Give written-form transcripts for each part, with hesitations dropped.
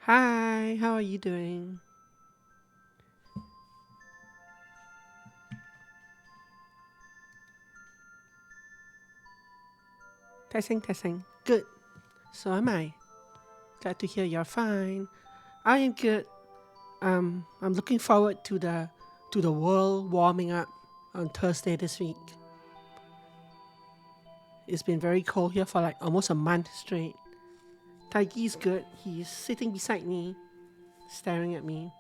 Hi, how are you doing? Testing, testing. Good. So am I. Glad to hear you're fine. I am good. I'm looking forward to the world warming up on Thursday this week. It's been very cold here for like almost a month straight. Taiki's good. He's sitting beside me, staring at me.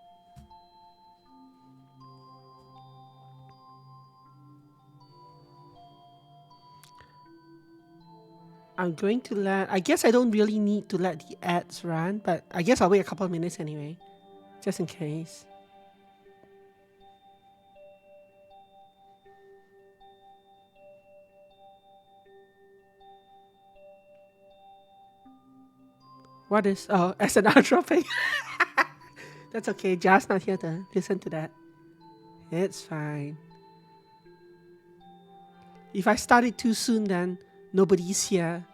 I'm going to let. I guess I don't really need to let the ads run, but I guess I'll wait a couple of minutes anyway, just in case. What is? Oh, SNR dropping. That's okay. Jar's not here to listen to that. It's fine. If I start it too soon, then nobody's here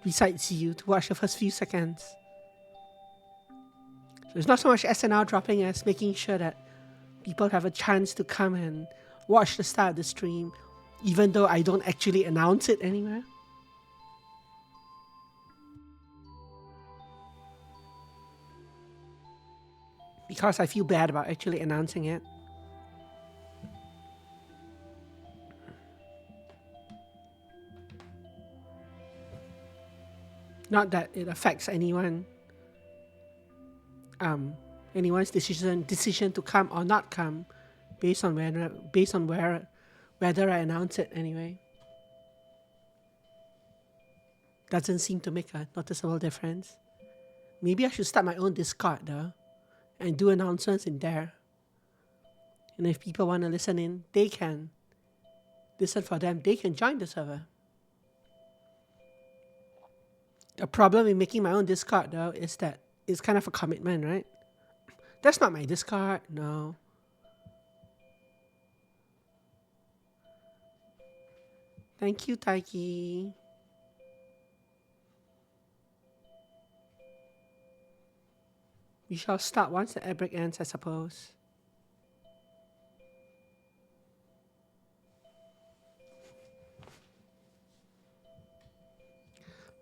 besides you to watch the first few seconds. So it's not so much SNR dropping as making sure that people have a chance to come and watch the start of the stream, even though I don't actually announce it anywhere. Because I feel bad about actually announcing it. Not that it affects anyone's decision to come or not come based on whether I announce it anyway. Doesn't seem to make a noticeable difference. Maybe I should start my own Discord though and do announcements in there. And if people want to listen in, they can listen for them. They can join the server. The problem in making my own Discord though is that it's kind of a commitment, right? That's not my Discord, no. Thank you, Taiki. We shall start once the ad break ends, I suppose.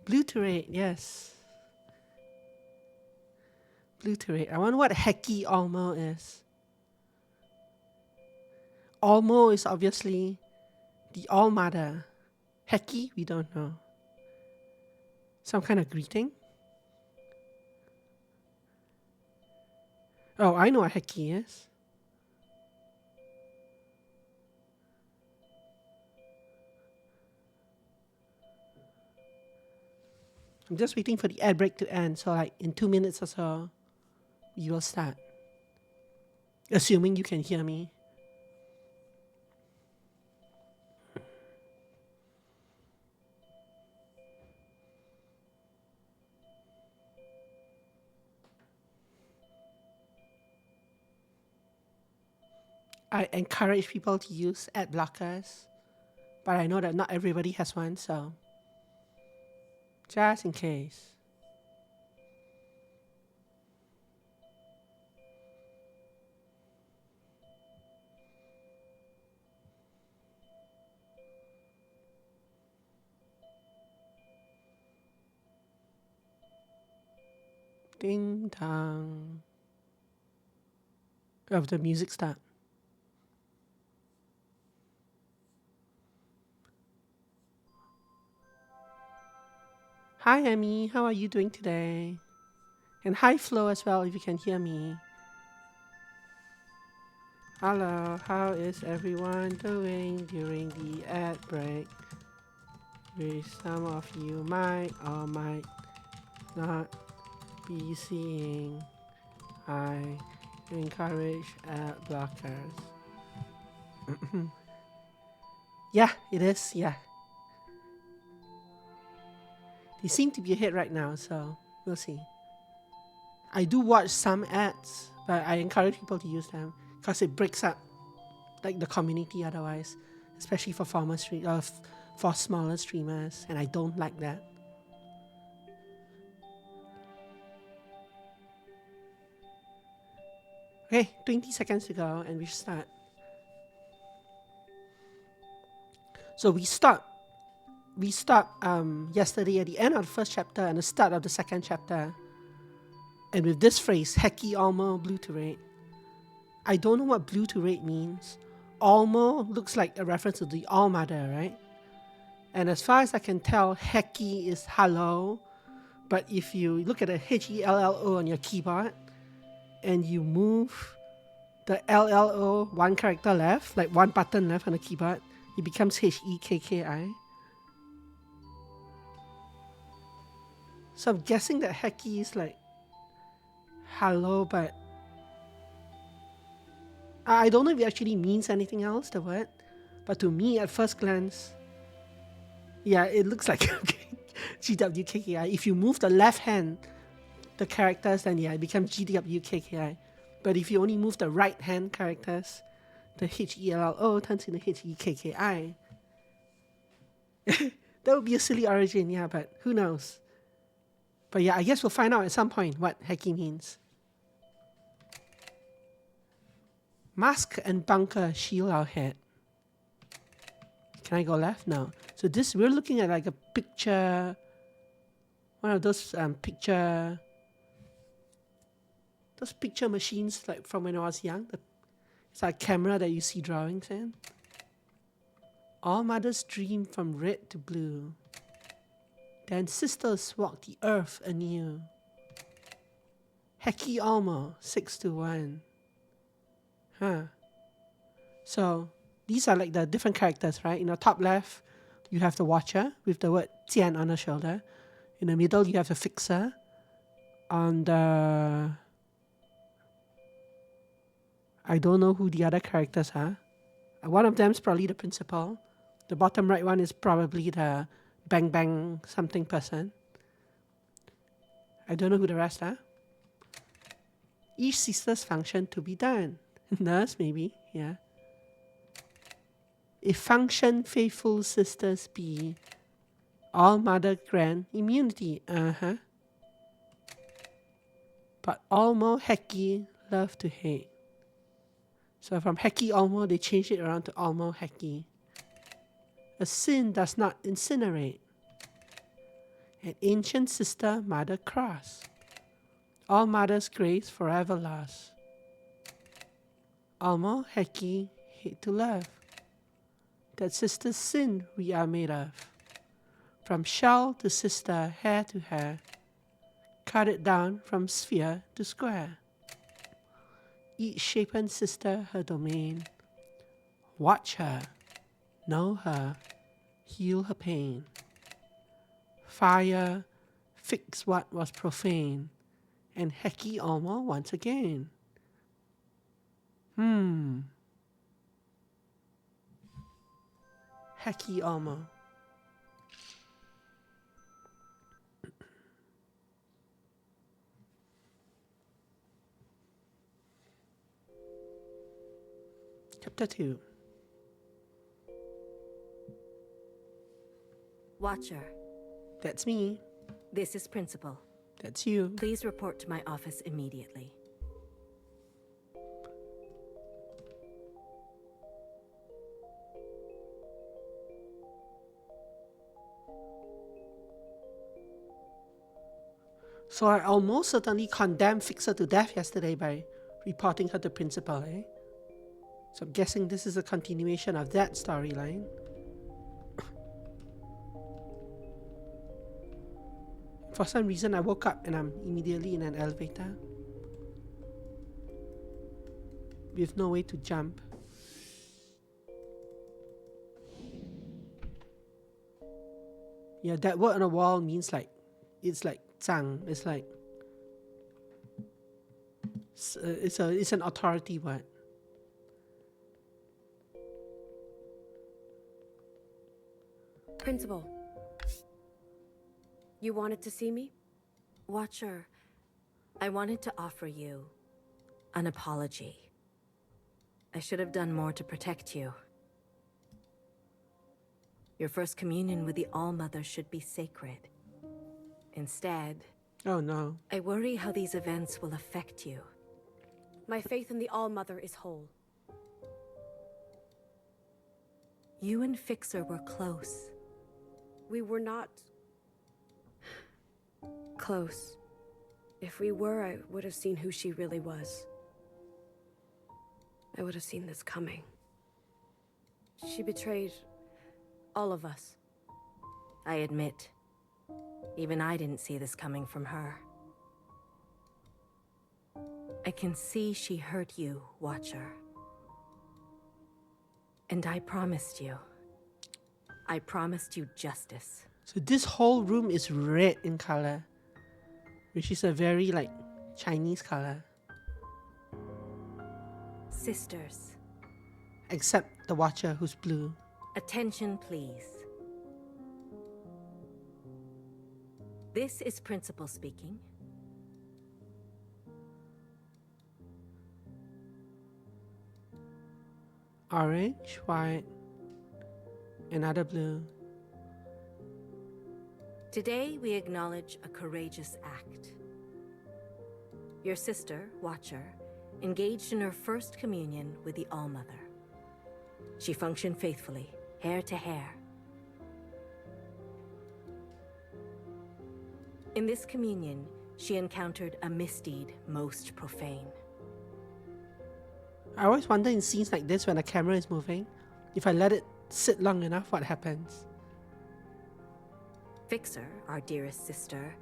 Bluterate, yes. Bluterate. I wonder what Heki Almo is. Almo is obviously the All Mother. Heki, we don't know. Some kind of greeting? Oh, I know what Heki is. I'm just waiting for the ad break to end, so like in 2 minutes or so, we will start. Assuming you can hear me. I encourage people to use ad blockers, but I know that not everybody has one, so just in case. Ding dong. Oh, the music start. Hi, Emmy. How are you doing today? And hi, Flo, as well, if you can hear me. Hello, how is everyone doing during the ad break? Which some of you might or might not be seeing. I encourage ad blockers. Yeah, it is, yeah. They seem to be ahead right now, so we'll see. I do watch some ads, but I encourage people to use them because it breaks up like the community otherwise, especially for for smaller streamers, and I don't like that. Okay, 20 seconds to go and we start. So we stopped yesterday at the end of the first chapter and the start of the second chapter. And with this phrase, Heki Almo blue to red. I don't know what blue to red means. Almo looks like a reference to the All Mother, right? And as far as I can tell, Heki is hello. But if you look at the HELLO on your keyboard and you move the LLO one character left, like one button left on the keyboard, it becomes HEKKI. So I'm guessing that Heki is like hello, but I don't know if it actually means anything else, the word. But to me, at first glance, yeah, it looks like GWKKI. If you move the left hand, the characters, then yeah, it becomes GWKKI. But if you only move the right hand characters, the HELLO turns into HEKKI. That would be a silly origin, yeah, but who knows? But yeah, I guess we'll find out at some point what Heki means. Mask and bunker shield our head. Can I go left? No. So this, we're looking at like a picture, one of those picture machines like from when I was young. It's like a camera that you see drawings in. All mothers dream from red to blue. Then sisters walk the earth anew. Heki Almo 6-1. Huh. So these are like the different characters, right? In the top left, you have the watcher with the word Jian on her shoulder. In the middle, you have the fixer. On the... I don't know who the other characters are. One of them is probably the principal. The bottom right one is probably the bang bang something person. I don't know who the rest are. Each sister's function to be done. Nurse, maybe, yeah. If function faithful sisters be, all mother grant immunity, But Almo Heki love to hate. So from Heki Almo, they changed it around to Almo Heki. A sin does not incinerate. An ancient sister mother cross. All mother's grace forever lasts. Almo Heki hate to love. That sister's sin we are made of. From shell to sister, hair to hair. Cut it down from sphere to square. Each shapen sister her domain. Watch her, know her, heal her pain. Fire, fix what was profane, and Heki Almo once again. Heki Almo. Chapter 2. Watcher. That's me. This is Principal. That's you. Please report to my office immediately. So I almost certainly condemned Fixer to death yesterday by reporting her to Principal, eh? So I'm guessing this is a continuation of that storyline. For some reason, I woke up and I'm immediately in an elevator with no way to jump. Yeah, that word on the wall means like, it's like 脏. It's like, it's an authority word. Principal. You wanted to see me? Watcher, I wanted to offer you an apology. I should have done more to protect you. Your first communion with the All-Mother should be sacred. Instead, Oh no. I worry how these events will affect you. My faith in the All-Mother is whole. You and Fixer were close. We were not... close. If we were, I would have seen who she really was. I would have seen this coming. She betrayed all of us. I admit, even I didn't see this coming from her. I can see she hurt you, Watcher. And I promised you. I promised you justice. So this whole room is red in color, which is a very like Chinese color. Sisters. Except the Watcher, who's blue. Attention, please. This is Principal speaking. Orange, white, another blue. Today, we acknowledge a courageous act. Your sister, Watcher, engaged in her first communion with the All-Mother. She functioned faithfully, hair to hair. In this communion, she encountered a misdeed most profane. I always wonder in scenes like this when the camera is moving, if I let it sit long enough, what happens? Fixer, our dearest sister,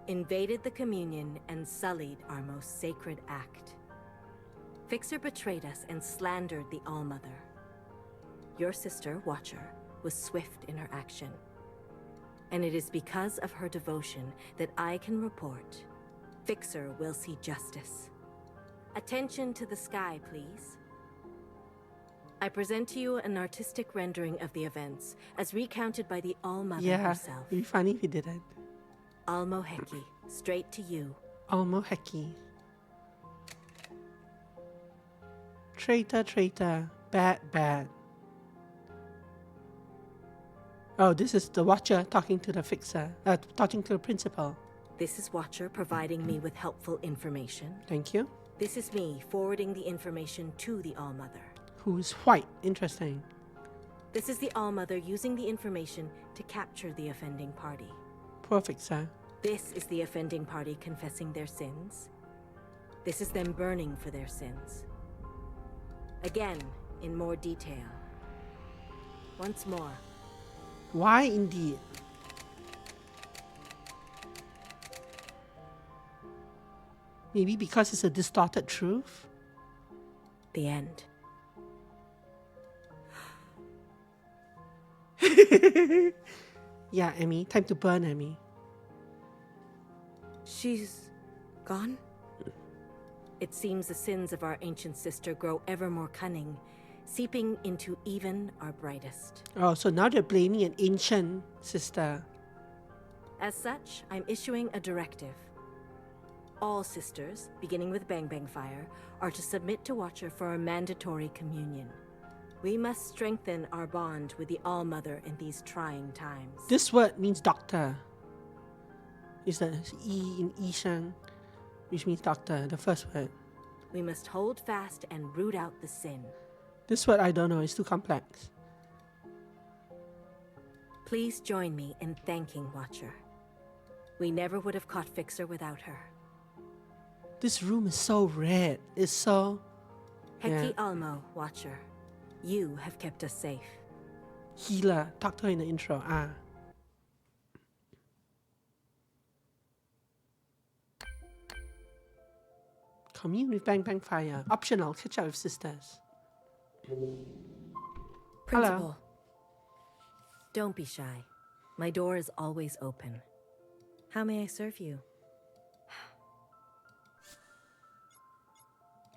invaded the communion and sullied our most sacred act. Fixer betrayed us and slandered the All-Mother. Your sister, Watcher, was swift in her action. And it is because of her devotion that I can report Fixer will see justice. Attention to the sky, please. I present to you an artistic rendering of the events, as recounted by the All-Mother herself. It'd be funny if you didn't. Almo Heki, straight to you. Almo Heki. Traitor, traitor. Bad, bad. Oh, this is the Watcher talking to the Fixer. Talking to the Principal. This is Watcher providing me with helpful information. Thank you. This is me forwarding the information to the All-Mother. Who's white. Interesting. This is the All-Mother using the information to capture the offending party. Poor Fixer. This is the offending party confessing their sins. This is them burning for their sins. Again, in more detail. Once more. Why indeed? Maybe because it's a distorted truth? The end. Yeah, Emmy. Time to burn, Emmy. She's gone? It seems the sins of our ancient sister grow ever more cunning, seeping into even our brightest. Oh, so now they're blaming an ancient sister. As such, I'm issuing a directive. All sisters, beginning with Bang Bang Fire, are to submit to Watcher for a mandatory communion. We must strengthen our bond with the All-Mother in these trying times. This word means doctor. It's the E in Ishan, which means doctor, the first word. We must hold fast and root out the sin. This word I don't know, it's too complex. Please join me in thanking Watcher. We never would have caught Fixer without her. This room is so red. It's so... Heki Almo, Watcher. You have kept us safe. Healer. Talk to her in the intro. Commune with Bang Bang Fire. Optional. Catch up with sisters. Principal. Hello. Don't be shy. My door is always open. How may I serve you?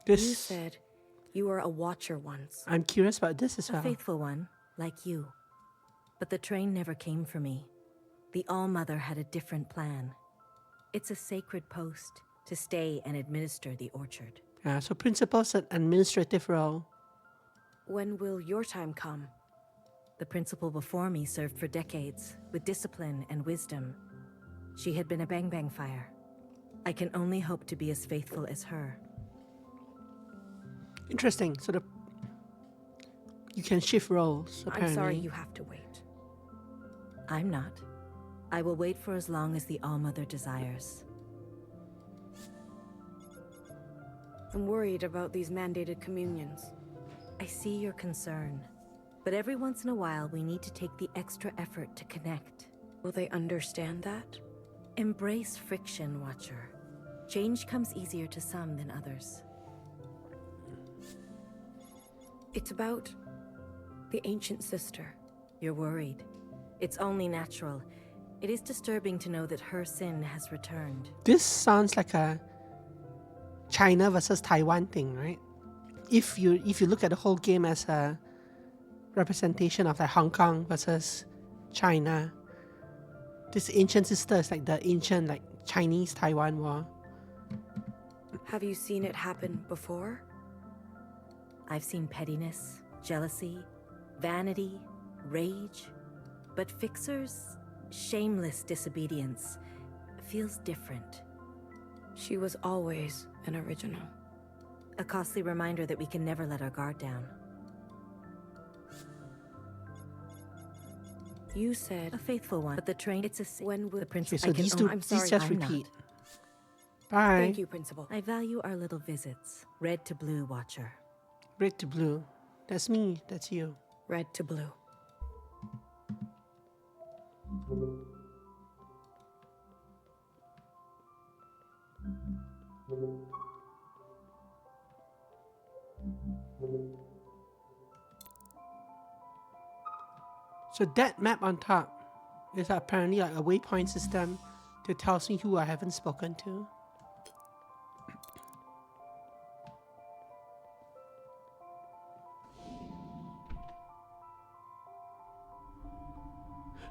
You said you were a Watcher once. I'm curious about this as A well. faithful one, like you. But the train never came for me. The All-Mother had a different plan. It's a sacred post to stay and administer the orchard. So principal's an administrative role. When will your time come? The principal before me served for decades, with discipline and wisdom. She had been a Bang Bang Fire. I can only hope to be as faithful as her. Interesting. So you can shift roles, apparently. I'm sorry you have to wait. I'm not. I will wait for as long as the All-Mother desires. I'm worried about these mandated communions. I see your concern. But every once in a while, we need to take the extra effort to connect. Will they understand that? Embrace friction, Watcher. Change comes easier to some than others. It's about the ancient sister. You're worried. It's only natural. It is disturbing to know that her sin has returned. This sounds like a China versus Taiwan thing, right? If you look at the whole game as a representation of like Hong Kong versus China, this ancient sister is like the ancient like Chinese-Taiwan war. Have you seen it happen before? I've seen pettiness, jealousy, vanity, rage. But Fixer's shameless disobedience feels different. She was always an original. A costly reminder that we can never let our guard down. You said A faithful one, but the train, it's a... when will the Okay, principal... so these two, I'm these sorry, just I'm repeat. not. Bye. Thank you, Principal. I value our little visits. Red to blue, Watcher. Red to blue. That's me. That's you. Red to blue. So that map on top is apparently like a waypoint system that tells me who I haven't spoken to.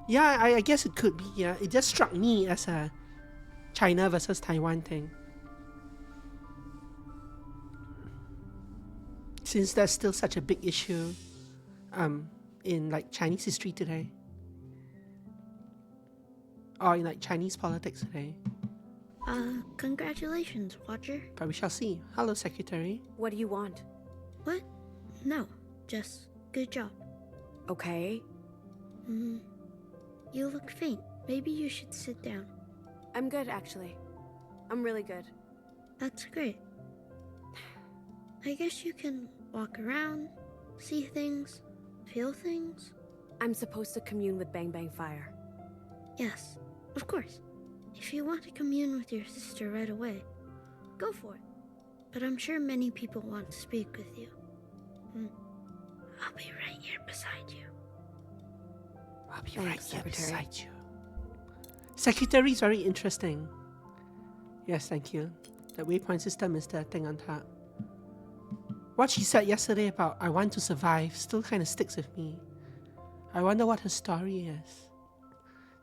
Yeah, I guess it could be, yeah. It just struck me as a China versus Taiwan thing. Since that's still such a big issue in like Chinese history today. Or in like Chinese politics today. Congratulations, Watcher. But we shall see. Hello, Secretary. What do you want? What? No, just good job. Okay. You look faint. Maybe you should sit down. I'm good, actually. I'm really good. That's great. I guess you can walk around, see things, feel things. I'm supposed to commune with Bang Bang Fire. Yes, of course. If you want to commune with your sister right away, go for it. But I'm sure many people want to speak with you. I'll be right here beside you. I'll be Thanks, right here Secretary. beside you. Secretary is very interesting. Yes, thank you. The waypoint system is the thing on top. What she said yesterday about I want to survive still kind of sticks with me. I wonder what her story is.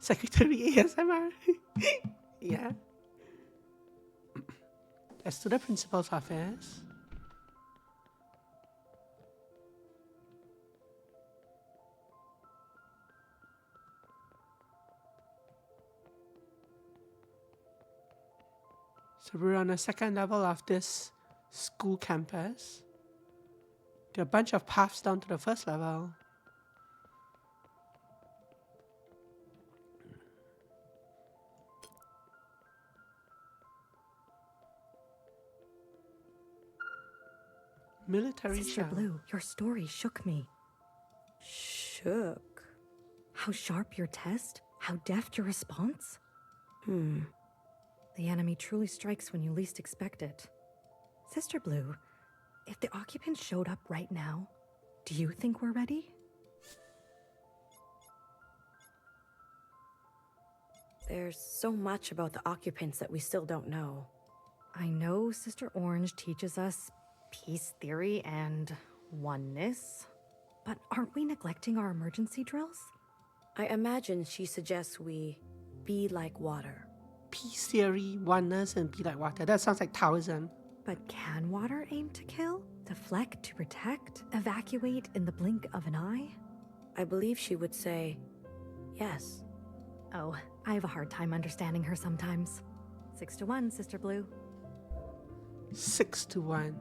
Secretary ASMR. Yeah. As to the principal's office. So we're on the second level of this school campus. There are a bunch of paths down to the first level. Military Sister shell. Blue, your story shook me. Shook. How sharp your test, how deft your response. The enemy truly strikes when you least expect it. Sister Blue, if the occupants showed up right now, do you think we're ready? There's so much about the occupants that we still don't know. I know Sister Orange teaches us peace theory and oneness, but aren't we neglecting our emergency drills? I imagine she suggests we be like water. Peace theory, oneness, and be like water. That sounds like Taoism. But can water aim to kill, deflect to protect, evacuate in the blink of an eye? I believe she would say, yes. Oh, I have a hard time understanding her sometimes. 6-1, Sister Blue. 6-1.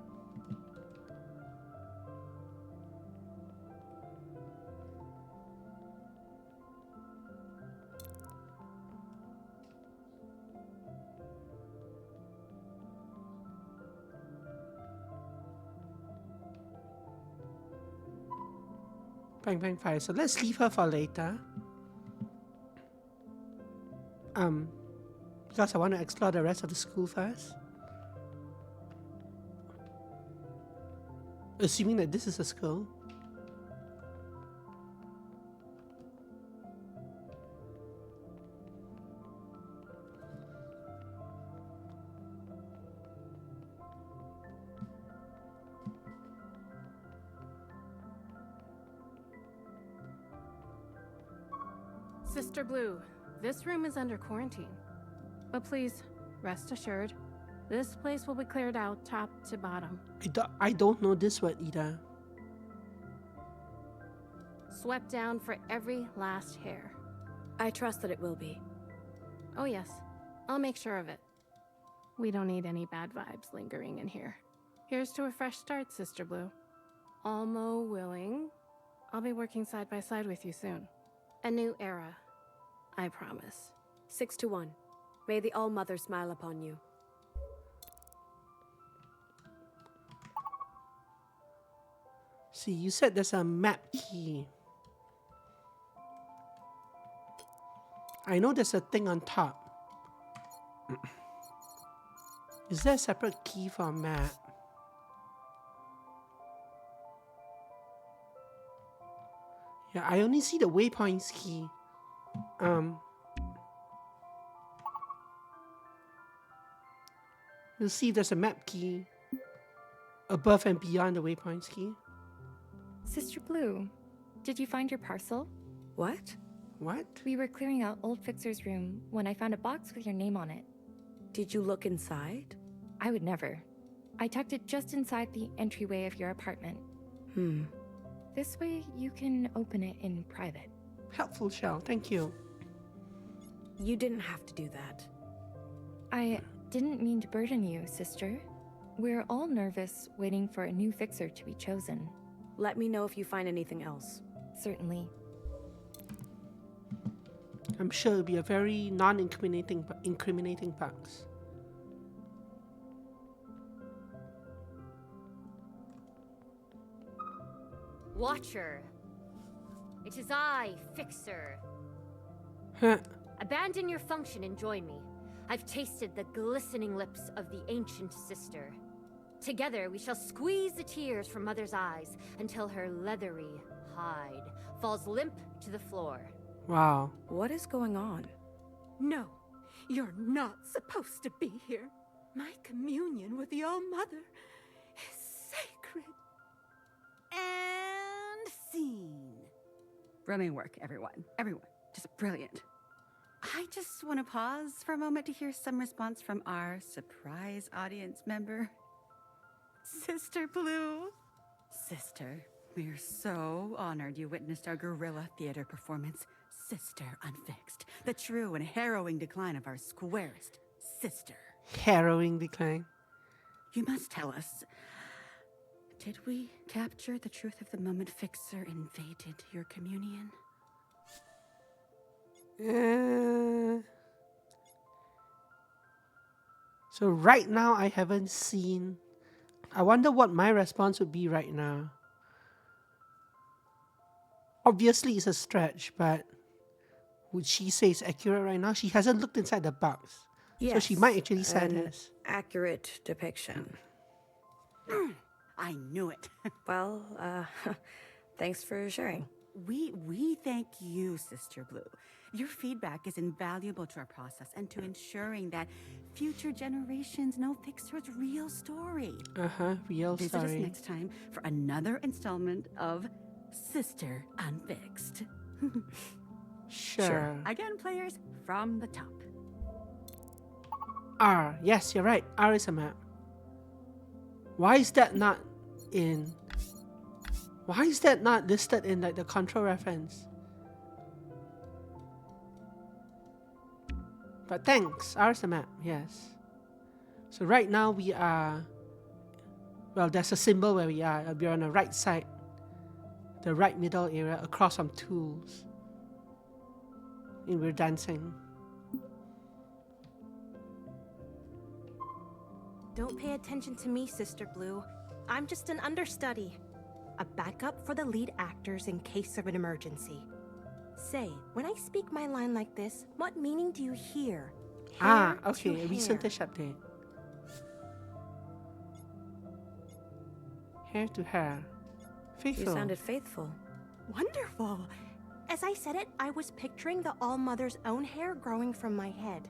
Bang Bang Fire. So let's leave her for later. Because I want to explore the rest of the school first. Assuming that this is a school. Sister Blue, this room is under quarantine. But please, rest assured, this place will be cleared out top to bottom. I don't know this word either. Swept down for every last hair. I trust that it will be. Oh yes, I'll make sure of it. We don't need any bad vibes lingering in here. Here's to a fresh start, Sister Blue. Almo willing, I'll be working side by side with you soon. A new era, I promise. 6 to 1. May the All-Mother smile upon you. See, you said there's a map key. I know there's a thing on top. Is there a separate key for a map? Yeah, I only see the waypoints key. We'll see if there's a map key above and beyond the waypoints key. Sister Blue, did you find your parcel? What? What? We were clearing out Old Fixer's room when I found a box with your name on it. Did you look inside? I would never. I tucked it just inside the entryway of your apartment. This way you can open it in private. Helpful, Shell. Thank you. You didn't have to do that. I didn't mean to burden you, sister. We're all nervous, waiting for a new fixer to be chosen. Let me know if you find anything else. Certainly. I'm sure it'll be a very incriminating box. Watcher. It is I, Fixer. Huh. Abandon your function and join me. I've tasted the glistening lips of the ancient sister. Together we shall squeeze the tears from Mother's eyes until her leathery hide falls limp to the floor. Wow. What is going on? No, you're not supposed to be here. My communion with the All-Mother is sacred. And scene. Brilliant work, everyone. Everyone. Just brilliant. I just want to pause for a moment to hear some response from our surprise audience member. Sister Blue. Sister, we're so honored you witnessed our guerrilla theater performance, Sister Unfixed, the true and harrowing decline of our squarest sister. Harrowing decline. You must tell us, did we capture the truth of the moment Fixer invaded your communion? So right now I haven't seen. I wonder what my response would be right now. Obviously it's a stretch, but would she say it's accurate right now? She hasn't looked inside the box. Yes, So she might actually say an this. accurate depiction. I knew it. Well, thanks for sharing. We thank you, Sister Blue. Your feedback is invaluable to our process and to ensuring that future generations know Fixer's real story. Real Visit us story. next time for another installment of Sister Unfixed. Sure. Again, players, from the top. R. Yes, you're right. R is a map. Why is that not in... Why is that not listed in like the control reference? But thanks. R is a map. Yes. So right now we are... Well, there's a symbol where we are. We're on the right side. The right middle area across from tools. And we're dancing. Don't pay attention to me, Sister Blue. I'm just an understudy. a backup for the lead actors in case of an emergency. Say, when I speak my line like this, what meaning do you hear? Hair to Okay, hair. recentish update. Hair to hair. Faithful. You sounded faithful. Wonderful. As I said it, I was picturing the All-Mother's own hair growing from my head.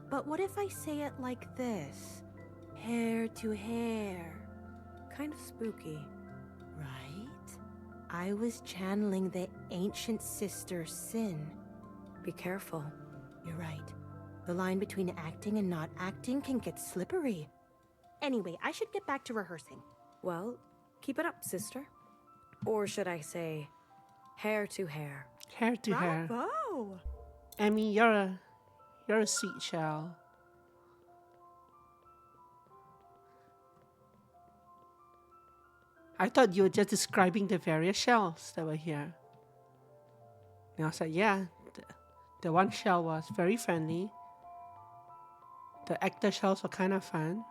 But what if I say it like this? Hair to hair. Kind of spooky. Right? I was channeling the ancient sister Sin. Be careful. You're right. The line between acting and not acting can get slippery. Anyway, I should get back to rehearsing. Well, keep it up, sister. Or should I say, hair to hair. Hair to hair. Bravo! Emmy, you're a sweet shell. I thought you were just describing the various shells that were here. And I was like, yeah, the one shell was very friendly. The actor shells were kind of fun.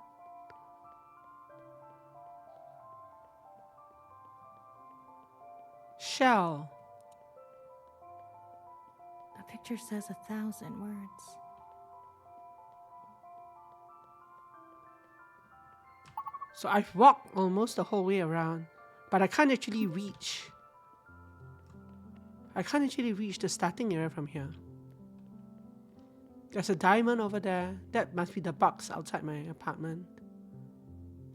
Shell. The picture says 1,000 words. So I've walked almost the whole way around, but I can't actually reach. I can't actually reach the starting area from here. There's a diamond over there. That must be the box outside my apartment.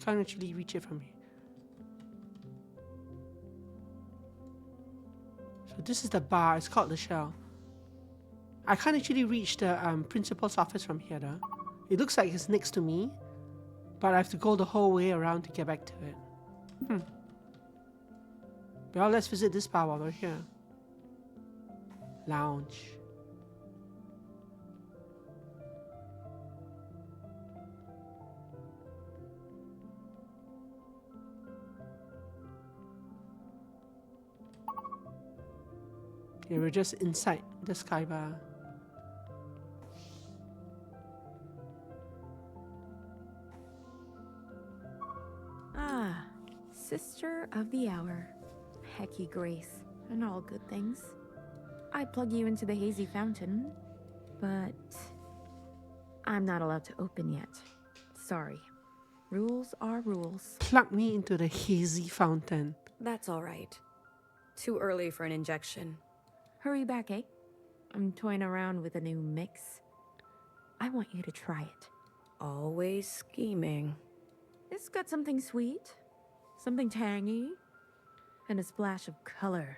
Can't actually reach it from here. So this is the bar. It's called the Shell. I can't actually reach the principal's office from here though. It looks like it's next to me, but I have to go the whole way around to get back to it. Well, let's visit this bar while we're here. Lounge. Yeah, we're just inside the Sky Bar. Ah, Sister of the Hour. Hecky Grace, and all good things. I'd plug you into the hazy fountain, but I'm not allowed to open yet. Sorry. Rules are rules. Plug me into the hazy fountain. That's all right. Too early for an injection. Hurry back, eh? I'm toying around with a new mix. I want you to try it. Always scheming. It's got something sweet, something tangy, and a splash of color.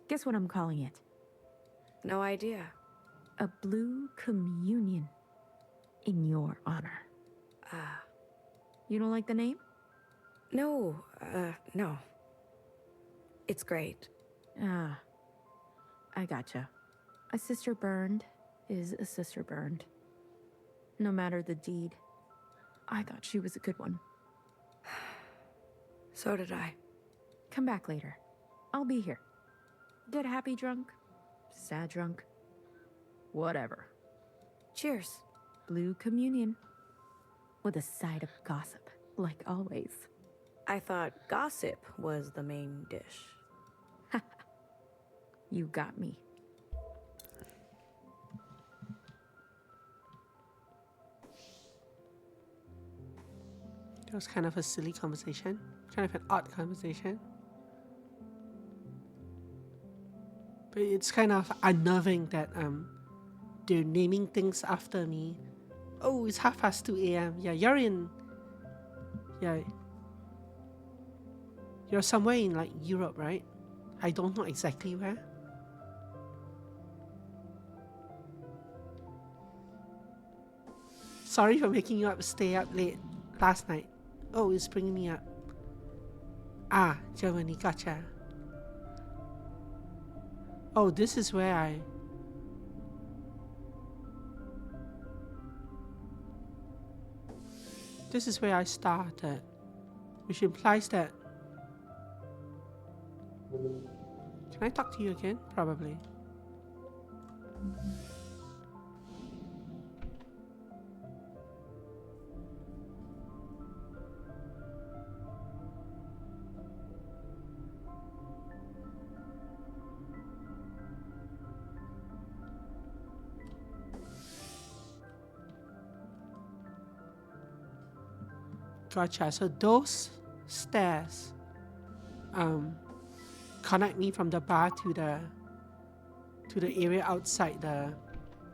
Guess what I'm calling it? No idea. A blue communion. In your honor. Ah. You don't like the name? No, no. It's great. Ah. I gotcha. A sister burned is a sister burned. No matter the deed. I thought she was a good one. So did I. Come back later. I'll be here. Get happy drunk? Sad drunk? Whatever. Cheers. Blue communion. With a side of gossip, like always. I thought gossip was the main dish. You got me. It was kind of a silly conversation. Kind of an odd conversation. But it's kind of unnerving that they're naming things after me. Oh, it's 2:30 a.m. Yeah, you're in. Yeah. You're somewhere in like Europe, right? I don't know exactly where. Sorry for making you stay up late last night. Oh, it's bringing me up. Ah, Germany, gotcha. Oh, this is where I... This is where I started, which implies that... Can I talk to you again? Probably. Gotcha. So those stairs connect me from the bar to the area outside the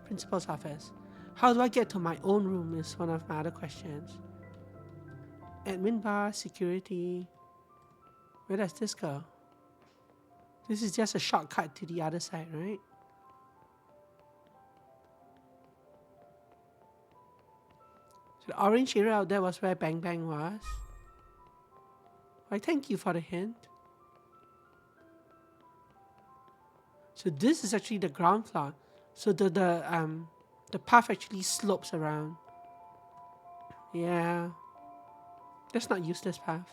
principal's office. How do I get to my own room is one of my other questions. Admin bar, security. Where does this go? This is just a shortcut to the other side, right? So the orange area out there was where Bang Bang was. Why, thank you for the hint. So this is actually the ground floor. So the path actually slopes around. Yeah. Let's not use this path.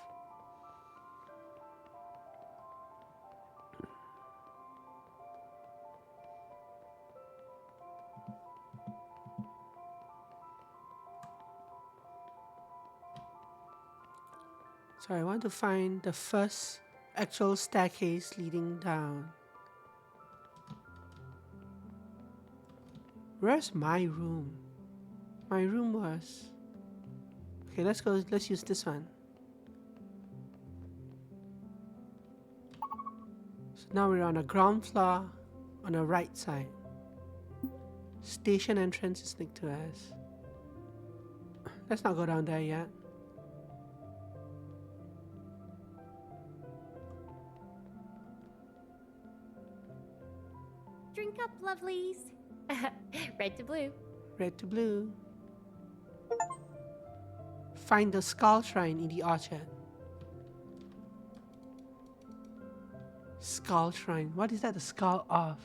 So I want to find the first actual staircase leading down. Where's my room? My room was... Okay, let's use this one. So now we're on the ground floor on the right side. Station entrance is next to us. Let's not go down there yet. Drink up, lovelies. Red to blue. Red to blue. Find the skull shrine in the orchard. Skull shrine. What is that the skull of?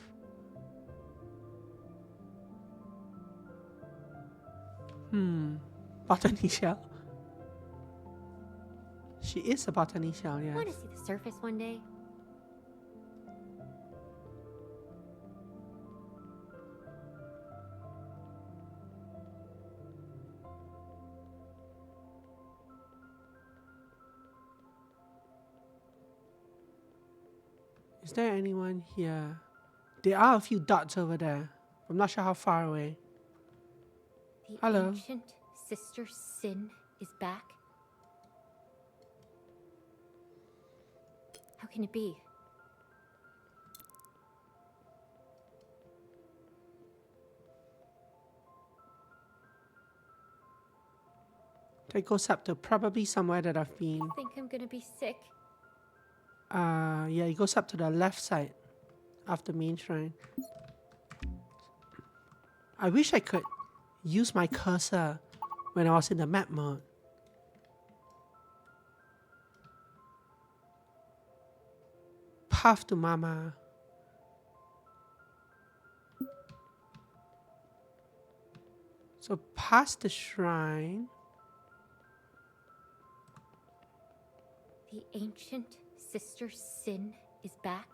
Botany shell. She is a botany shell, yes. Want to see the surface one day? Is there anyone here? There are a few dots over there. I'm not sure how far away. The Hello. ancient sister Sin is back. How can it be? That goes up to probably somewhere that I've been. I think I'm gonna be sick. Yeah, it goes up to the left side of the main shrine. I wish I could use my cursor when I was in the map mode. Path to Mama. So past the shrine. The ancient sister Sin is back.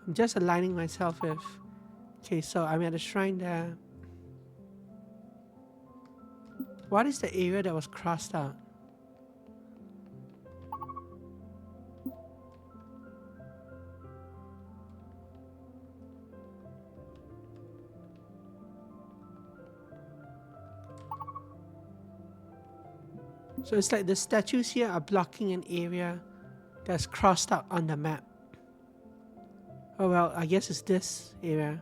I'm just aligning myself with... Okay, so I'm at a shrine there. What is the area that was crossed out? So it's like the statues here are blocking an area that's crossed out on the map. Oh well, I guess it's this area.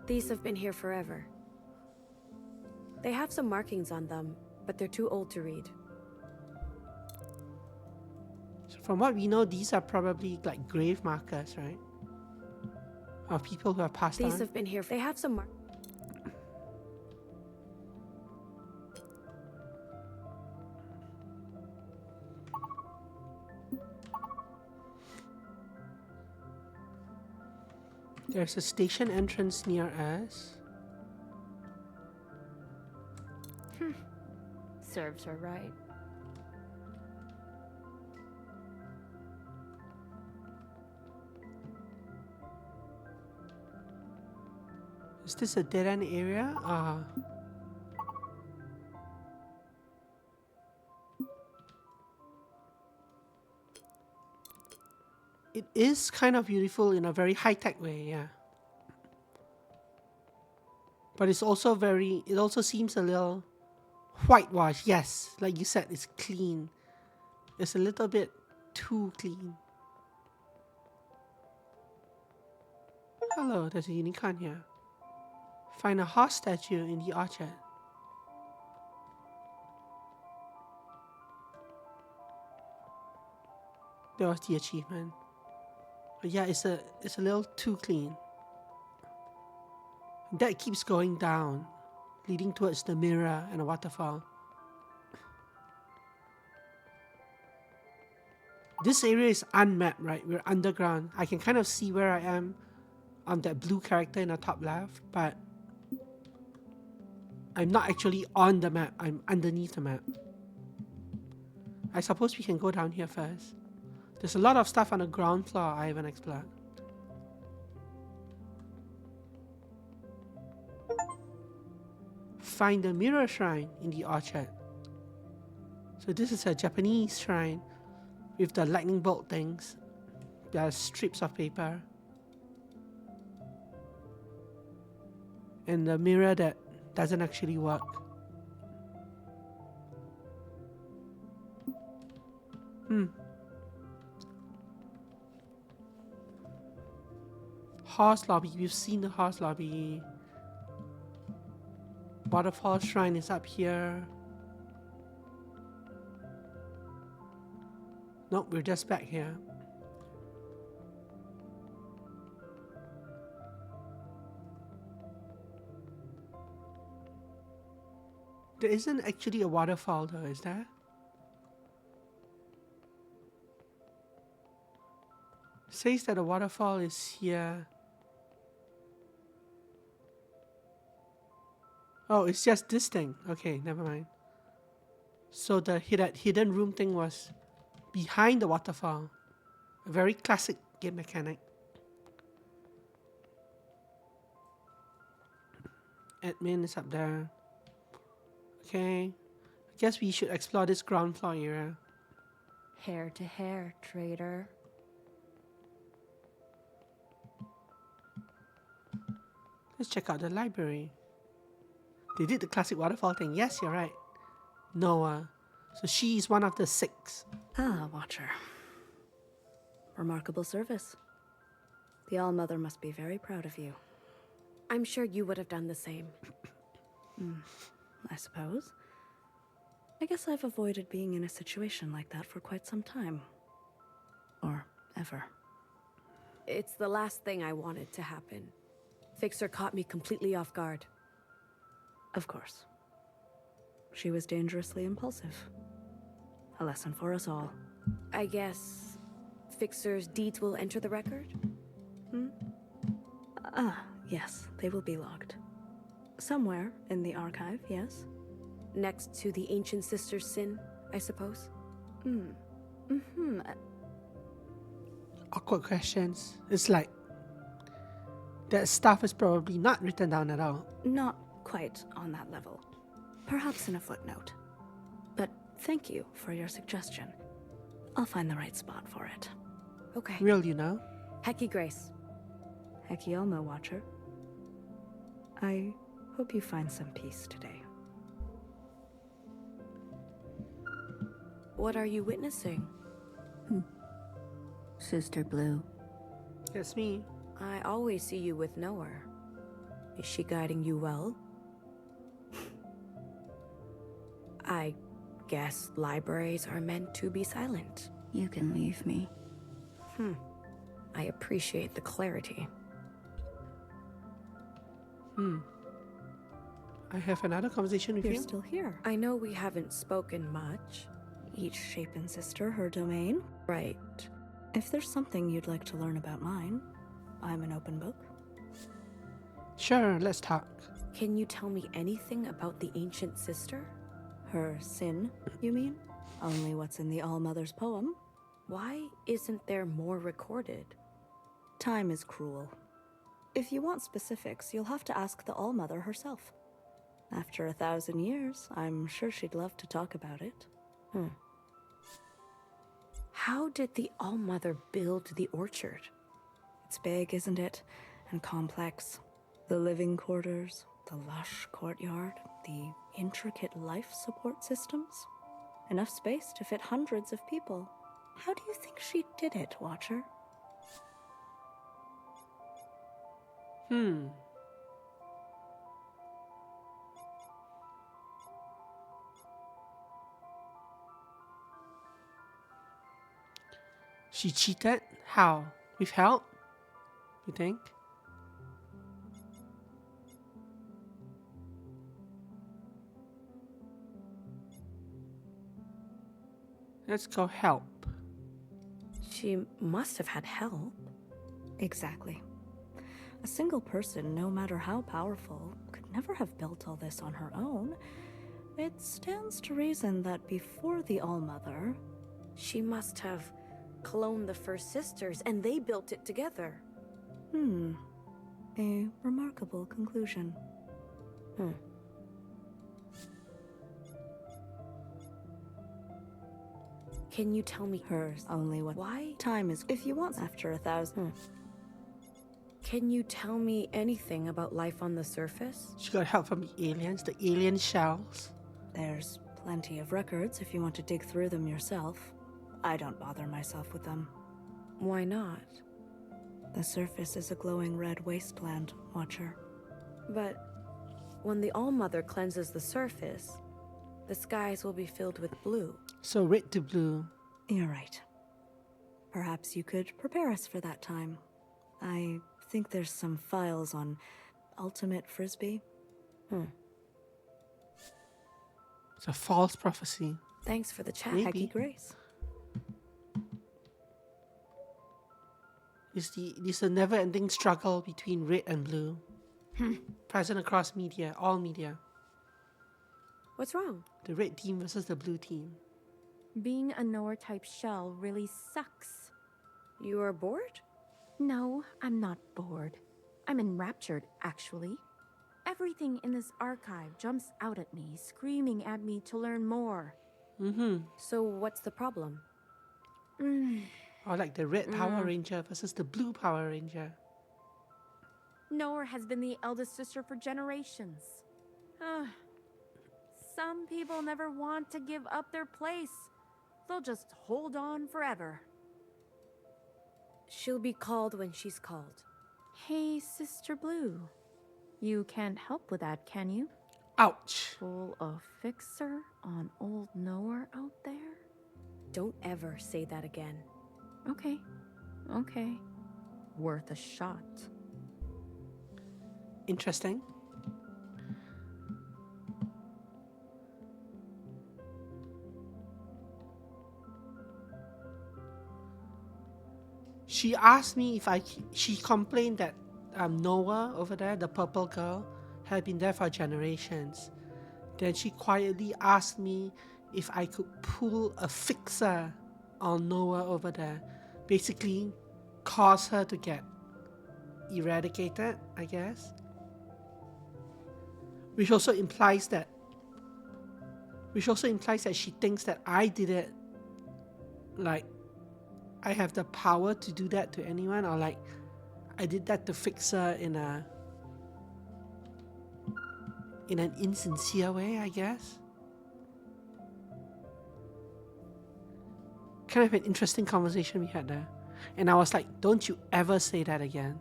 These have been here forever. They have some markings on them, but they're too old to read. So from what we know, these are probably like grave markers, right? Of people who have passed on. These have been here. They have some markings. There's a station entrance near us. Serves her right. Is this a dead end area? It is kind of beautiful in a very high-tech way, yeah. But it's also it also seems a little whitewashed. Yes, like you said, it's clean. It's a little bit too clean. Hello, there's a unicorn here. Find a horse statue in the orchard. That was the achievement. But yeah, it's a little too clean. That keeps going down, leading towards the mirror and a waterfall. This area is unmapped, right? We're underground. I can kind of see where I am on that blue character in the top left, but I'm not actually on the map. I'm underneath the map. I suppose we can go down here first. There's a lot of stuff on the ground floor I haven't explored. Find the mirror shrine in the orchard. So this is a Japanese shrine with the lightning bolt things. There are strips of paper. And the mirror that doesn't actually work. Horse lobby. We've seen the horse lobby. Waterfall shrine is up here. Nope, we're just back here. There isn't actually a waterfall though, is there? It says that a waterfall is here. Oh, it's just this thing. Okay, never mind. So the hidden room thing was behind the waterfall. A very classic game mechanic. Admin is up there. Okay. I guess we should explore this ground floor area. Hair to hair, traitor. Let's check out the library. They did the classic waterfall thing. Yes, you're right. Noah. So she is one of the 6. Ah, Watcher. Remarkable service. The All-Mother must be very proud of you. I'm sure you would have done the same. I suppose. I guess I've avoided being in a situation like that for quite some time. Or ever. It's the last thing I wanted to happen. Fixer caught me completely off guard. Of course. She was dangerously impulsive. A lesson for us all. I guess Fixer's deeds will enter the record? Yes, they will be logged. Somewhere in the archive, yes. Next to the ancient sister's sin, I suppose? Awkward questions. It's like that stuff is probably not written down at all. Not quite on that level. Perhaps in a footnote. But thank you for your suggestion. I'll find the right spot for it. Okay. Will you know? Hecky Grace. Hecky Elmo, Watcher. I hope you find some peace today. What are you witnessing? Sister Blue. It's me. I always see you with Noah. Is she guiding you well? I guess libraries are meant to be silent. You can leave me. I appreciate the clarity. I have another conversation with You're you. still here. I know we haven't spoken much. Each Shapen sister her domain. Right. If there's something you'd like to learn about mine, I'm an open book. Sure, let's talk. Can you tell me anything about the ancient sister? Her sin, you mean? Only what's in the All-Mother's poem. Why isn't there more recorded? Time is cruel. If you want specifics, you'll have to ask the All-Mother herself. After 1,000 years, I'm sure she'd love to talk about it. How did the All-Mother build the orchard? It's big, isn't it? And complex. The living quarters, the lush courtyard, the intricate life support systems. Enough space to fit hundreds of people. How do you think she did it, Watcher? She cheated? How? With help? You think? Let's go help. She must have had help. Exactly. A single person, no matter how powerful, could never have built all this on her own. It stands to reason that before the All-Mother, She must have cloned the first sisters, and they built it together. a remarkable conclusion. Can you tell me Hers only what why? time is if you want after 1,000. Can you tell me anything about life on the surface? She got help from the aliens, the alien shells. There's plenty of records if you want to dig through them yourself. I don't bother myself with them. Why not? The surface is a glowing red wasteland, Watcher. But when the All-Mother cleanses the surface, the skies will be filled with blue. So red to blue. You're right. Perhaps you could prepare us for that time. I think there's some files on ultimate frisbee. It's a false prophecy. Thanks for the chat. Maybe. Hacky Grace. It's a never-ending struggle between red and blue. Present across media, all media. What's wrong? The red team versus the blue team. Being a Noah-type shell really sucks. You are bored? No, I'm not bored. I'm enraptured, actually. Everything in this archive jumps out at me, screaming at me to learn more. So what's the problem? Or like the red Power Ranger versus the blue Power Ranger. Noah has been the eldest sister for generations. Some people never want to give up their place. They'll just hold on forever. She'll be called when she's called. Hey, Sister Blue. You can't help with that, can you? Ouch. Pull a fixer on old Noah out there? Don't ever say that again. Okay. Worth a shot. Interesting. She asked me if she complained that Noah over there, the purple girl, had been there for generations. Then she quietly asked me if I could pull a fixer on Noah over there. Basically, cause her to get eradicated, I guess. Which also implies that she thinks that I did it, like I have the power to do that to anyone, or like I did that to fix her in an insincere way, I guess. Kind of an interesting conversation we had there. And I was like, don't you ever say that again.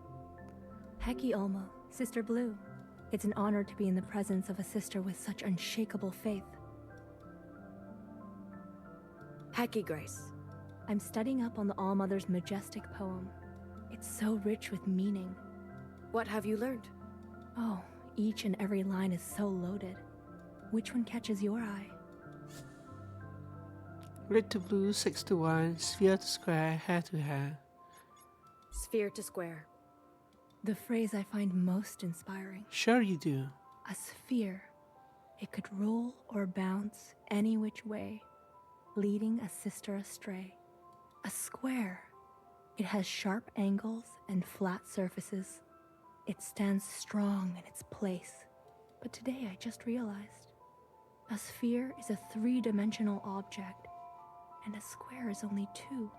Heki Olmo, Sister Blue. It's an honor to be in the presence of a sister with such unshakable faith. Hacky Grace. I'm studying up on the All-Mother's majestic poem. It's so rich with meaning. What have you learned? Oh, each and every line is so loaded. Which one catches your eye? Red to blue, 6 to 1, sphere to square, hair to hair. Sphere to square. The phrase I find most inspiring. Sure you do. A sphere. It could roll or bounce any which way, leading a sister astray. A square. It has sharp angles and flat surfaces, It stands strong in its place. But today I just realized a sphere is a three-dimensional object, and a square is only two.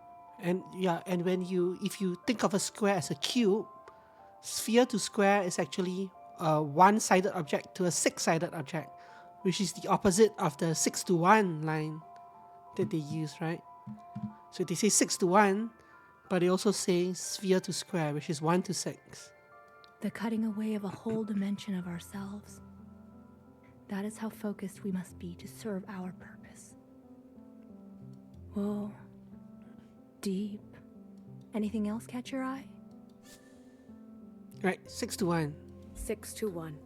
And yeah, and if you think of a square as a cube, sphere to square is actually a one-sided object to a six-sided object, which is the opposite of the 6:1 line that they use, right? So they say 6:1, but they also say sphere to square, which is 1:6. The cutting away of a whole dimension of ourselves. That is how focused we must be to serve our purpose. Whoa. Deep. Anything else catch your eye? Right, 6:1. 6-1.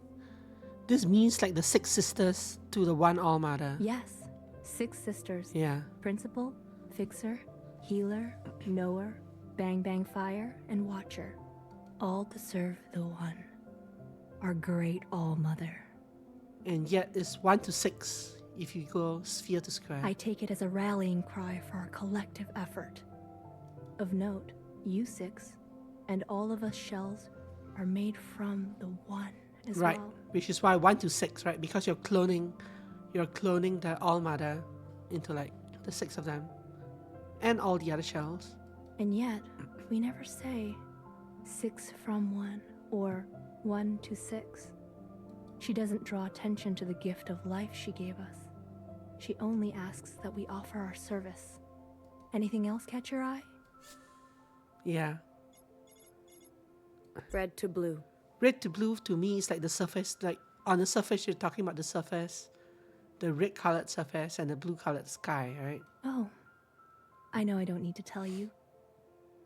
This means like the six sisters to the one All Mother. Yes. 6 sisters. Yeah. Principal, Fixer, Healer, Knower, Bang Bang Fire, and Watcher. All to serve the One. Our great All Mother. And yet it's 1:6 if you go sphere to square. I take it as a rallying cry for our collective effort. Of note, you 6 and all of us shells are made from the One as right, well. which is why 1:6, right? Because you're cloning the All Mother into like the 6 of them, and all the other shells. And yet, we never say 6 from 1 or 1 to 6. She doesn't draw attention to the gift of life she gave us. She only asks that we offer our service. Anything else catch your eye? Yeah. Red to blue. Red to blue to me is like the surface, like on the surface you're talking about the surface, the red colored surface and the blue colored sky, right? Oh, I know I don't need to tell you,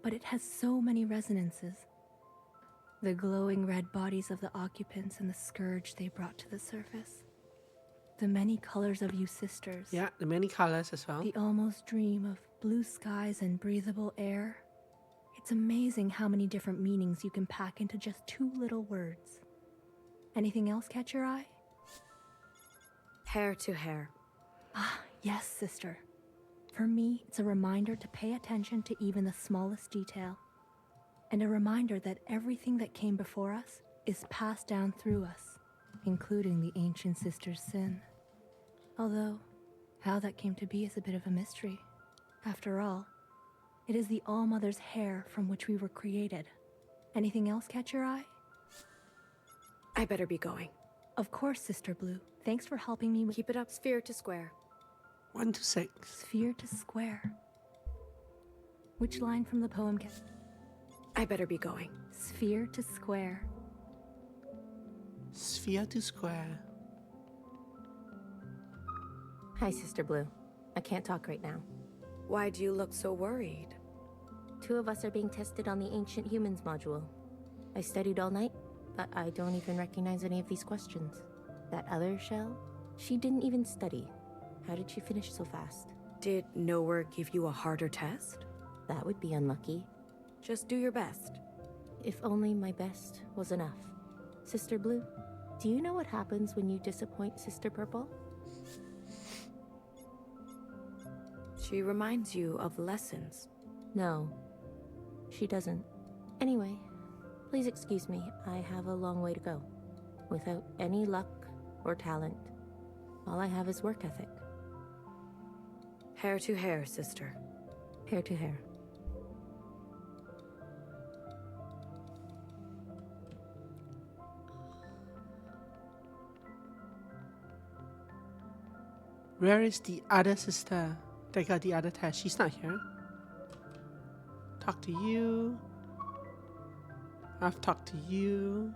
but it has so many resonances. The glowing red bodies of the occupants and the scourge they brought to the surface. The many colors of you sisters. Yeah, the many colors as well. The almost dream of blue skies and breathable air. It's amazing how many different meanings you can pack into just 2 little words. Anything else catch your eye? Hair to hair. Ah, yes, sister. For me, it's a reminder to pay attention to even the smallest detail. And a reminder that everything that came before us is passed down through us, including the ancient sister's sin. Although, how that came to be is a bit of a mystery. After all, it is the All-Mother's hair from which we were created. Anything else catch your eye? I better be going. Of course, Sister Blue. Thanks for helping me with... Keep it up. Sphere to square. 1:6. Sphere to square. Which line from the poem can... I better be going. Sphere to square. Sphere to square. Hi, Sister Blue. I can't talk right now. Why do you look so worried? 2 of us are being tested on the Ancient Humans module. I studied all night, but I don't even recognize any of these questions. That other shell? She didn't even study. How did she finish so fast? Did Nowhere give you a harder test? That would be unlucky. Just do your best. If only my best was enough. Sister Blue, do you know what happens when you disappoint Sister Purple? She reminds you of lessons. No, she doesn't. Anyway, please excuse me. I have a long way to go. Without any luck or talent, all I have is work ethic. Hair to hair, sister. Hair to hair. Where is the other sister that got the other test? She's not here. Talk to you. I've talked to you.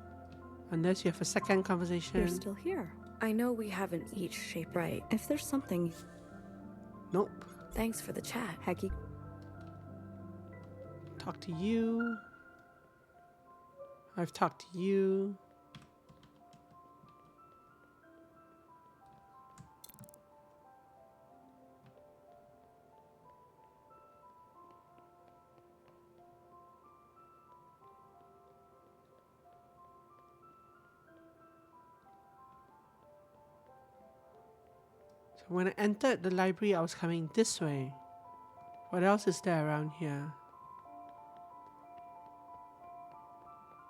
Unless you have a second conversation. You're still here. I know we haven't each shaped right. If there's something... Nope. Thanks for the chat. Hecky. Talk to you. I've talked to you. So when I entered the library, I was coming this way. What else is there around here?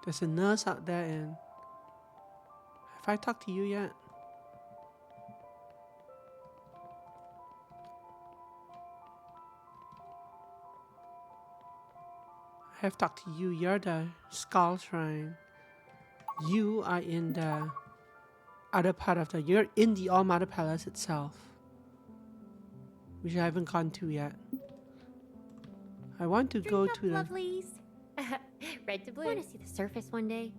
There's a nurse out there, and have I talked to you yet? I have talked to you. You're the Skull Shrine. You are in the other part of the... You're in the All Mother Palace itself, which I haven't gone to yet. I want to go to the... Lovelies. Red to blue. Want to see the surface one day?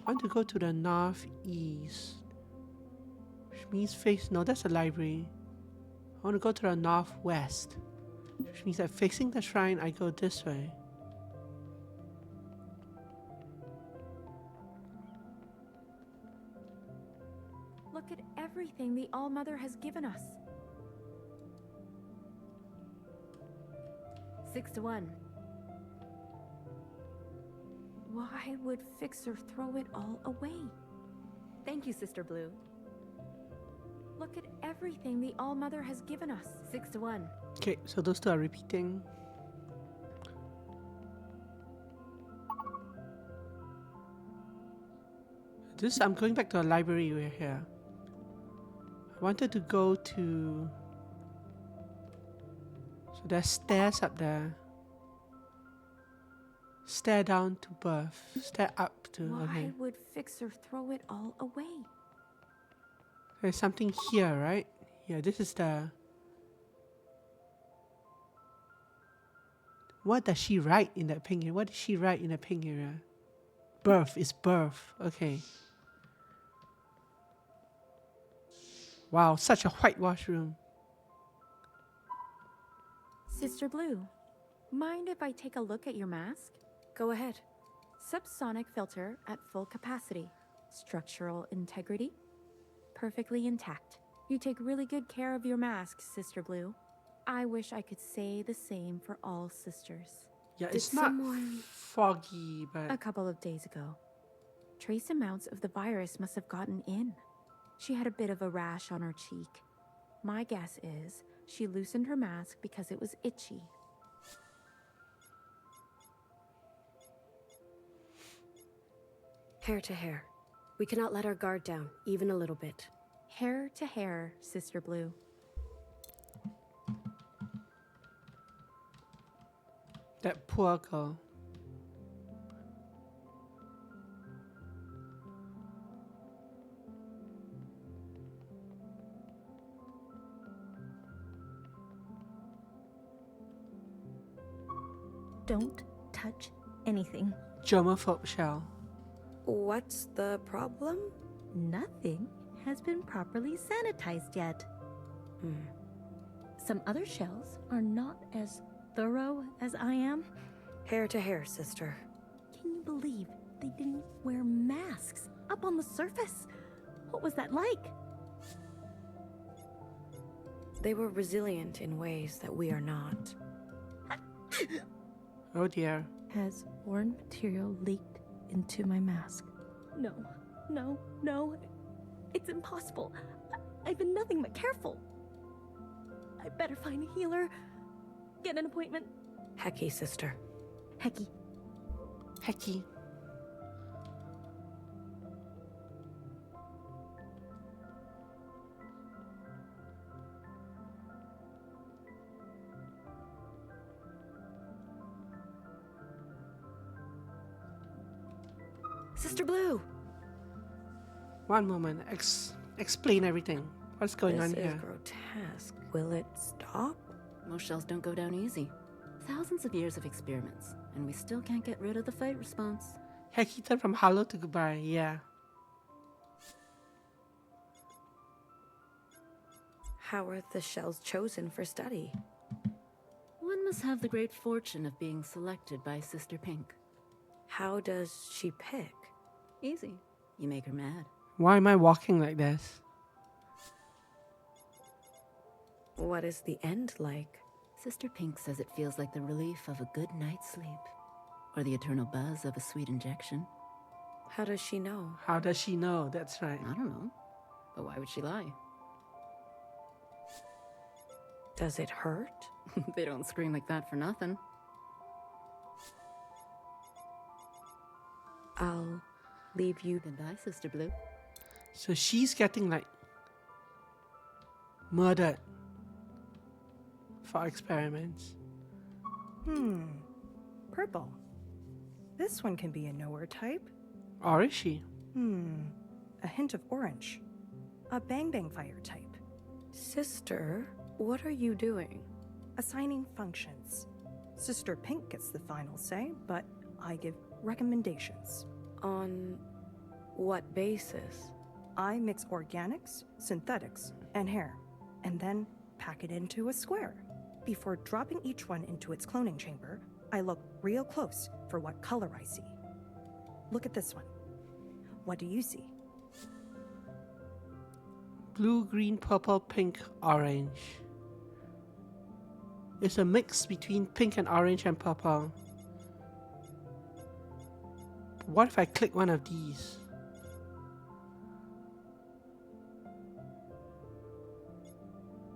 I want to go to the northeast, which means face... No, that's a library. I want to go to the northwest, which means that facing the shrine, I go this way. Look at everything the All-Mother has given us. 6 to 1. Why would Fixer throw it all away? Thank you, Sister Blue. Look at everything the All-Mother has given us. 6 to 1. Okay, so those two are repeating. I'm going back to the library we're here. I wanted to go to... So there's stairs up there. Stair down to birth. Stair up to... Why Okay. would Fixer throw it all away? There's something here, right? Yeah, this is the... What does she write in that pink area? What did she write in that pink area? Birth is birth. Okay. Wow, such a whitewash room. Sister Blue, mind if I take a look at your mask? Go ahead. Subsonic filter at full capacity. Structural integrity perfectly intact. You take really good care of your mask, Sister Blue. I wish I could say the same for all sisters. Yeah, Did it's not someone- foggy, A but... couple of days ago, trace amounts of the virus must have gotten in. She had a bit of a rash on her cheek. My guess is she loosened her mask because it was itchy. Hair to hair. We cannot let our guard down, even a little bit. Hair to hair, Sister Blue. That poor girl. Don't touch anything. Germaphobe shell. What's the problem? Nothing has been properly sanitized yet. Some other shells are not as thorough as I am. Hair to hair, sister. Can you believe they didn't wear masks up on the surface? What was that like? They were resilient in ways that we are not. Oh dear. Has foreign material leaked into my mask? No, no, no. It's impossible. I've been nothing but careful. I better find a healer. Get an appointment. Hecky, sister. Hecky. Hecky. Sister Blue! One moment. Explain everything. What's going on This is here? grotesque. Will it stop? Most shells don't go down easy. Thousands of years of experiments, and we still can't get rid of the fight response. Hecky turned from hello to goodbye. Yeah. How are the shells chosen for study? One must have the great fortune of being selected by Sister Pink. How does she pick? Easy. You make her mad. Why am I walking like this? What is the end like? Sister Pink says it feels like the relief of a good night's sleep, or the eternal buzz of a sweet injection. How does she know? How does she know? That's right. I don't know. But why would she lie? Does it hurt? They don't scream like that for nothing. I'll leave you. Goodbye, Sister Blue. So she's getting like murdered for experiments. Purple. This one can be a knower type. Or is she? A hint of orange. A bang bang fire type. Sister, what are you doing? Assigning functions. Sister Pink gets the final say, but I give recommendations. On what basis? I mix organics, synthetics, and hair, and then pack it into a square. Before dropping each one into its cloning chamber, I look real close for what color I see. Look at this one. What do you see? Blue, green, purple, pink, orange. It's a mix between pink and orange and purple. What if I click one of these?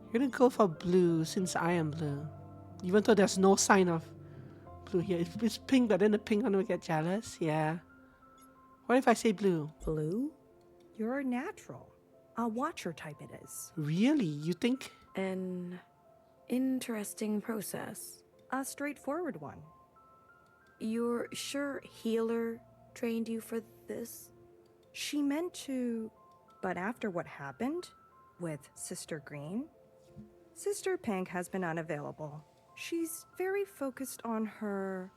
I'm gonna go for blue since I am blue. Even though there's no sign of blue here. If it's pink, but then the pink one will get jealous. Yeah. What if I say blue? Blue? You're a natural. A watcher type it is. Really? You think? An interesting process. A straightforward one. You're sure Healer trained you for this? She meant to, but after what happened with Sister Green, Sister Pink has been unavailable. She's very focused on her,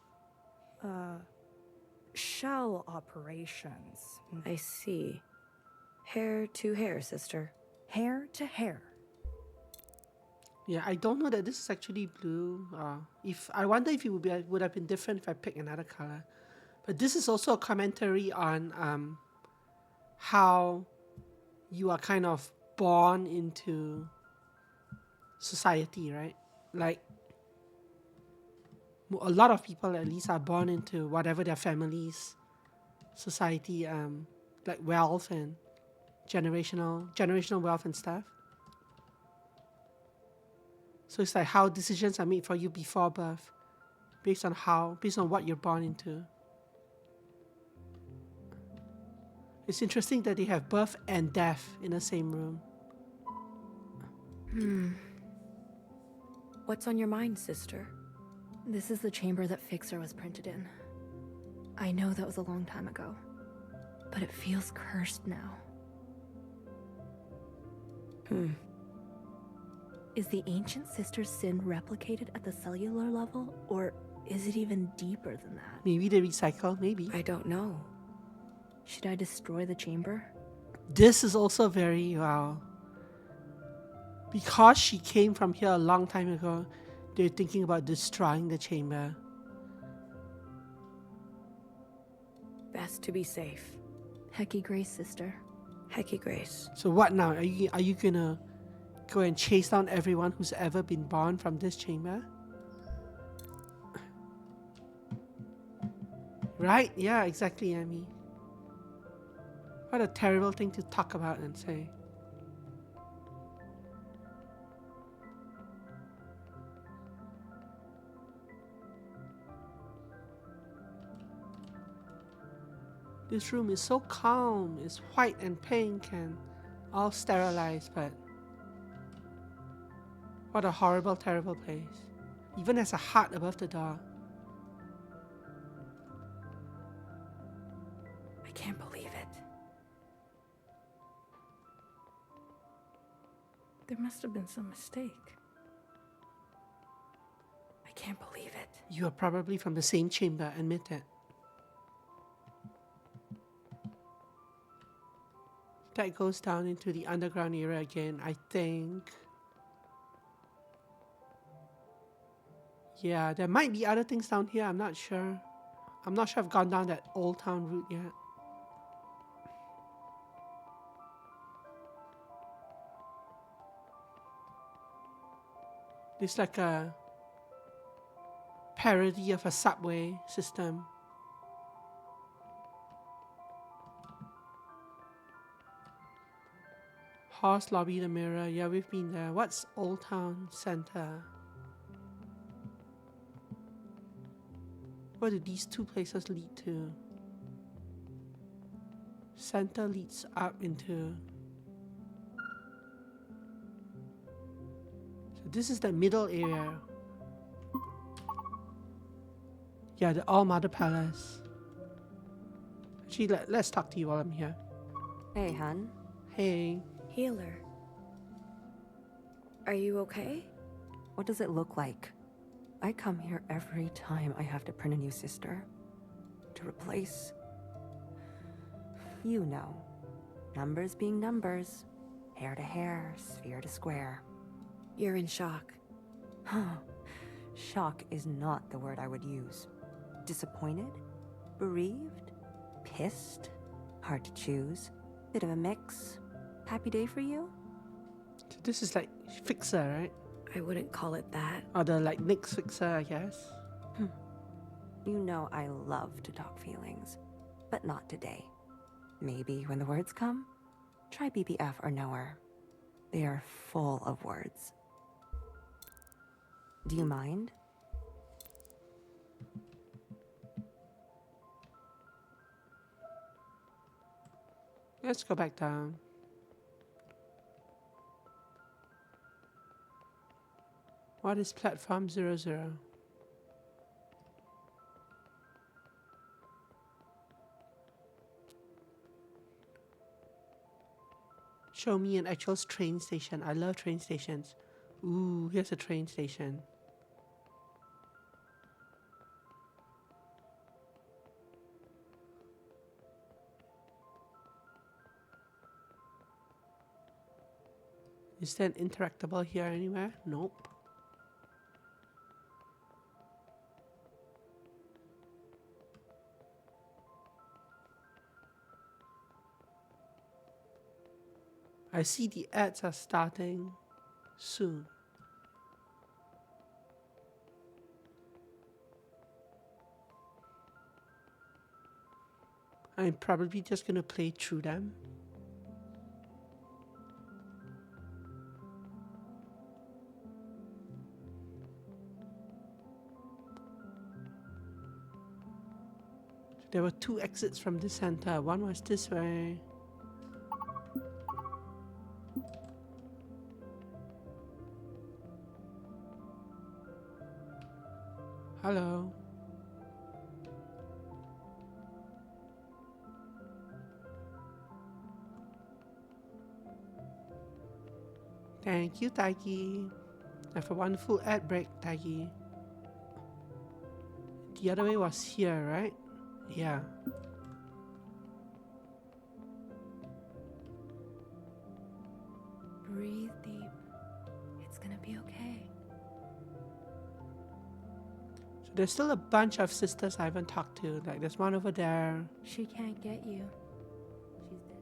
shell operations. I see. Hair to hair, sister. Hair to hair. Yeah, I don't know that this is actually blue. If I wonder if it would have been different if I picked another color. But this is also a commentary on how you are kind of born into society, right? Like a lot of people at least are born into whatever their family's society, like wealth and generational wealth and stuff. So it's like how decisions are made for you before birth, based on what you're born into. It's interesting that they have birth and death in the same room. What's on your mind, sister? This is the chamber that Fixer was printed in. I know that was a long time ago, but it feels cursed now. Is the ancient sister's sin replicated at the cellular level, or is it even deeper than that? Maybe they recycle, maybe. I don't know. Should I destroy the chamber? This is also very, because she came from here a long time ago, they're thinking about destroying the chamber. Best to be safe. Hecky Grace, sister. Hecky Grace. So what now? Are you gonna go and chase down everyone who's ever been born from this chamber? Right? Yeah, exactly, Amy. What a terrible thing to talk about and say. This room is so calm. It's white and pink and all sterilized, but what a horrible, terrible place. Even has a heart above the door. I can't believe it. There must have been some mistake. I can't believe it. You are probably from the same chamber, admit it. That goes down into the underground area again, I think. Yeah, there might be other things down here, I'm not sure. I'm not sure I've gone down that old town route yet. It's like a parody of a subway system. Horse Lobby, the Mirror. Yeah, we've been there. What's Old Town Center? What do these two places lead to? center leads up into... So this is the middle area. Yeah, the All-Mother Palace. Actually, let's talk to you while I'm here. Hey, hun. Hey. Healer. Are you okay? What does it look like? I come here every time I have to print a new sister. To replace... You know. Numbers being numbers. Hair to hair, sphere to square. You're in shock. Shock is not the word I would use. Disappointed? Bereaved? Pissed? Hard to choose. Bit of a mix. Happy day for you? So this is like Fixer, right? I wouldn't call it that. Or the like Nick's Fixer, I guess. You know I love to talk feelings. But not today. Maybe when the words come, try BBF or Knower. They are full of words. Do you mind? Let's go back down. What is platform 00? Show me an actual train station. I love train stations. Ooh, here's a train station. Is there an interactable here anywhere? Nope. I see the ads are starting soon. I'm probably just gonna play through them. There were 2 exits from the center. One was this way. Hello. Thank you, Taiki. Have a wonderful ad break, Taiki. The other way was here, right? Yeah. Breathe deep. It's gonna be okay. So there's still a bunch of sisters I haven't talked to. Like there's one over there. She can't get you. She's dead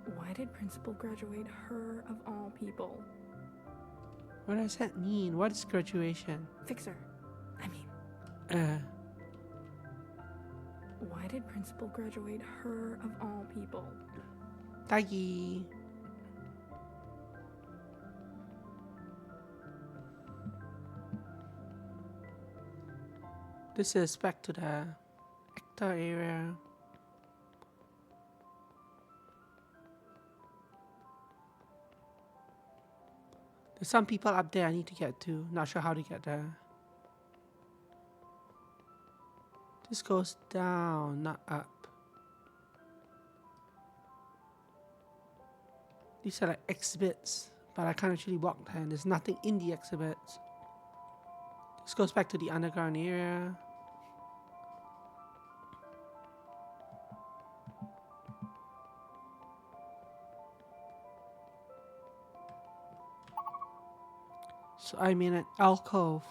now. Why did Principal graduate her of all people? What does that mean? What is graduation? Fixer. I mean, why did Principal graduate her of all people? Taiki. This is back to the actor area. There's some people up there I need to get to. Not sure how to get there. This goes down, not up. These are like exhibits, but I can't actually walk there, and there's nothing in the exhibits. This goes back to the underground area. So I'm in an alcove.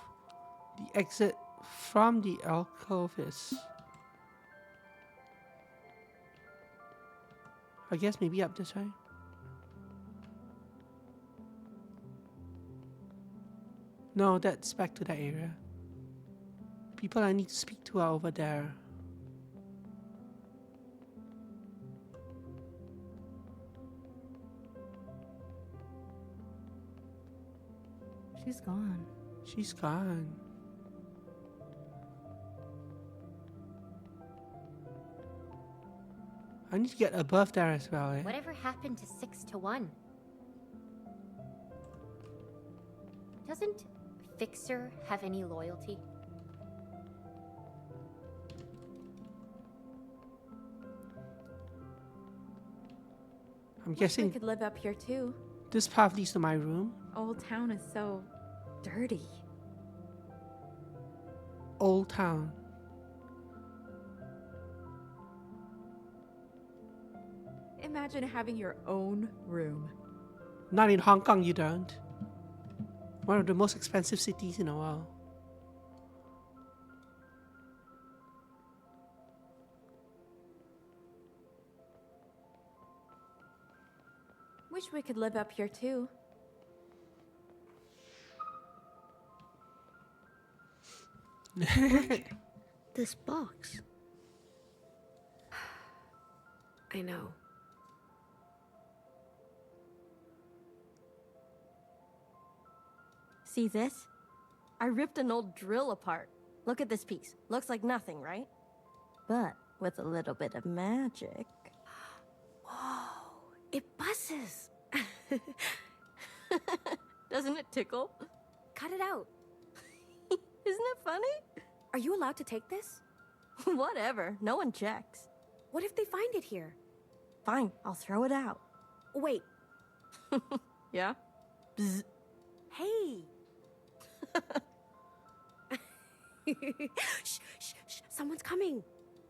The exit from the alcove is... I guess maybe up this way. No, that's back to that area. People I need to speak to are over there. She's gone. She's gone. I need to get above there as well, eh? Whatever happened to 6 to 1? Doesn't Fixer have any loyalty? I'm Wish guessing we could live up here too. this path leads to my room. Old Town is so dirty. Old Town. Imagine having your own room. Not in Hong Kong, you don't. One of the most expensive cities in the world. Wish we could live up here too. This box. I know. See this? I ripped an old drill apart. Look at this piece. Looks like nothing, right? But with a little bit of magic. Whoa, it buzzes. Doesn't it tickle? Cut it out. Isn't it funny? Are you allowed to take this? Whatever. No one checks. What if they find it here? Fine, I'll throw it out. Wait. Yeah? Bzz. Hey. Shh, shh, shh. Someone's coming.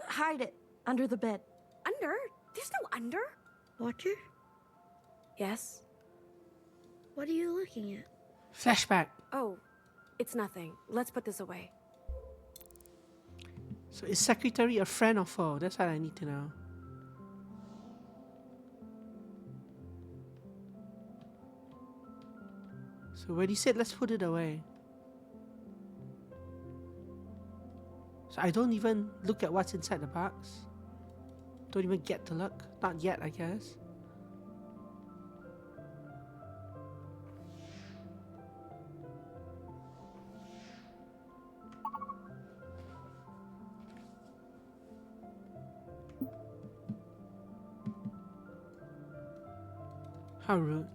Hide it. Under the bed. Under? There's no under. Watcher? Yes? What are you looking at? Flashback. Oh, it's nothing. Let's put this away. So is Secretary a friend or foe? That's what I need to know. So when he said let's put it away. So I don't even look at what's inside the box. Don't even get to look. Not yet, I guess. How rude.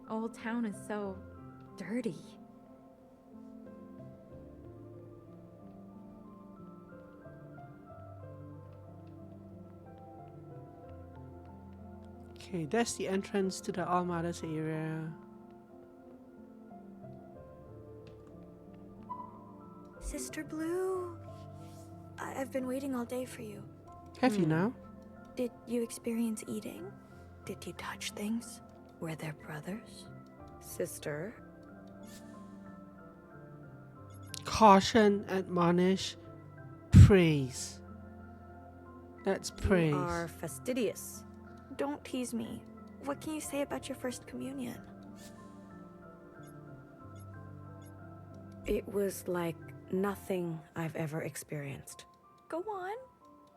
Old Town is so dirty. Okay, that's the entrance to the All Mothers area. Sister Blue, I've been waiting all day for you. Have you now? Did you experience eating? Did you touch things? Were there brothers? Sister. Caution, admonish, praise. That's praise. You are fastidious. Don't tease me. What can you say about your first communion? It was like nothing I've ever experienced. Go on.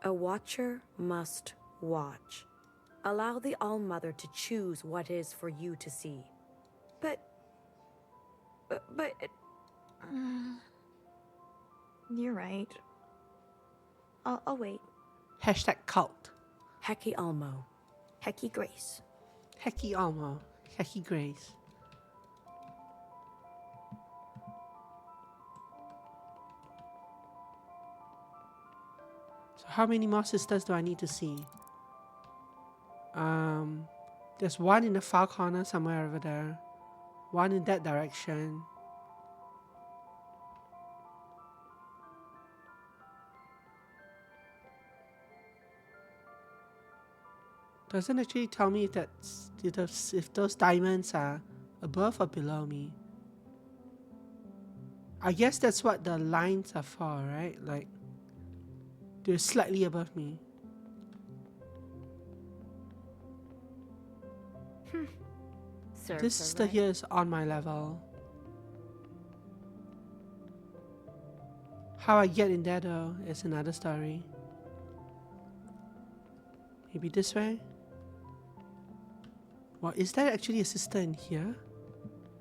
A watcher must watch. Allow the All-Mother to choose what is for you to see. But... You're right. I'll wait. Hashtag cult. Heki Almo. Heki Grace. Heki Almo. Heki Grace. So how many more sisters do I need to see? There's one in the far corner somewhere over there. One in that direction. Doesn't actually tell me if those diamonds are above or below me. I guess that's what the lines are for, right? Like, they're slightly above me. This sister here is on my level. How I get in there though is another story. Maybe this way? Well, is there actually a sister in here?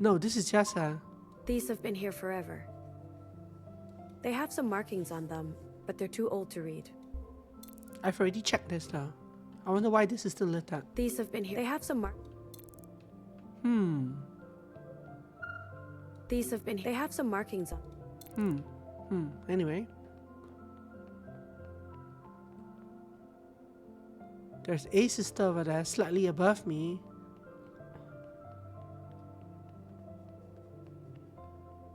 No, this is just a... These have been here forever. They have some markings on them, but they're too old to read. I've already checked this though. I wonder why this is still lit up. These have been here. They have some These have been here. They have some markings on. Anyway. There's a sister over there, slightly above me.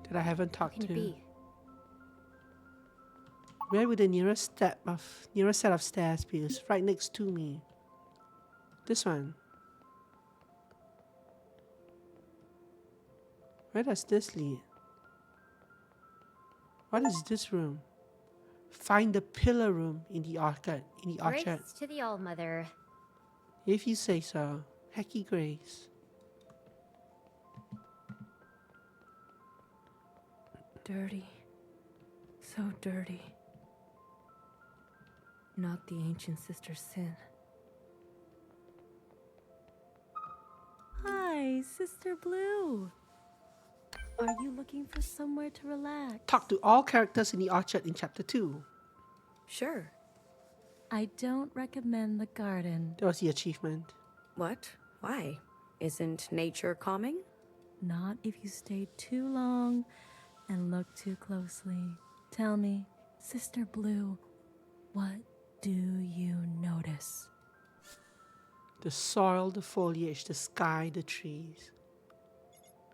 That I haven't talked Can it to. be? Where would the nearest set of stairs be? It's right next to me. This one. Where does this lead? What is this room? Find the pillar room in the orchard. Grace to the All-Mother. If you say so. Hecky Grace. Dirty. So dirty. Not the ancient sister's sin. Hi, Sister Blue. Are you looking for somewhere to relax? Talk to all characters in the orchard in chapter 2. Sure. I don't recommend the garden. That was the achievement. What? Why? Isn't nature calming? Not if you stay too long and look too closely. Tell me, Sister Blue, what do you notice? The soil, the foliage, the sky, the trees.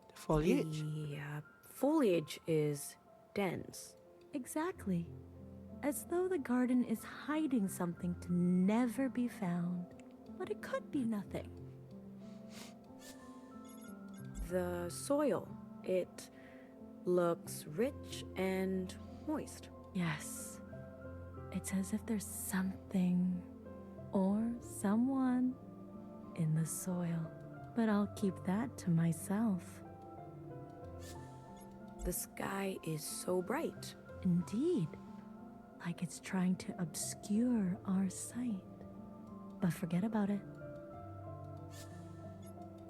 The foliage? The foliage is dense. Exactly. As though the garden is hiding something to never be found. But it could be nothing. The soil, it looks rich and moist. Yes. It's as if there's something or someone in the soil. But I'll keep that to myself. The sky is so bright. Indeed. Like it's trying to obscure our sight. But forget about it.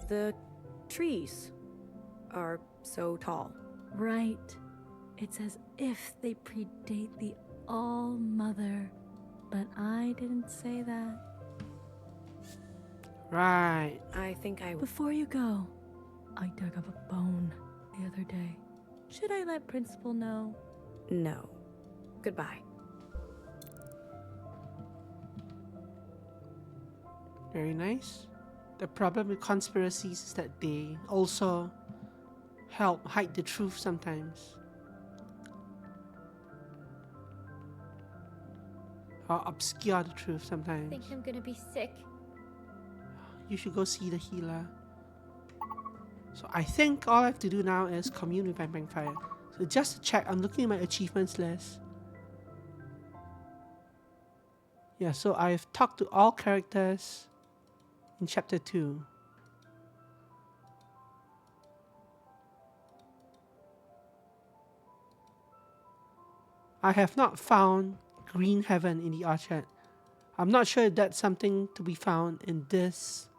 The trees are so tall. Right. It's as if they predate the All-Mother. But I didn't say that. Right. I think I... Before you go, I dug up a bone the other day. Should I let Principal know? No. Goodbye. Very nice. The problem with conspiracies is that they also help hide the truth sometimes. Or obscure the truth I sometimes. think I'm gonna be sick. You should go see the healer. So I think all I have to do now is commune with Bang Bang Fire. So just to check, I'm looking at my achievements list. Yeah, so I've talked to all characters in chapter 2. I have not found Green Heaven in the orchard. I'm not sure if that's something to be found in this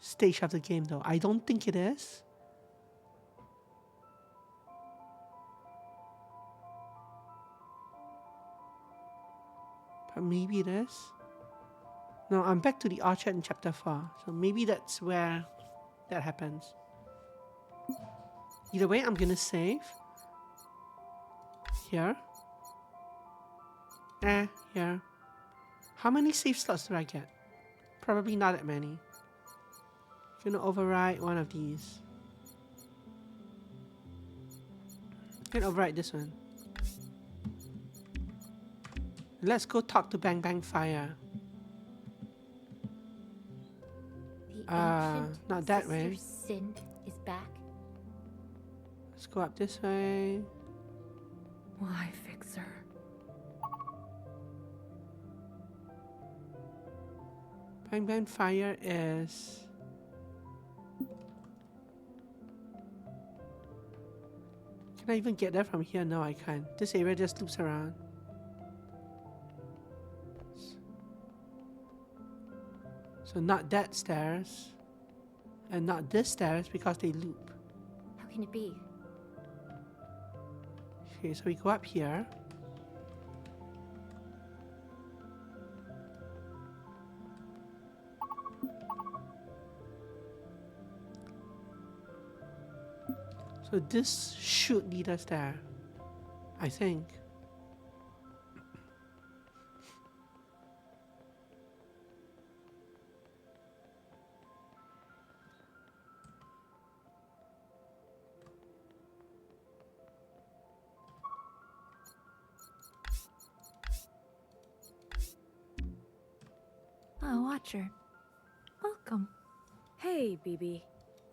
stage of the game though. I don't think it is. But maybe it is. No, I'm back to the orchard in chapter 4. So maybe that's where that happens. Either way, I'm gonna save. Here. Here. How many save slots do I get? Probably not that many. I'm gonna override one of these. I'm gonna override this one. Let's go talk to Bang Bang Fire. The ancient not that way. sister's sin is back. Let's go up this way. Why fix her? Bang Bang Fire is... Can I even get there from here? No, I can't. This area just loops around. So not that stairs. And not this stairs because they loop. can it be? Okay, so we go up here. So this should lead us there, I think. Oh, Watcher. Welcome. Hey, BB.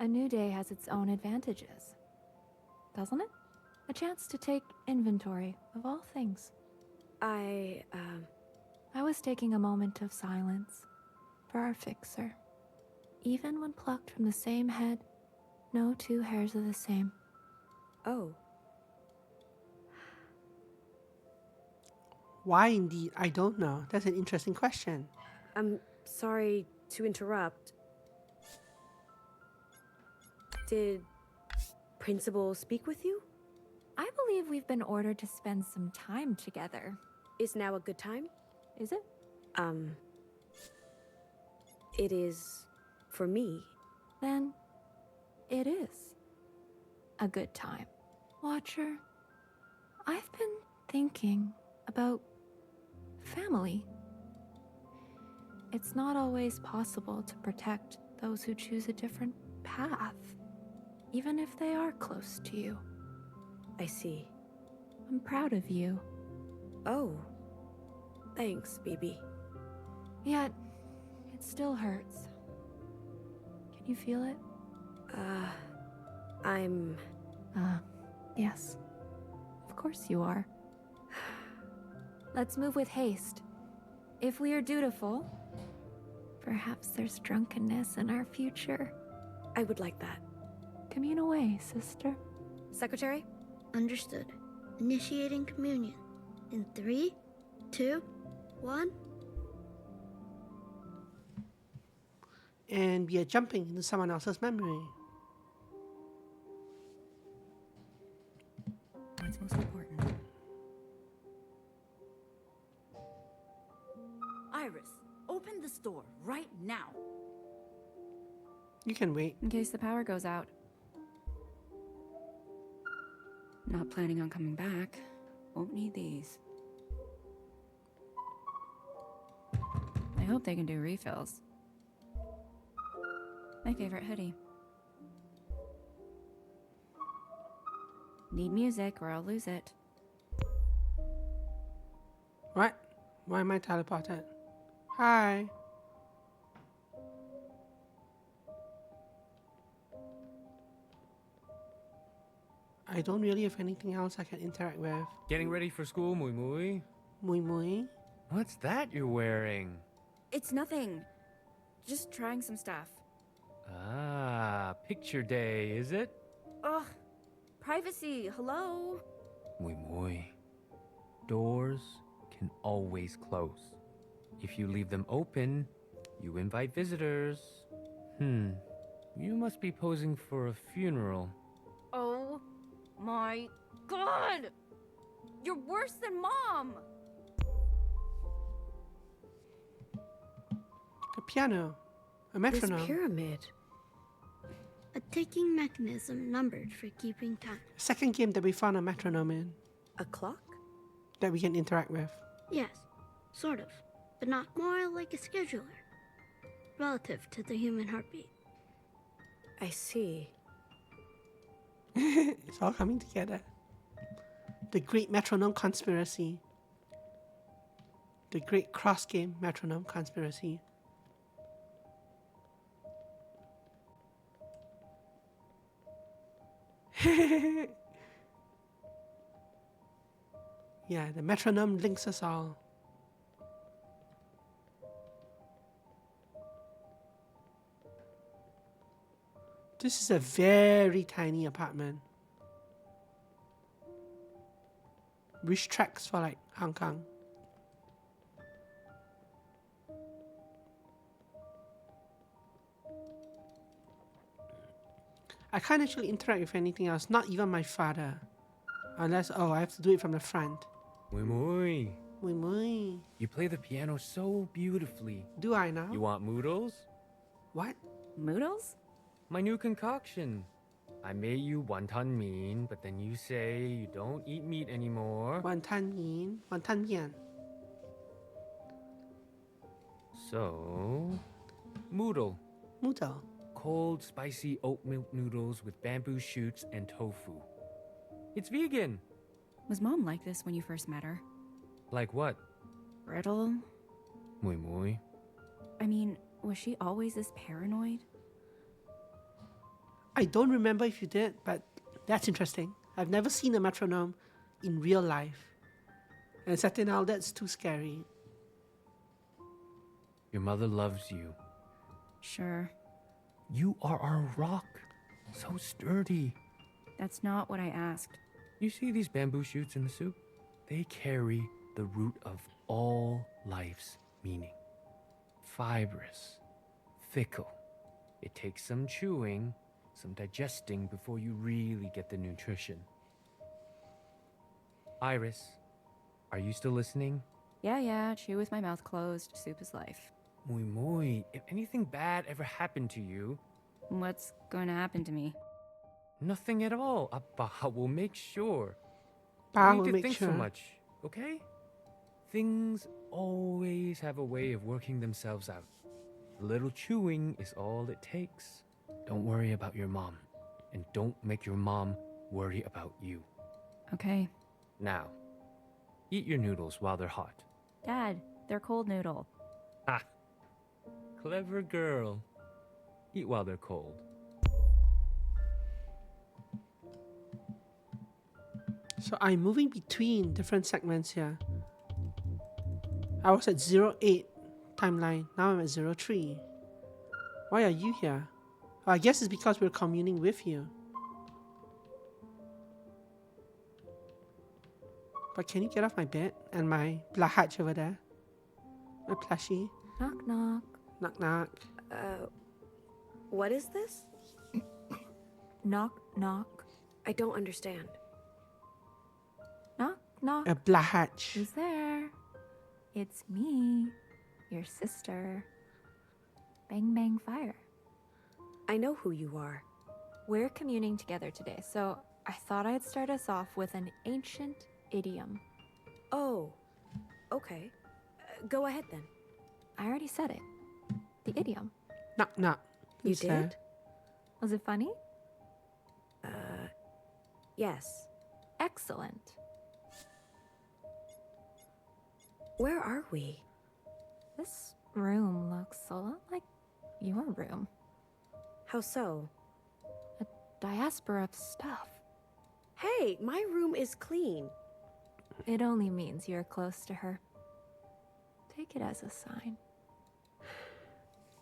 A new day has its own advantages, doesn't it? A chance to take inventory of all things. I was taking a moment of silence for our fixer. Even when plucked from the same head, no two hairs are the same. Oh. Why indeed? I don't know. That's an interesting question. I'm sorry to interrupt. Did Principal speak with you? I believe we've been ordered to spend some time together. Is now a good time? Is it? It is for me. Then it is a good time. Watcher, I've been thinking about family. It's not always possible to protect those who choose a different path, even if they are close to you. I see. I'm proud of you. Oh. Thanks, BB. Yet, it still hurts. Can you feel it? I'm... Yes. Of course you are. Let's move with haste. If we are dutiful, perhaps there's drunkenness in our future. I would like that. Commune away, sister. Secretary? Understood. Initiating communion. In 3, 2, 1. And we are jumping into someone else's memory. What's most important? Iris, open this door right now. You can wait. In case the power goes out. Not planning on coming back. Won't need these. I hope they can do refills. My favorite hoodie. Need music or I'll lose it. What? Why am I teleported? Hi. I don't really have anything else I can interact with. Getting ready for school, Mui Mui? Mui Mui? What's that you're wearing? It's nothing. Just trying some stuff. Ah, picture day, is it? Ugh. Privacy, hello? Mui Mui. Doors can always close. If you leave them open, you invite visitors. You must be posing for a funeral. Oh my god! You're worse than Mom! A piano. A metronome. This pyramid. A ticking mechanism numbered for keeping time. Second game that we found a metronome in. A clock? That we can interact with. Yes, sort of, but not more like a scheduler. Relative to the human heartbeat. I see. It's all coming together. The Great Metronome Conspiracy. The Great Cross Game Metronome Conspiracy. Yeah, the metronome links us all. This is a very tiny apartment. Which tracks for like Hong Kong? I can't actually interact with anything else, not even my father. Unless, oh, I have to do it from the front. Mui Mui. Mui Mui. You play the piano so beautifully. Do I now? You want moodles? What? Moodles? My new concoction. I made you wonton mean, but then you say you don't eat meat anymore. Wonton mean, wonton mian. So, moodle. Moodle. Cold, spicy oat milk noodles with bamboo shoots and tofu. It's vegan. Was Mom like this when you first met her? Like what? Brittle? Mui Mui. I mean, was she always this paranoid? I don't remember if you did, but that's interesting. I've never seen a metronome in real life. And setting out, that's too scary. Your mother loves you. Sure. You are our rock. So sturdy. That's not what I asked. You see these bamboo shoots in the soup? They carry the root of all life's meaning. Fibrous, fickle. It takes some chewing, some digesting before you really get the nutrition. Iris, are you still listening? Yeah, chew with my mouth closed. Soup is life. Mui Mui, if anything bad ever happened to you... What's going to happen to me? Nothing at all. Appa will make sure. Pa You will need to make think sure. so much, okay? Things always have a way of working themselves out. A little chewing is all it takes. Don't worry about your mom. And don't make your mom worry about you. Okay. Now, eat your noodles while they're hot. Dad, they're cold noodle. Ha! Clever girl. Eat while they're cold. So I'm moving between different segments here. I was at 08 timeline. Now I'm at 03. Why are you here? Oh, I guess it's because we're communing with you. But can you get off my bed and my blahach over there? My plushie. Knock, knock. Knock, knock. What is this? Knock, knock. I don't understand. Knock, knock. A blahach. Who's there? It's me, your sister. Bang, bang, fire. I know who you are. We're communing together today, so I thought I'd start us off with an ancient idiom. Oh, okay. Go ahead then. I already said it. The idiom. Knock, knock. You Who's did? there? Was it funny? Yes. Excellent. Where are we? This room looks a lot like your room. How so? A diaspora of stuff. Hey, my room is clean. It only means you're close to her. Take it as a sign.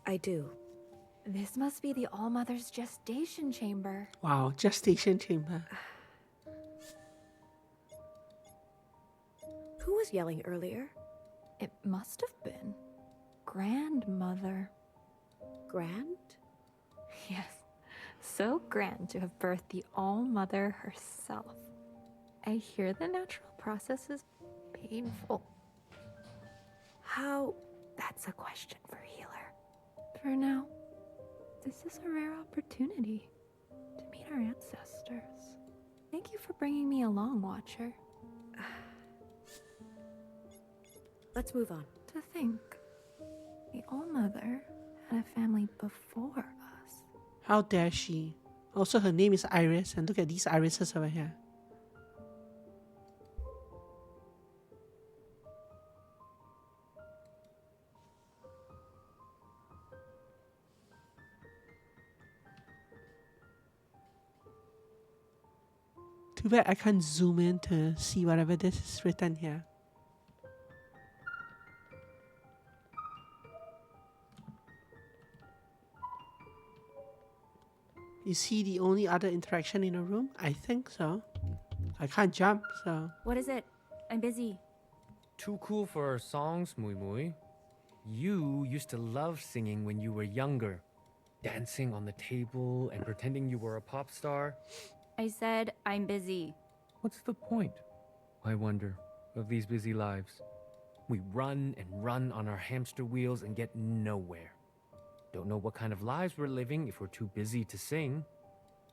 I do. This must be the All-Mother's gestation chamber. Wow, gestation chamber. Who was yelling earlier? It must have been grandmother. Grand? Yes, so grand to have birthed the All-Mother herself. I hear the natural process is painful. How? That's a question for healer. For now, this is a rare opportunity to meet our ancestors. Thank you for bringing me along, Watcher. Let's move on. To think, the All-Mother had a family before us. How dare she? Also, her name is Iris, and look at these irises over here. Too bad I can't zoom in to see whatever this is written here. Is he the only other interaction in a room? I think so. I can't jump, so... What is it? I'm busy. Too cool for our songs, Mui Mui. You used to love singing when you were younger. dancing on the table and pretending you were a pop star. I said I'm busy. What's the point, I wonder, of these busy lives? We run and run on our hamster wheels and get nowhere. Don't know what kind of lives we're living if we're too busy to sing.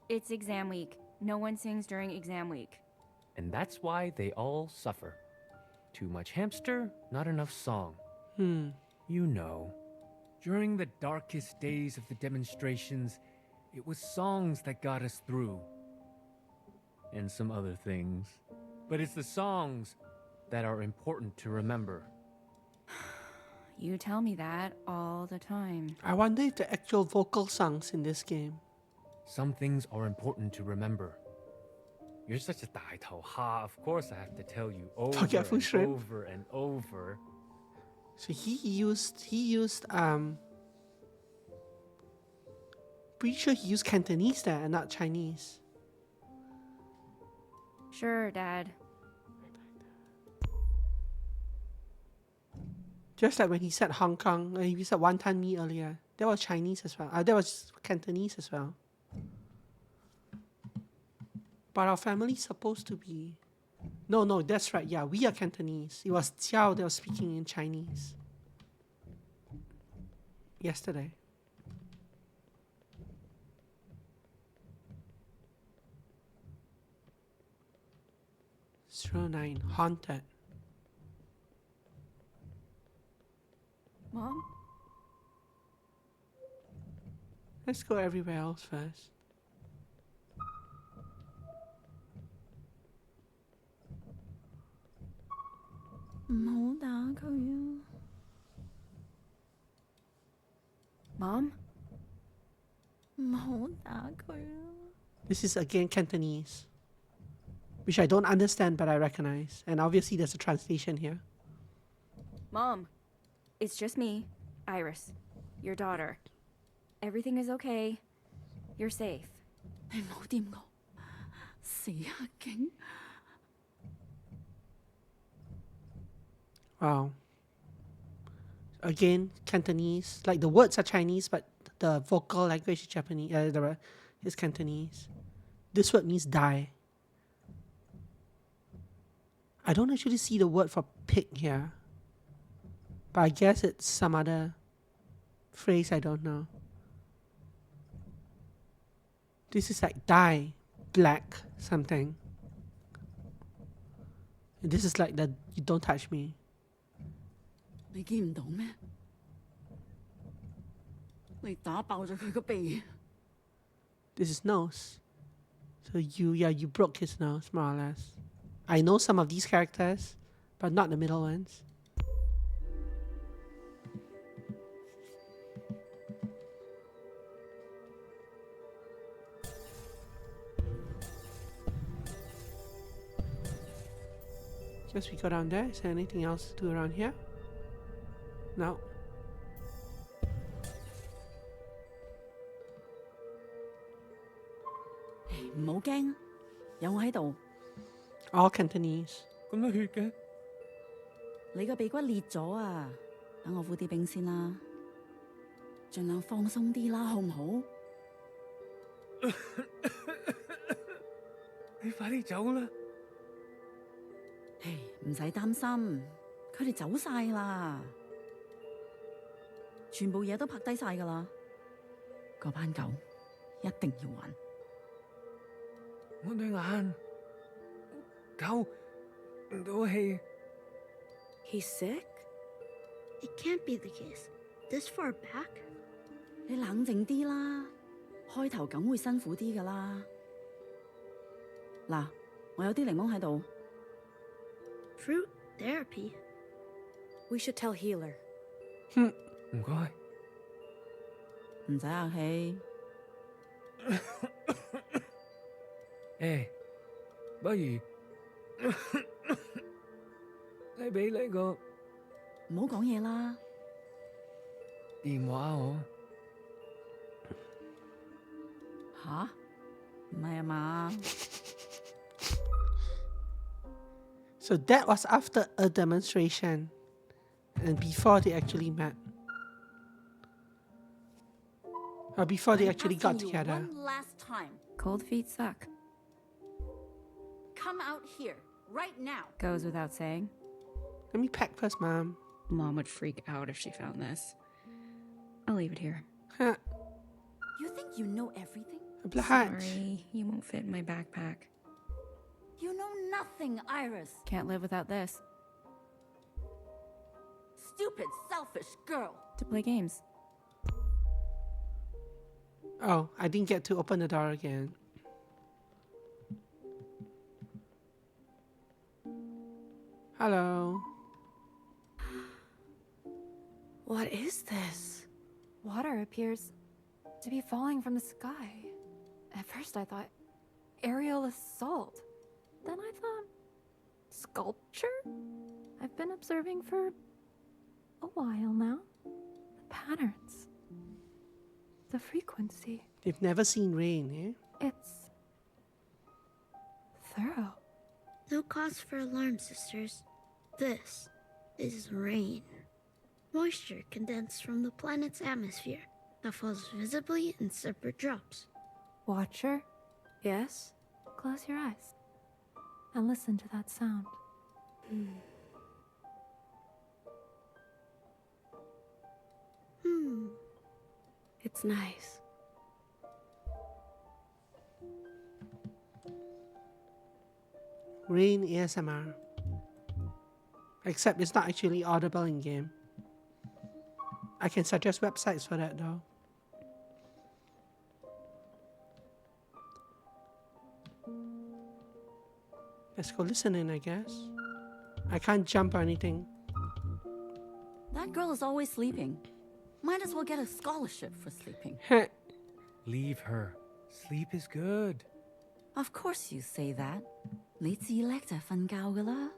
It's exam week. No one sings during exam week. And that's why they all suffer. Too much hamster, not enough song. You know, during the darkest days of the demonstrations, it was songs that got us through. And some other things. But it's the songs that are important to remember. You tell me that all the time. I wonder if the actual vocal songs in this game. Some things are important to remember. You're such a 大頭蝦. Of course I have to tell you over Forgetful and shrimp. over and over. So he used pretty sure he used Cantonese there and not Chinese. Sure, Dad. Just like when he said Hong Kong, he said Wantan Mee earlier. That was Chinese as well. That was Cantonese as well. But our family's supposed to be... No, that's right. Yeah, we are Cantonese. It was Xiao that was speaking in Chinese. Yesterday. Zero 09, Haunted. Mom? Let's go everywhere else first. Mom? This is again Cantonese, which I don't understand but I recognize. And obviously there's a translation here. Mom, it's just me, Iris, your daughter. Everything is okay. You're safe. Wow. Again, Cantonese. Like the words are Chinese, but the vocal language is Japanese. Is Cantonese. This word means die. I don't actually see the word for pig here, but I guess it's some other phrase I don't know. This is like die, black, something. And this is like the you don't touch me. This is nose. So you broke his nose, more or less. I know some of these characters, but not the middle ones. Guess we go down there. Is there anything else to do around here? No. All Cantonese. 咁多血嘅？你個鼻骨裂咗啊！等我敷啲冰先啦，盡量放鬆啲啦，好唔好？你快啲走啦！唔使擔心，佢哋走晒啦，全部嘢都拍低晒噶啦。嗰班狗一定要還。我對眼狗唔到氣。He's sick? It can't be the case. This far back? 你冷靜啲啦，開頭梗會辛苦啲噶啦。嗱，我有啲檸檬喺度。Fruit therapy. We should tell Healer. 唔該。唔使客氣。誒，不如你俾你個唔好講嘢啦。電話我。吓？唔係啊嘛？ So that was after a demonstration and before they actually met. Before they I'm actually got asking you together. one last time. Cold feet suck. Come out here, right now. Goes without saying. Let me pack first, Mom. Mom would freak out if she found this. I'll leave it here. Huh. You think you know everything? Sorry, you won't fit in my backpack. You know nothing, Iris. Can't live without this. Stupid, selfish girl. To play games. Oh, I didn't get to open the door again. Hello. What is this? Water appears to be falling from the sky. At first I thought aerial assault. Then I thought sculpture? I've been observing for a while now. The patterns. The frequency. They've never seen rain, eh? It's thorough. No cause for alarm, sisters. This is rain. Moisture condensed from the planet's atmosphere that falls visibly in separate drops. Watcher? Yes? Close your eyes and listen to that sound. It's nice. Rain ASMR. Except it's not actually audible in game. I can suggest websites for that though. Let's go listen in, I guess. I can't jump or anything. That girl is always sleeping. Might as well get a scholarship for sleeping. Leave her. Sleep is good. Of course you say that. 你自叻就係瞓覺㗎啦。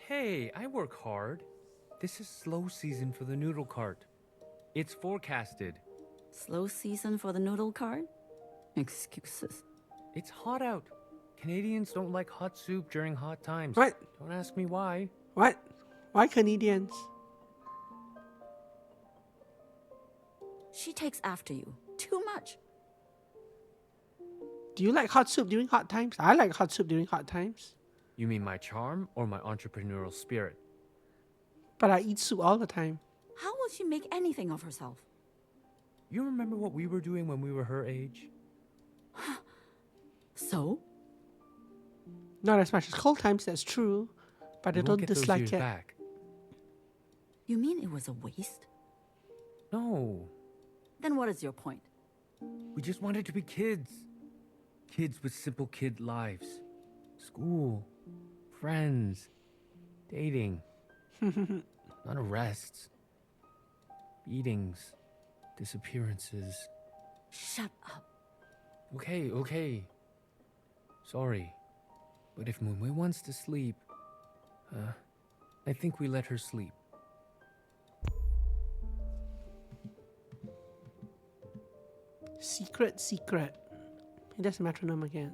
Hey, I work hard. This is slow season for the noodle cart. It's forecasted. Slow season for the noodle cart? Excuses. It's hot out. Canadians don't like hot soup during hot times. What? Don't ask me why. What? Why Canadians? She takes after you. Too much. Do you like hot soup during hot times? I like hot soup during hot times. You mean my charm or my entrepreneurial spirit? But I eat soup all the time. How will she make anything of herself? You remember what we were doing when we were her age? So? Not as much as cold times, that's true. But I We won't don't get those dislike years it. back. You mean it was a waste? No. Then what is your point? We just wanted to be kids. Kids with simple kid lives. School. Friends. Dating. Not arrests. Beatings. Disappearances. Shut up. Okay. Sorry. But if Moonway wants to sleep, I think we let her sleep. Secret. That's metronome again.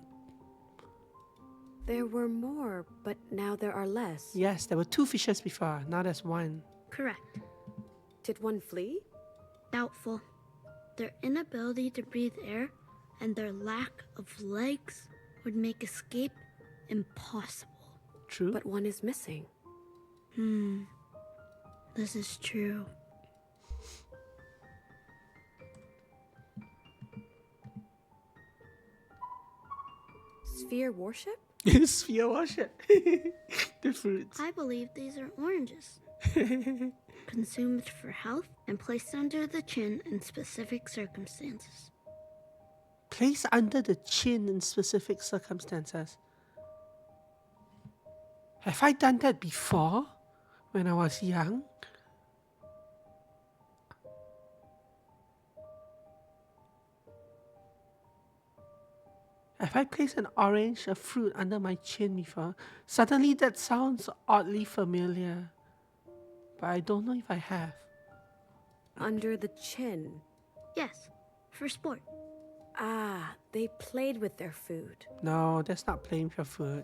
There were more, but now there are less. Yes, there were 2 fishes before. Now there's 1. Correct. Did one flee? Doubtful. Their inability to breathe air and their lack of legs would make escape impossible. True. But one is missing. This is true. Sphere worship? Sphere worship. The fruits. I believe these are oranges. Consumed for health and placed under the chin in specific circumstances. Place under the chin in specific circumstances. Have I done that before? When I was young? Have I placed an orange, a fruit, under my chin before? Suddenly that sounds oddly familiar. But I don't know if I have. Under the chin. Yes, for sport. Ah, they played with their food. No, that's not playing with your food.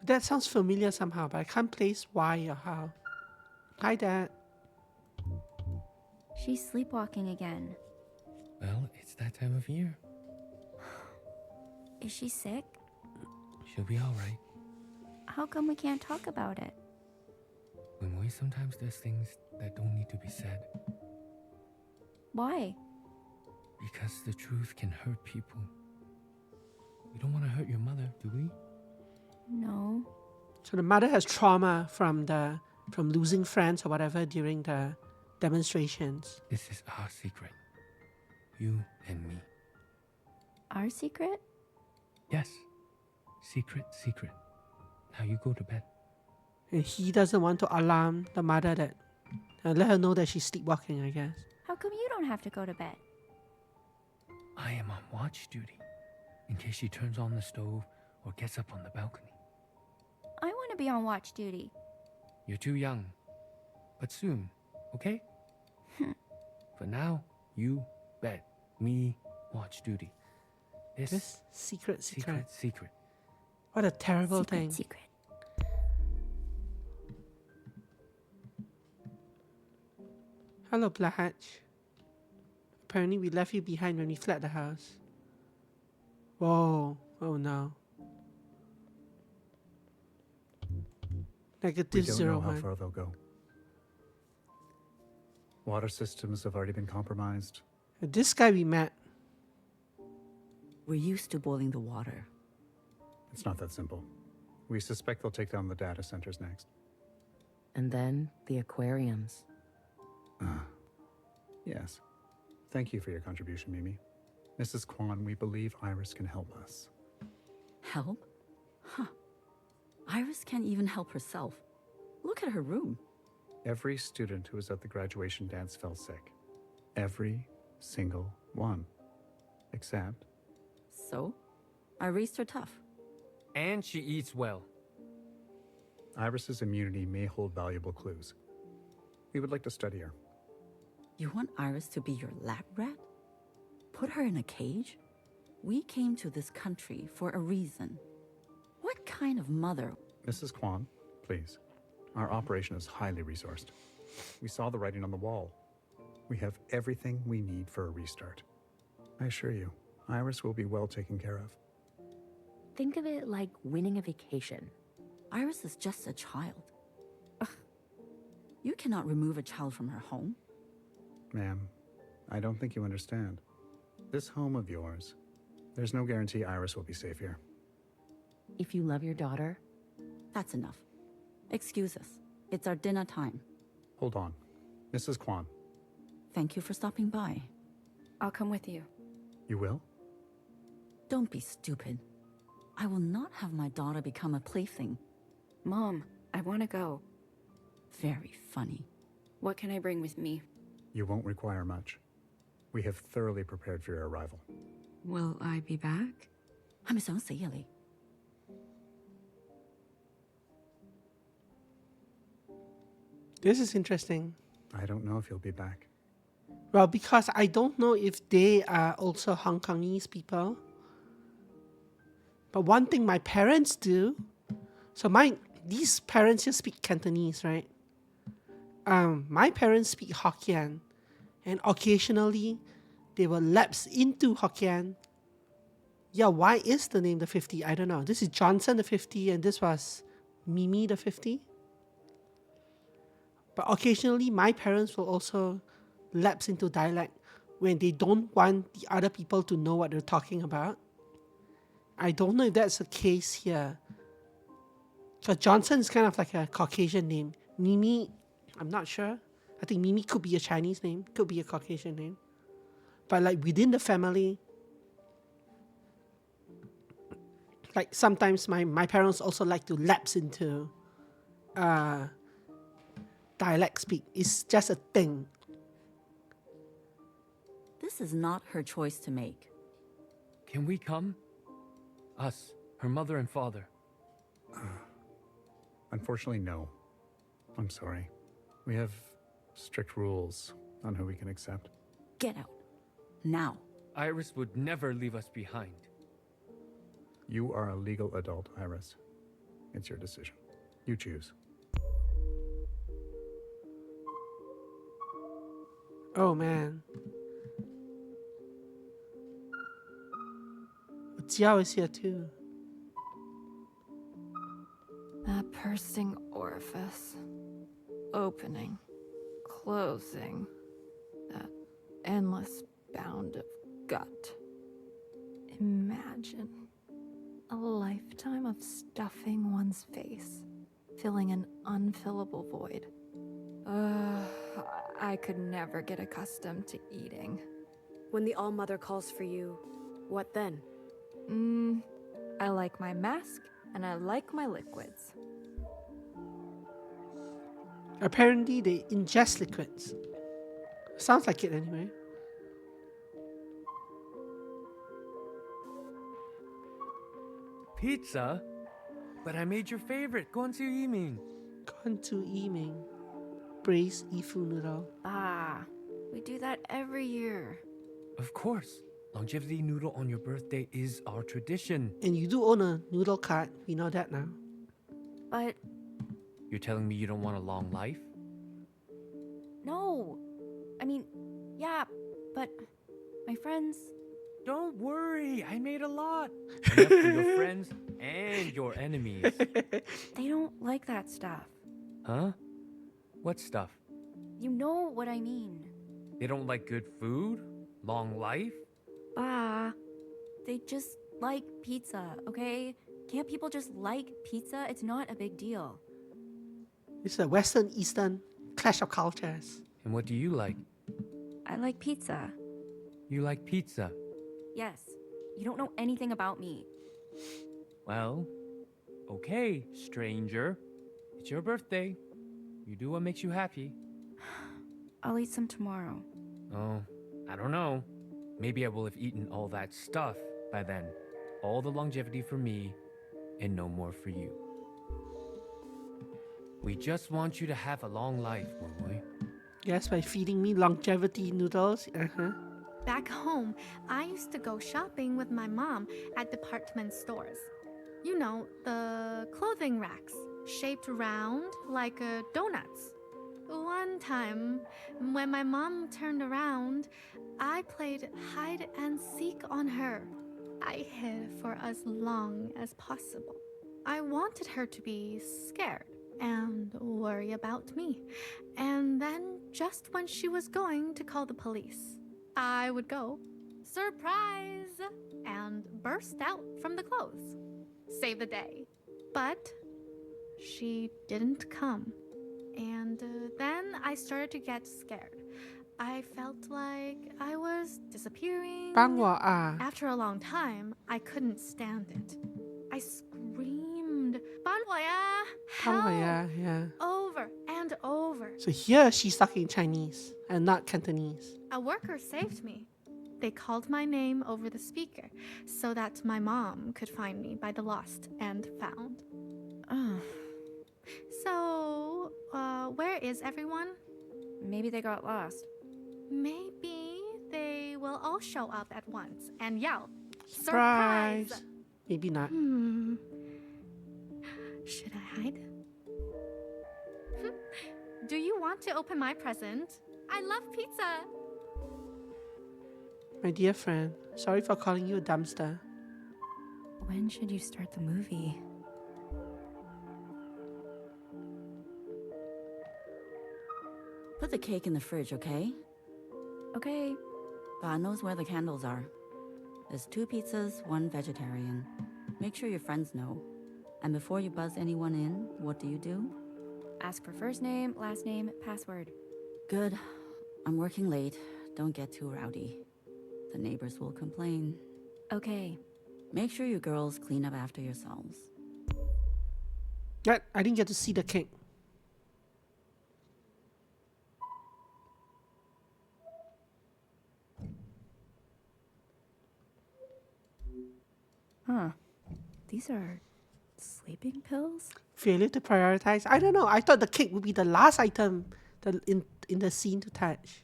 That sounds familiar somehow, but I can't place why or how. Hi, Dad. She's sleepwalking again. Well, it's that time of year. Is she sick? She'll be alright. How come we can't talk about it? When we sometimes does things that don't need to be said. Why? Because the truth can hurt people. We don't want to hurt your mother, do we? No. So the mother has trauma from losing friends or whatever during the demonstrations. This is our secret. You and me. Our secret? Yes. Secret. Now you go to bed. And he doesn't want to alarm the mother that let her know that she's sleepwalking, I guess. How come you don't have to go to bed? I am on watch duty in case she turns on the stove or gets up on the balcony. I want to be on watch duty. You're too young. But soon, okay? For now, you bed. Me watch duty. This secret. Secret. What a terrible thing. Secret. Hello, Blatch. Apparently we left you behind when we fled the house. Whoa. Oh no. We Negative don't zero know how one. far they'll go. Water systems have already been compromised. This guy we met. We're used to boiling the water. It's not that simple. We suspect they'll take down the data centers next. And then the aquariums. Yes. Thank you for your contribution, Mimi. Mrs. Kwan, we believe Iris can help us. Help? Huh. Iris can't even help herself. Look at her room. Every student who was at the graduation dance fell sick. Every single one. Except... So? I raised her tough. And she eats well. Iris's immunity may hold valuable clues. We would like to study her. You want Iris to be your lab rat? Put her in a cage? We came to this country for a reason. What kind of mother? Mrs. Kwan, please. Our operation is highly resourced. We saw the writing on the wall. We have everything we need for a restart. I assure you, Iris will be well taken care of. Think of it like winning a vacation. Iris is just a child. Ugh. You cannot remove a child from her home. Ma'am, I don't think you understand. This home of yours, there's no guarantee Iris will be safe here. If you love your daughter, that's enough. Excuse us. It's our dinner time. Hold on. Mrs. Kwan. Thank you for stopping by. I'll come with you. You will? Don't be stupid. I will not have my daughter become a plaything. Mom, I want to go. Very funny. What can I bring with me? You won't require much. We have thoroughly prepared for your arrival. Will I be back? 係咪想死啊你? This is interesting. I don't know if you'll be back. Well, because I don't know if they are also Hong Kongese people. But one thing my parents do, so these parents just speak Cantonese, right? My parents speak Hokkien, and occasionally they will lapse into Hokkien. Yeah, why is the name the 50? I don't know. This is Johnson the 50, and this was Mimi the 50. But occasionally my parents will also lapse into dialect when they don't want the other people to know what they're talking about. I don't know if that's the case here. So Johnson is kind of like a Caucasian name. Mimi, I'm not sure. I think Mimi could be a Chinese name, could be a Caucasian name. But like within the family, like sometimes my parents also like to lapse into dialect speak. It's just a thing. This is not her choice to make. Can we come? Us, her mother and father. Unfortunately, no. I'm sorry. We have strict rules on who we can accept. Get out. Now. Iris would never leave us behind. You are a legal adult, Iris. It's your decision. You choose. Oh man. Jiao is here too. That pursing orifice. Opening. Closing. That endless bound of gut. Imagine a lifetime of stuffing one's face, filling an unfillable void. I could never get accustomed to eating. When the All-Mother calls for you, what then? I like my mask, and I like my liquids. Apparently they ingest liquids. Sounds like it anyway. Pizza? But I made your favorite, Gonsu Yiming. Gonsu Yiming. Braised Ifu noodle. We do that every year. Of course. Longevity noodle on your birthday is our tradition. And you do own a noodle cart. We know that now. But You're telling me you don't want a long life? no. I mean, yeah, but my friends... Don't worry, I made a lot. Enough for your friends and your enemies. They don't like that stuff. Huh? What stuff? You know what I mean. They don't like good food? Long life? They just like pizza, okay? Can't people just like pizza? It's not a big deal. It's a Western-Eastern clash of cultures. And what do you like? I like pizza. You like pizza? Yes. You don't know anything about me. Well, okay, stranger. It's your birthday. You do what makes you happy. I'll eat some tomorrow. Oh, I don't know. Maybe I will have eaten all that stuff by then. All the longevity for me, and no more for you. We just want you to have a long life, Moy. Yes, by feeding me longevity noodles. Back home, I used to go shopping with my mom at department stores. You know, the clothing racks, shaped round like donuts. One time, when my mom turned around, I played hide and seek on her. I hid for as long as possible. I wanted her to be scared and worry about me. And then, just when she was going to call the police, I would go, surprise, and burst out from the clothes. Save the day. But she didn't come. And then I started to get scared. I felt like I was disappearing. 帮我啊. After a long time, I couldn't stand it. I screamed, 帮我呀, 帮我 help, 呀, yeah. over and over. So here she's talking Chinese and not Cantonese. A worker saved me. They called my name over the speaker so that my mom could find me by the lost and found. So, where is everyone? Maybe they got lost. Maybe they will all show up at once and yell, Surprise! Surprise! Maybe not. Should I hide? Do you want to open my present? I love pizza! My dear friend, sorry for calling you a dumpster. When should you start the movie? Put the cake in the fridge, okay? Okay. God knows where the candles are. There's 2 pizzas, 1 vegetarian. Make sure your friends know. And before you buzz anyone in, what do? Ask for first name, last name, password. Good. I'm working late. Don't get too rowdy. The neighbors will complain. Okay. Make sure you girls clean up after yourselves. Yeah, I didn't get to see the cake. These are sleeping pills? Failure to prioritize. I don't know. I thought the cake would be the last item in the scene to touch.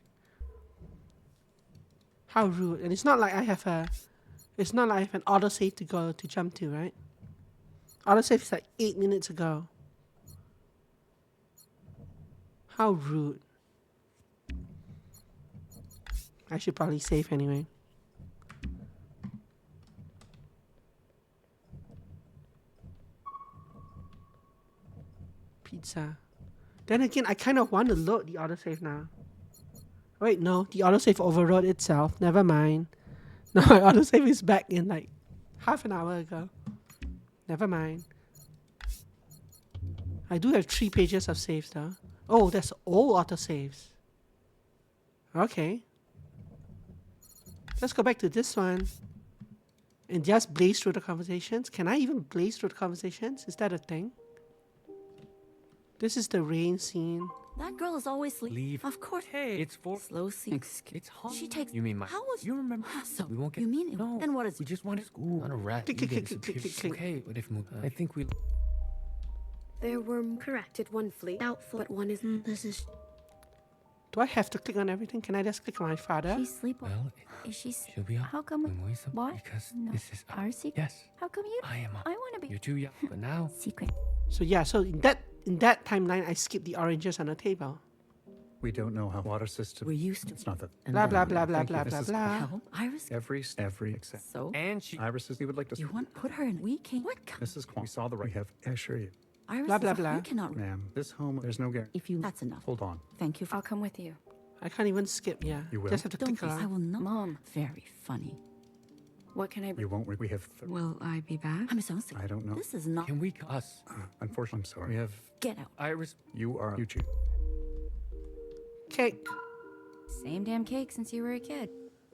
How rude. And it's not like I have an autosave to jump to, right? Autosave is like 8 minutes ago. How rude. I should probably save anyway. Pizza. Then again, I kind of want to load the autosave now. Wait, no, the autosave overrode itself. Never mind. No, my autosave is back in like half an hour ago. Never mind. I do have 3 pages of saves though. Oh, that's all autosaves. Okay. Let's go back to this one. And just blaze through the conversations. Can I even blaze through the conversations? Is that a thing? This is the rain scene. That girl is always sleeping. Leave. Of course. Hey, it's for Slow sleep. It's hot. She takes. You mean my? How was you remember? So we won't get. you mean no? Then what is? We just want to school. On a rat. Click, click, click, click, click, click. Okay, but if I think we. There were corrected one fleet. Doubtful. But one is. This is. Do I have to click on everything? Can I just click on my father? She's sleeping. Well, Is she? she'll be up. How come? Why? Because No. this is Our secret. Yes, How come you? I am up. I want to be. You're too young, but now. Secret. So yeah, so in that timeline, I skipped the oranges on the table. We don't know how water system. We're used to. It's not that. Blah blah blah blah Thank you. blah This blah is blah. Help, Iris. Every except. So. And she. Irises, we would like to. You want put her in? We can't. What? Mrs. Kwong, we saw the right. We have. I assure you, Iris. Blah, blah, is a- blah. You cannot. ma'am. This home, there's no guarantee. If you. That's enough. Hold on. Thank you. For, I'll come with you. I can't even skip. Yeah, You will? just have to don't click please. I around. will not. Mom. Very funny. What can I bring? You won't. We have. Will I be back? I'm so sick. I don't know. This is not. Can we us? Unfortunately, I'm sorry. We have. Get out. Iris. You are. You choose. Cake. Same damn cake since you were a kid.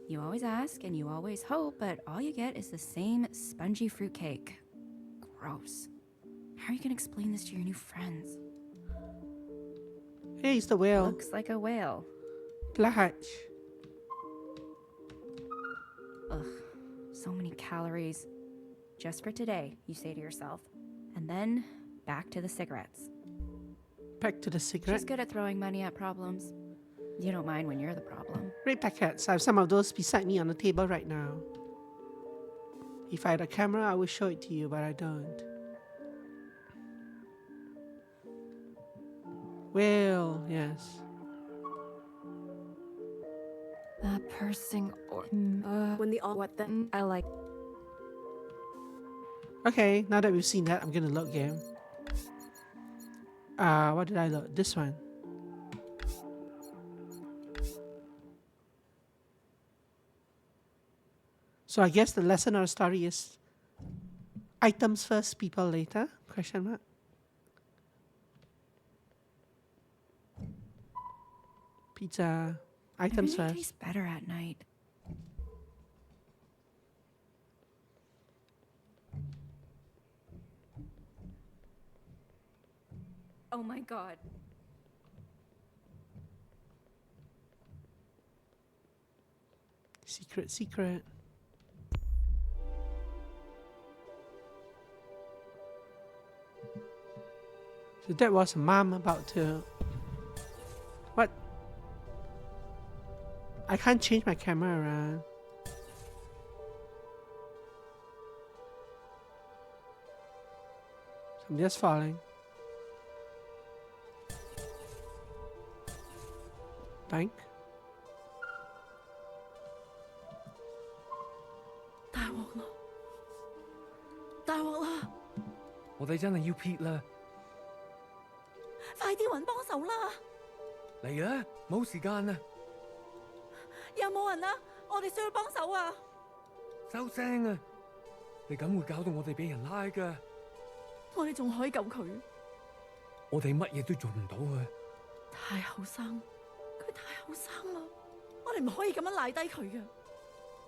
You always ask and you always hope, but all you get is the same spongy fruit cake. Gross. How are you gonna explain this to your new friends? Hey, it's the whale. Looks like a whale. Blatch. Ugh, so many calories. Just for today, you say to yourself. And then, back to the cigarettes. Back to the cigarette. She's good at throwing money at problems. You don't mind when you're the problem. Red packets. I have some of those beside me on the table right now. If I had a camera, I would show it to you, but I don't. Well, yes. That pursing or When the all. What then? I like. Okay, now that we've seen that, I'm gonna load game. What did I load? This one. So I guess the lesson or story is items first, people later? Question mark. Pizza. Items It really first. tastes better at night. Oh my god. Secret, secret. So that was mom about to... What? I can't change my camera around. So I'm just falling. Bank. 大鑊啦！大鑊啦！我哋真係要撇啦！快啲揾幫手啦！嚟啦，冇時間啦！有冇人啊？我哋需要幫手啊！收聲啊！你咁會搞到我哋俾人拉㗎。我哋仲可以救佢。我哋乜嘢都做唔到啊！太後生，佢太後生啦！我哋唔可以咁樣賴低佢嘅。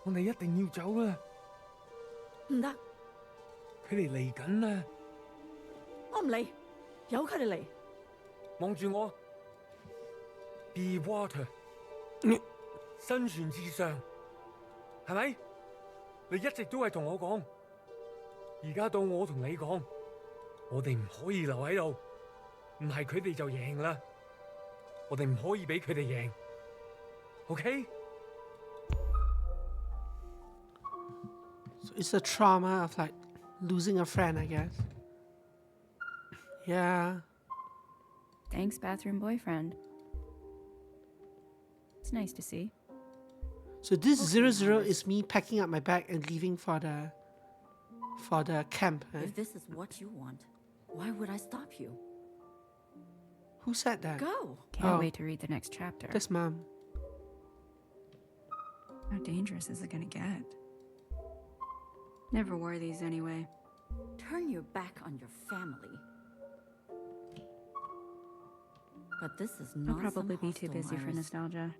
我哋一定要走啦！唔得，佢哋嚟緊啦！我唔理，由佢哋嚟。望住我 ，Be water，生存至上，係咪？你一直都係同我講，而家到我同你講，我哋唔可以留喺度，唔係佢哋就贏啦，我哋唔可以俾佢哋贏 ，OK？ So it's a trauma of like losing a friend, I guess. Yeah. Thanks, bathroom boyfriend. It's nice to see. So this Okay, 00 Iris. is me packing up my bag and leaving for the camp. Eh? If this is what you want, why would I stop you? Who said that? Go! Can't Oh. wait to read the next chapter. That's Mom. How dangerous is it gonna get? Never wore these anyway. Turn your back on your family. But this is I'll not probably some be too hostel, busy for Iris. nostalgia.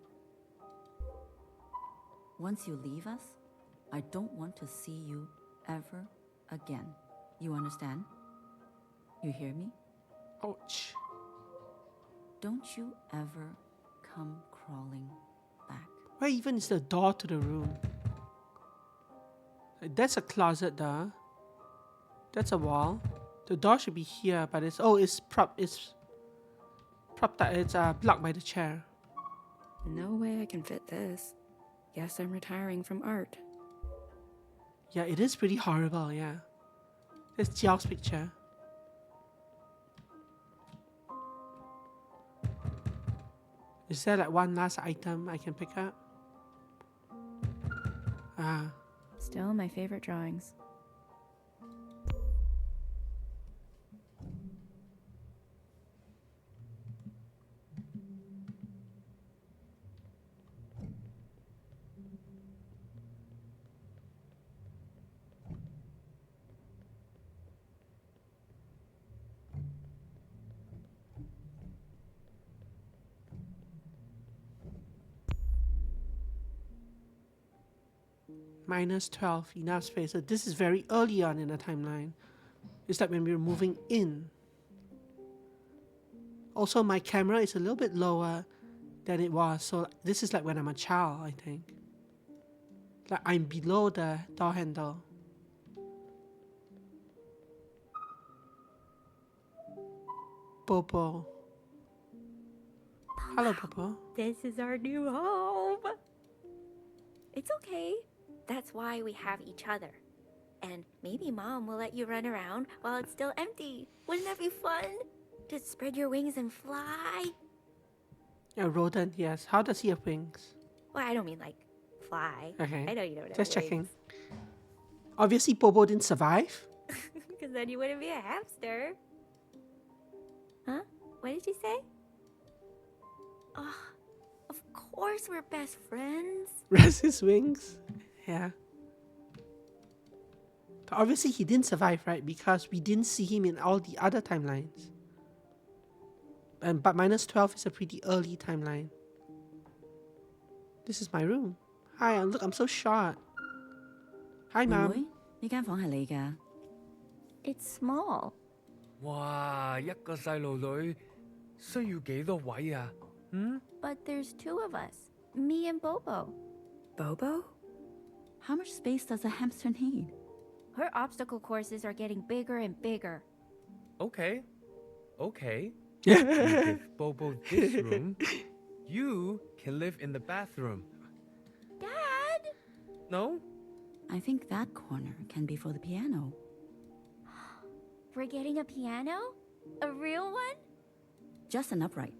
Once you leave us, I don't want to see you ever again. You understand? You hear me? Ouch. Don't you ever come crawling back. Where even is the door to the room? Like, that's a closet door. That's a wall. The door should be here, but it's propped up. It's blocked by the chair. No way I can fit this. Guess I'm retiring from art. Yeah, it is pretty horrible, yeah. That's Jiao's picture. Is there like one last item I can pick up? Ah. Still my favorite drawings. -12, enough space. So this is very early on in the timeline. It's like when we were moving in. Also, my camera is a little bit lower than it was. So this is like when I'm a child, I think. Like I'm below the door handle. Popo. Hello, Popo. This is our new home. It's okay. That's why we have each other. And maybe Mom will let you run around while it's still empty. Wouldn't that be fun? Just spread your wings and fly. A rodent, yes. How does he have wings? Well, I don't mean like fly. Okay. I know you don't have Just checking. wings. Obviously, Popo didn't survive. Because then you wouldn't be a hamster. Huh? What did you say? Oh, of course we're best friends. Rest his wings. Yeah. But obviously, he didn't survive, right? Because we didn't see him in all the other timelines. But -12 is a pretty early timeline. This is my room. Hi, look, I'm so short. Hi, Mom. 妹妹，呢間房係你㗎？ It's small. 哇，一個細路女需要幾多位啊？嗯？ But there's two of us. Me and Bobo. Bobo? How much space does a hamster need? Her obstacle courses are getting bigger and bigger. Okay. Okay. You give Bobo this room. You can live in the bathroom. Dad? No? I think that corner can be for the piano. We're getting a piano? A real one? Just an upright.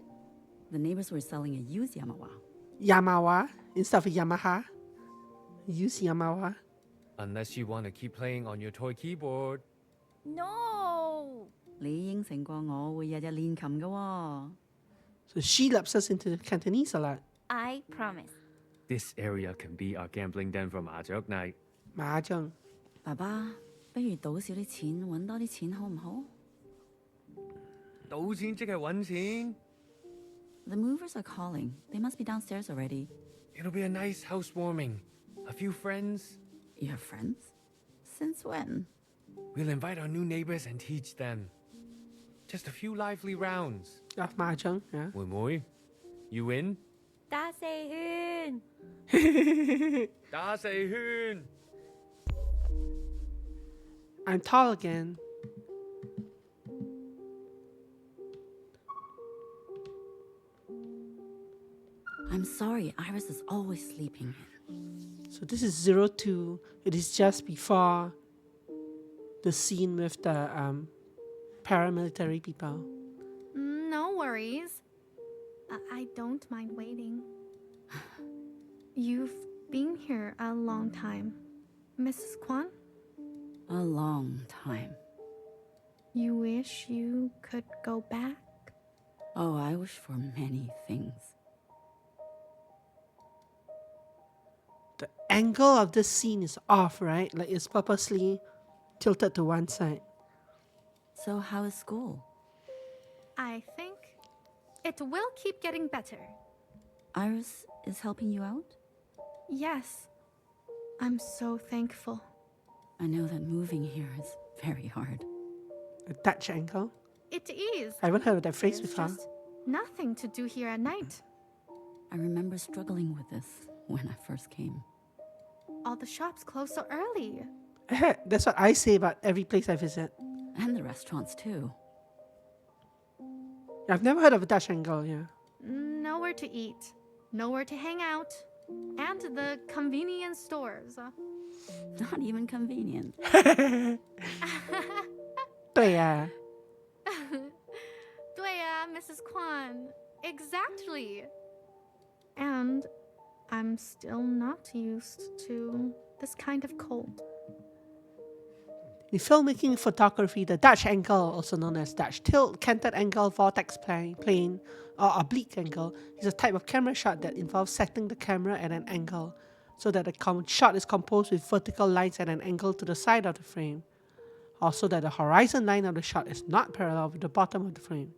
The neighbors were selling a used Yamaha. Yamaha instead of Yamaha. Use Yamaha. Unless you want to keep playing on your toy keyboard. No! 你應承過我會日日練琴㗎喎。 So she lapses into Cantonese a lot. I promise. This area can be our gambling den for 麻雀 night. 麻將。爸爸，不如賭少啲錢，揾多啲錢好唔好？賭錢即係揾錢。The movers are calling. They must be downstairs already. It'll be a nice housewarming. A few friends. You have friends? Since when? We'll invite our new neighbors and teach them. Just a few lively rounds. Of mahjong, yeah. 妹妹 you in? 打四圈. 打四圈. I'm tall again. I'm sorry, Iris is always sleeping. So this is 02. It is just before the scene with the paramilitary people. No worries. I don't mind waiting. You've been here a long time, Mrs. Kwan? A long time. You wish you could go back? Oh, I wish for many things. The angle of this scene is off, right? Like it's purposely tilted to one side. So how is school? I think it will keep getting better. Iris is helping you out? Yes. I'm so thankful. I know that moving here is very hard. A Dutch angle? It is. I haven't heard of that phrase There's before. just nothing to do here at night. I remember struggling with this when I first came. All the shops close so early. That's what I say about every place I visit. And the restaurants too. I've never heard of a Dutch angle, yeah. Nowhere to eat, nowhere to hang out, and the convenience stores. Not even convenient. 对呀. Mrs. Kwan. Exactly. And I'm still not used to this kind of cold. In filmmaking photography, the Dutch angle, also known as Dutch tilt, canted angle, vortex plane, or oblique angle, is a type of camera shot that involves setting the camera at an angle so that the shot is composed with vertical lines at an angle to the side of the frame, also that the horizon line of the shot is not parallel with the bottom of the frame.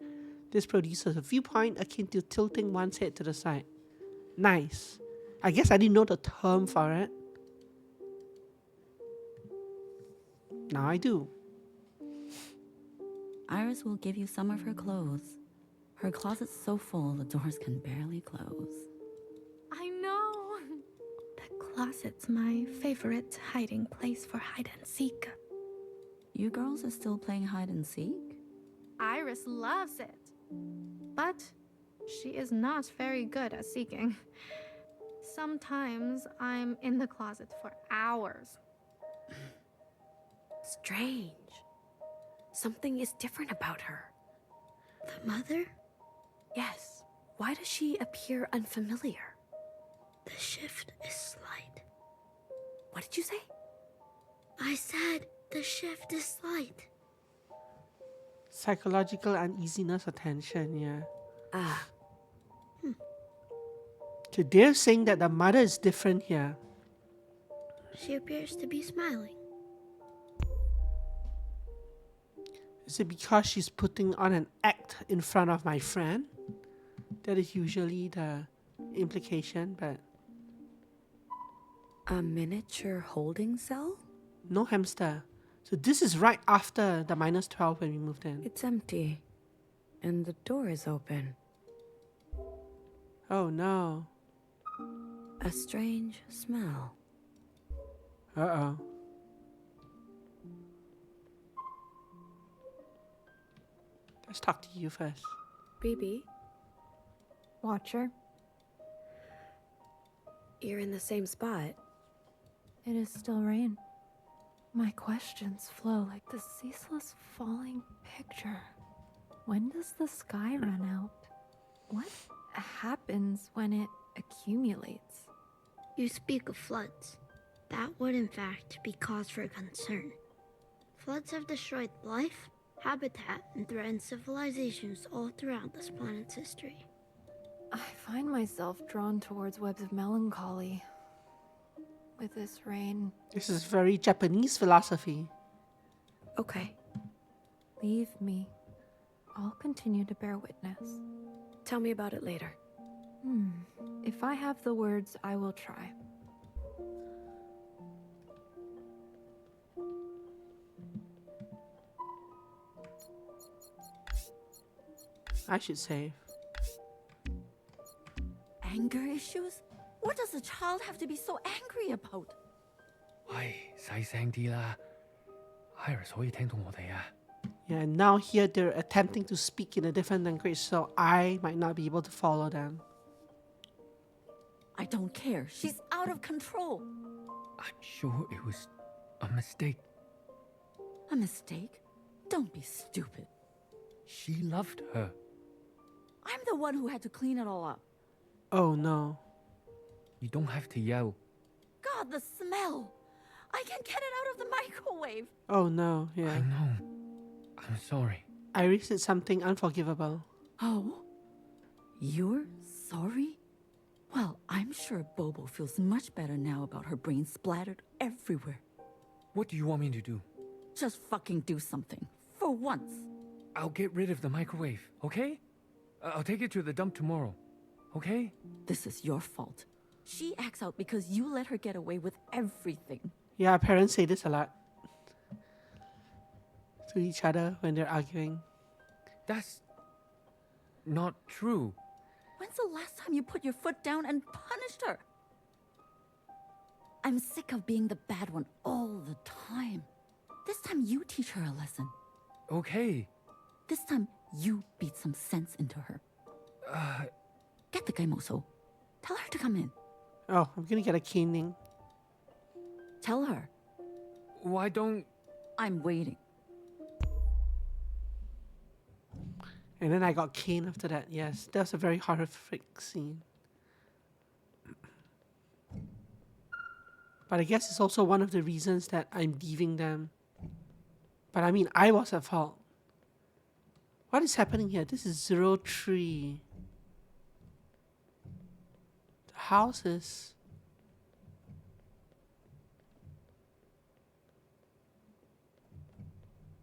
This produces a viewpoint akin to tilting one's head to the side. Nice. I guess I didn't know the term for it. Now I do. Iris will give you some of her clothes. Her closet's so full the doors can barely close. I know. The closet's my favorite hiding place for hide and seek. You girls are still playing hide and seek? Iris loves it. But she is not very good at seeking. Sometimes I'm in the closet for hours. Strange. Something is different about her. The mother? Yes. Why does she appear unfamiliar? The shift is slight. What did you say? I said the shift is slight. Psychological uneasiness or tension, yeah. Ah. So they're saying that the mother is different here. She appears to be smiling. Is it because she's putting on an act in front of my friend? That is usually the implication, but... A miniature holding cell? No hamster. So this is right after the -12 when we moved in. It's empty. And the door is open. Oh no. A strange smell. Uh-oh. Let's talk to you first. BB? Watcher? You're in the same spot. It is still rain. My questions flow like the ceaseless falling picture. When does the sky run out? What happens when it accumulates? You speak of floods. That would in fact be cause for concern. Floods have destroyed life, habitat, and threatened civilizations all throughout this planet's history. I find myself drawn towards webs of melancholy. With this rain. This is very Japanese philosophy. Okay. Leave me. I'll continue to bear witness. Tell me about it later. If I have the words, I will try. I should save. Anger issues? What does a child have to be so angry about? 喂，細聲啲啦，Iris 可以聽到我哋啊。Yeah, and now here they're attempting to speak in a different language, so I might not be able to follow them. I don't care. She's out of control. I'm sure it was a mistake. A mistake? Don't be stupid. She loved her. I'm the one who had to clean it all up. Oh no. You don't have to yell. God, the smell! I can't get it out of the microwave. Oh no, yeah. I know. I'm sorry. Iris did something unforgivable. Oh? You're sorry? Well, I'm sure Bobo feels much better now about her brain splattered everywhere. What do you want me to do? Just fucking do something. For once. I'll get rid of the microwave, okay? I'll take it to the dump tomorrow, okay? This is your fault. She acts out because you let her get away with everything. Yeah, parents say this a lot to each other when they're arguing. That's not true. When's the last time you put your foot down and punished her? I'm sick of being the bad one all the time. This time you teach her a lesson. Okay. This time you beat some sense into her. Get the gaimoso. Tell her to come in. Oh, I'm gonna get a caning. Tell her. Why don't... I'm waiting. And then I got caned after that. Yes, that was a very horrific scene. But I guess it's also one of the reasons that I'm leaving them. But I mean, I was at fault. What is happening here? This is 03. The house is...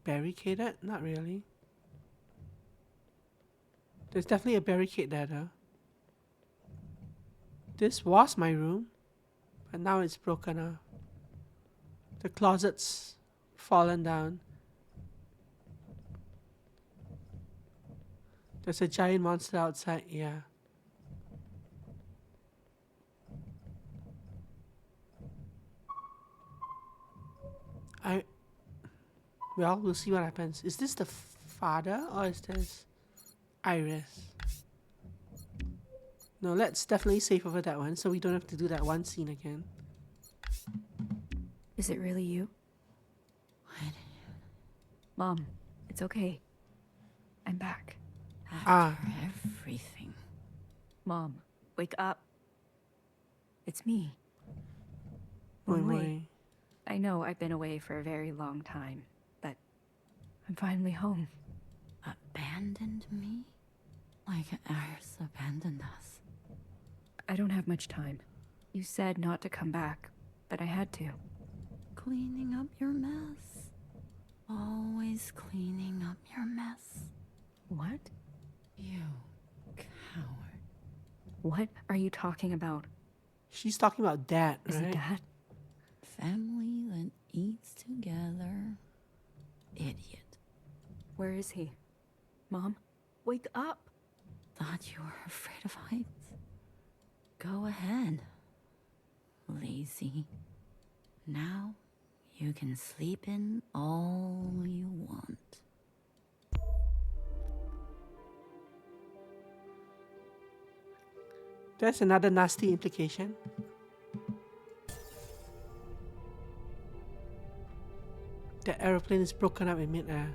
barricaded? Not really. There's definitely a barricade there though. This was my room, but now it's broken off. The closet's fallen down. There's a giant monster outside, yeah. Well, we'll see what happens. Is this the father or is this Iris? No, let's definitely save over that one so we don't have to do that one scene again. Is it really you? Mom, it's okay. I'm back. After everything. Mom, wake up. It's me. Moi Wait. moi. I know I've been away for a very long time, but I'm finally home. Abandoned me? Like Iris abandoned us. I don't have much time. You said not to come back, but I had to. Cleaning up your mess. Always cleaning up your mess. What? You coward. What are you talking about? She's talking about Dad, Is right? it Dad? Family that eats together. Idiot. Where is he? Mom, wake up. Thought you were afraid of heights? Go ahead. Lazy. Now you can sleep in all you want. There's another nasty implication. The aeroplane is broken up in mid-air.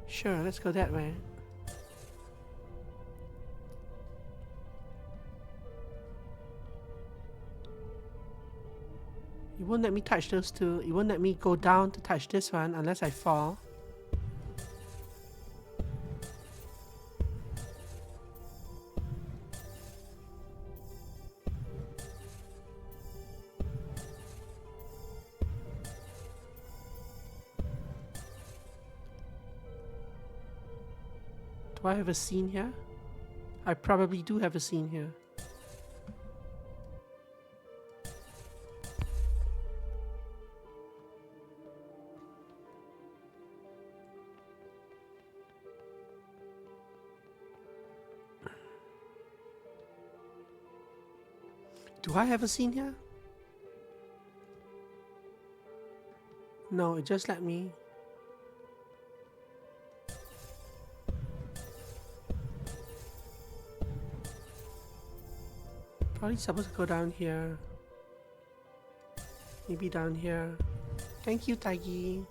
Sure, let's go that way. You won't let me touch those two. You won't let me go down to touch this one unless I fall. Do I have a scene here? I probably do have a scene here. Do I have a scene here? No, it just let me. Probably supposed to go down here. Maybe down here. Thank you, Taggy.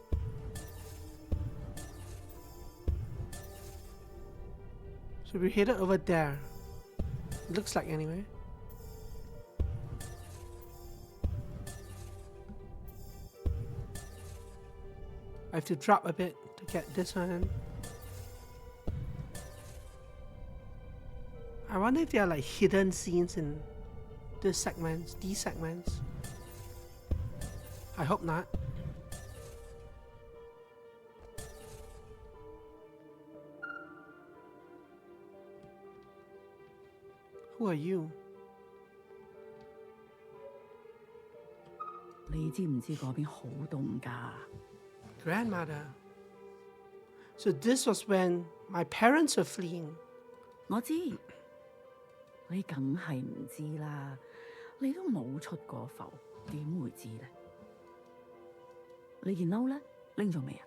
So we're headed over there. It looks like anyway. I have to drop a bit to get this one. I wonder if there are like hidden scenes in these segments. I hope not. Who are you? 你知唔知嗰邊好凍㗎？ Grandmother. So this was when my parents were fleeing. 我知，你梗係唔知啦，你都冇出過埠，點會知呢？你件褸呢？拎咗未啊？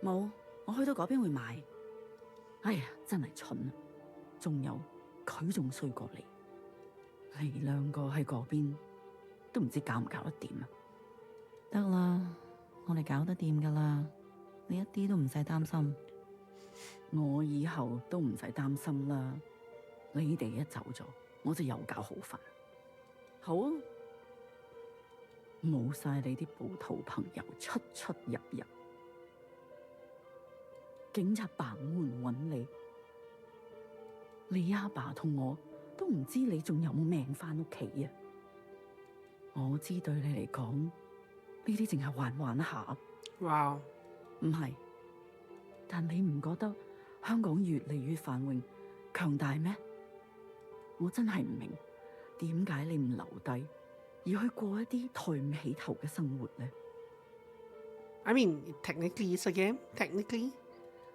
冇，我去到嗰邊會買。哎呀，真係蠢啊！仲有佢仲衰過你，你兩個喺嗰邊都唔知搞唔搞得掂啊！得啦，我哋搞得掂噶啦，你一啲都唔使擔心。我以後都唔使擔心啦。你哋一走咗，我就又搞好煩。好啊，冇晒你啲暴徒朋友出出入入，警察bằng門揾你，你阿爸同我都唔知你仲有冇命返屋企啊！我知對你嚟講，呢啲淨係玩下。哇！唔係，但你唔覺得香港越嚟越繁榮強大咩？我真係唔明點解你唔留低，而去過一啲抬唔起頭嘅生活呢？ I mean, technically it's a game. Technically.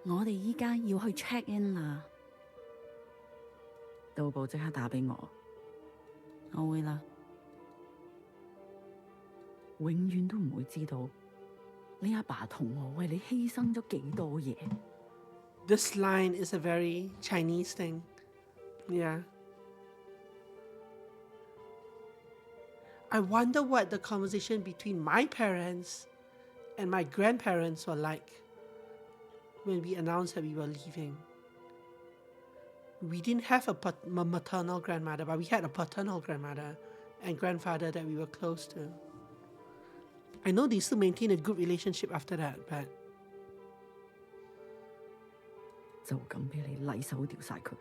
我哋依家要去 check in 啦，到埗即刻打俾我，我會啦。永遠都唔會知道你阿爸同我為你犧牲咗幾多嘢。This line is a very Chinese thing. Yeah. I wonder what the conversation between my parents and my grandparents were like when we announced that we were leaving. We didn't have a maternal grandmother, but we had a paternal grandmother and grandfather that we were close to. I know they still maintain a good relationship after that, but 就咁俾你禮手掉晒佢。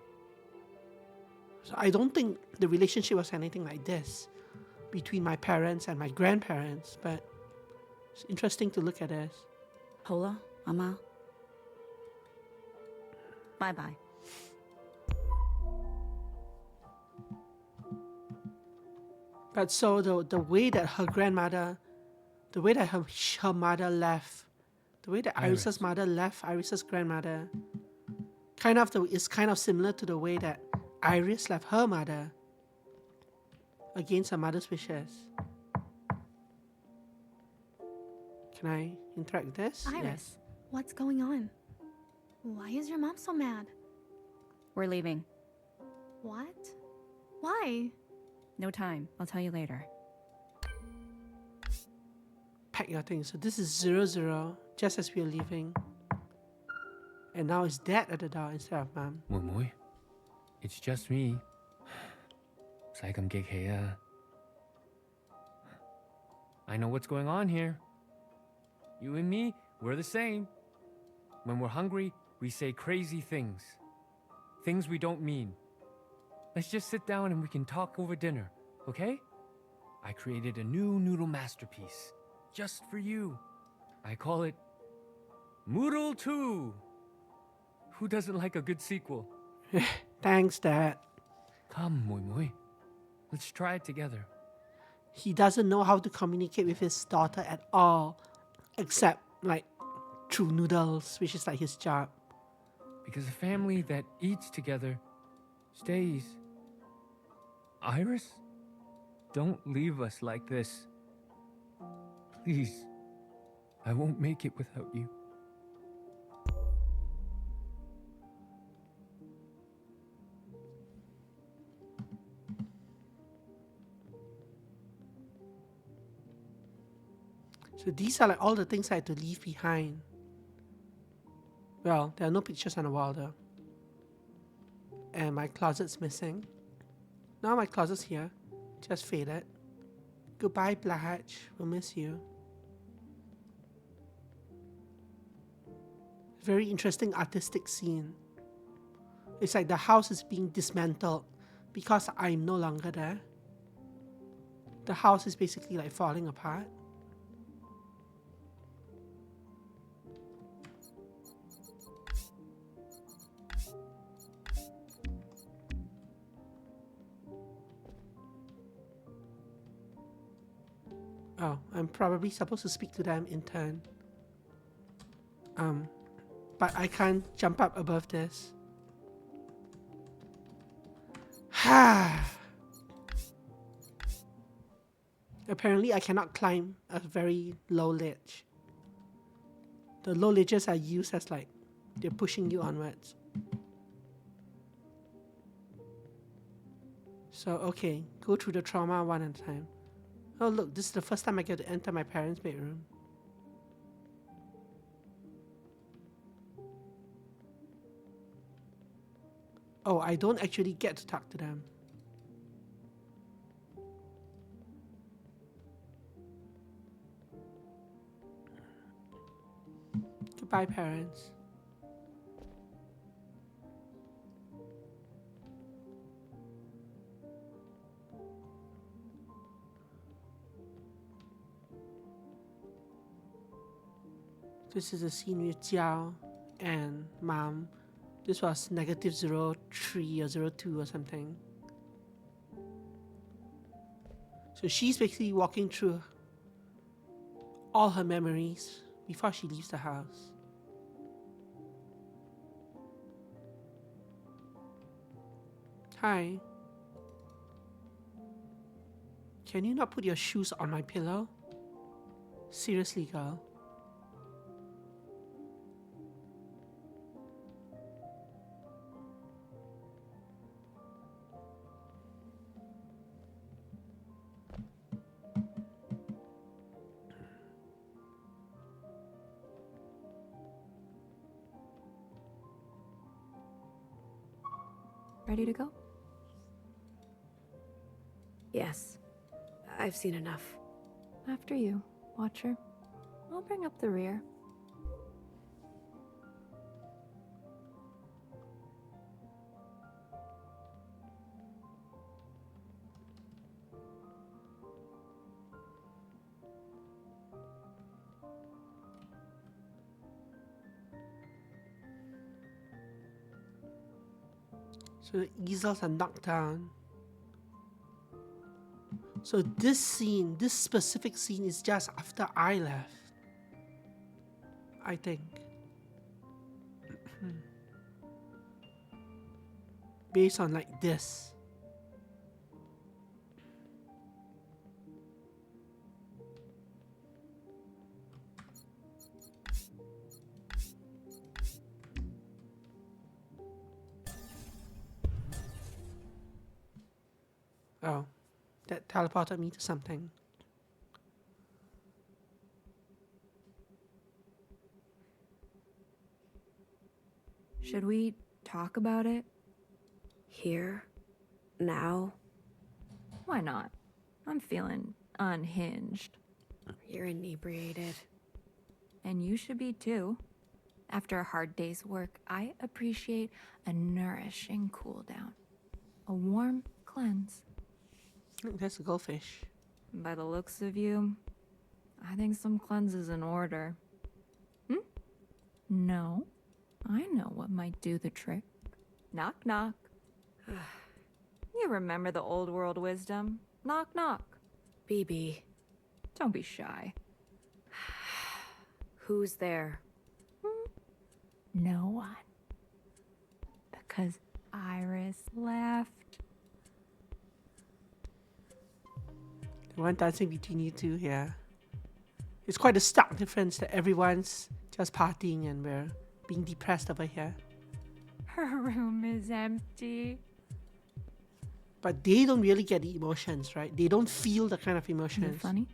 So I don't think the relationship was anything like this between my parents and my grandparents, but it's interesting to look at this. 好啦，阿媽，拜拜。But so the way that her grandmother, the way that her mother left, the way that Iris's mother left Iris's grandmother, is kind of similar to the way that Iris left her mother against her mother's wishes. Can I interact with this? Iris, Yes. what's going on? Why is your mom so mad? We're leaving. What? Why? No time. I'll tell you later. Pack your things. So this is 00, just as we are leaving. And now it's dad at the door instead of mom. 妹妹 it's just me. 唔使咁激氣啊 I know what's going on here. You and me, we're the same. When we're hungry, we say crazy things. Things we don't mean. Let's just sit down and we can talk over dinner, okay? I created a new noodle masterpiece, just for you. I call it Moodle 2. Who doesn't like a good sequel? Thanks, Dad. Come, Mui Mui. Let's try it together. He doesn't know how to communicate with his daughter at all, except like through noodles, which is like his job. Because a family that eats together stays. Iris, don't leave us like this. Please, I won't make it without you. So these are like all the things I had to leave behind. Well, there are no pictures on the wall though. And my closet's missing. Now my closet's here. Just faded. Goodbye, Blatch. We'll miss you. Very interesting artistic scene. It's like the house is being dismantled because I'm no longer there. The house is basically like falling apart. Oh, I'm probably supposed to speak to them in turn. But I can't jump up above this. Apparently I cannot climb a very low ledge. The low ledges are used as like, they're pushing you onwards. So, okay, go through the trauma one at a time. Oh look, this is the first time I get to enter my parents' bedroom. Oh, I don't actually get to talk to them. Goodbye, parents. This is a scene with Jiao and Mom. This was -03 or 02 or something. So she's basically walking through all her memories before she leaves the house. Hi. Can you not put your shoes on my pillow? Seriously, girl. Ready to go? Yes. I've seen enough. After you, Watcher. I'll bring up the rear. So the easels are knocked down. So this scene, this specific scene is just after I left. I think. Based on like this. Oh, that teleported me to something. Should we talk about it? Here? Now? Why not? I'm feeling unhinged. You're inebriated. And you should be too. After a hard day's work, I appreciate a nourishing cool down. A warm cleanse. Look, there's a goldfish. By the looks of you, I think some cleanse is in order. No, I know what might do the trick. Knock, knock. You remember the old world wisdom? Knock, knock. BB. Don't be shy. Who's there? No one. Because Iris left. The one dancing between you two here. It's quite a stark difference that everyone's just partying and we're being depressed over here. Her room is empty. But they don't really get the emotions, right? They don't feel the kind of emotions. Isn't it funny?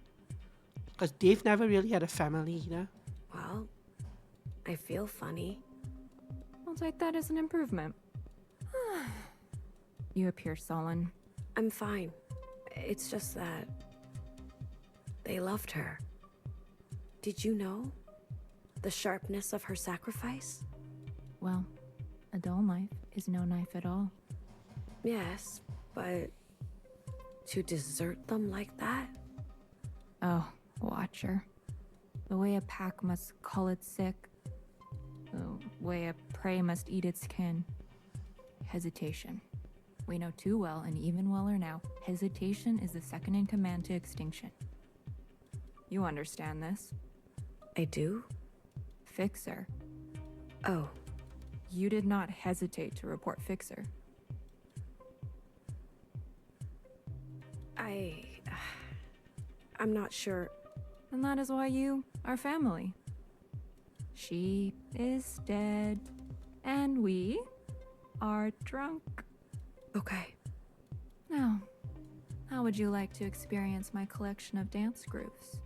Because Dave never really had a family either. Well, I feel funny. I'll take that as an improvement. You appear sullen. I'm fine. It's just that they loved her. Did you know the sharpness of her sacrifice? Well, a dull knife is no knife at all. Yes, but to desert them like that? Oh, Watcher. The way a pack must cull its sick. The way a prey must eat its kin. Hesitation. We know too well, and even weller now, hesitation is the second in command to extinction. You understand this? I do? Fixer. Oh. You did not hesitate to report Fixer. I'm not sure. And that is why you are family. She is dead, and we are drunk. Okay. Now, how would you like to experience my collection of dance grooves?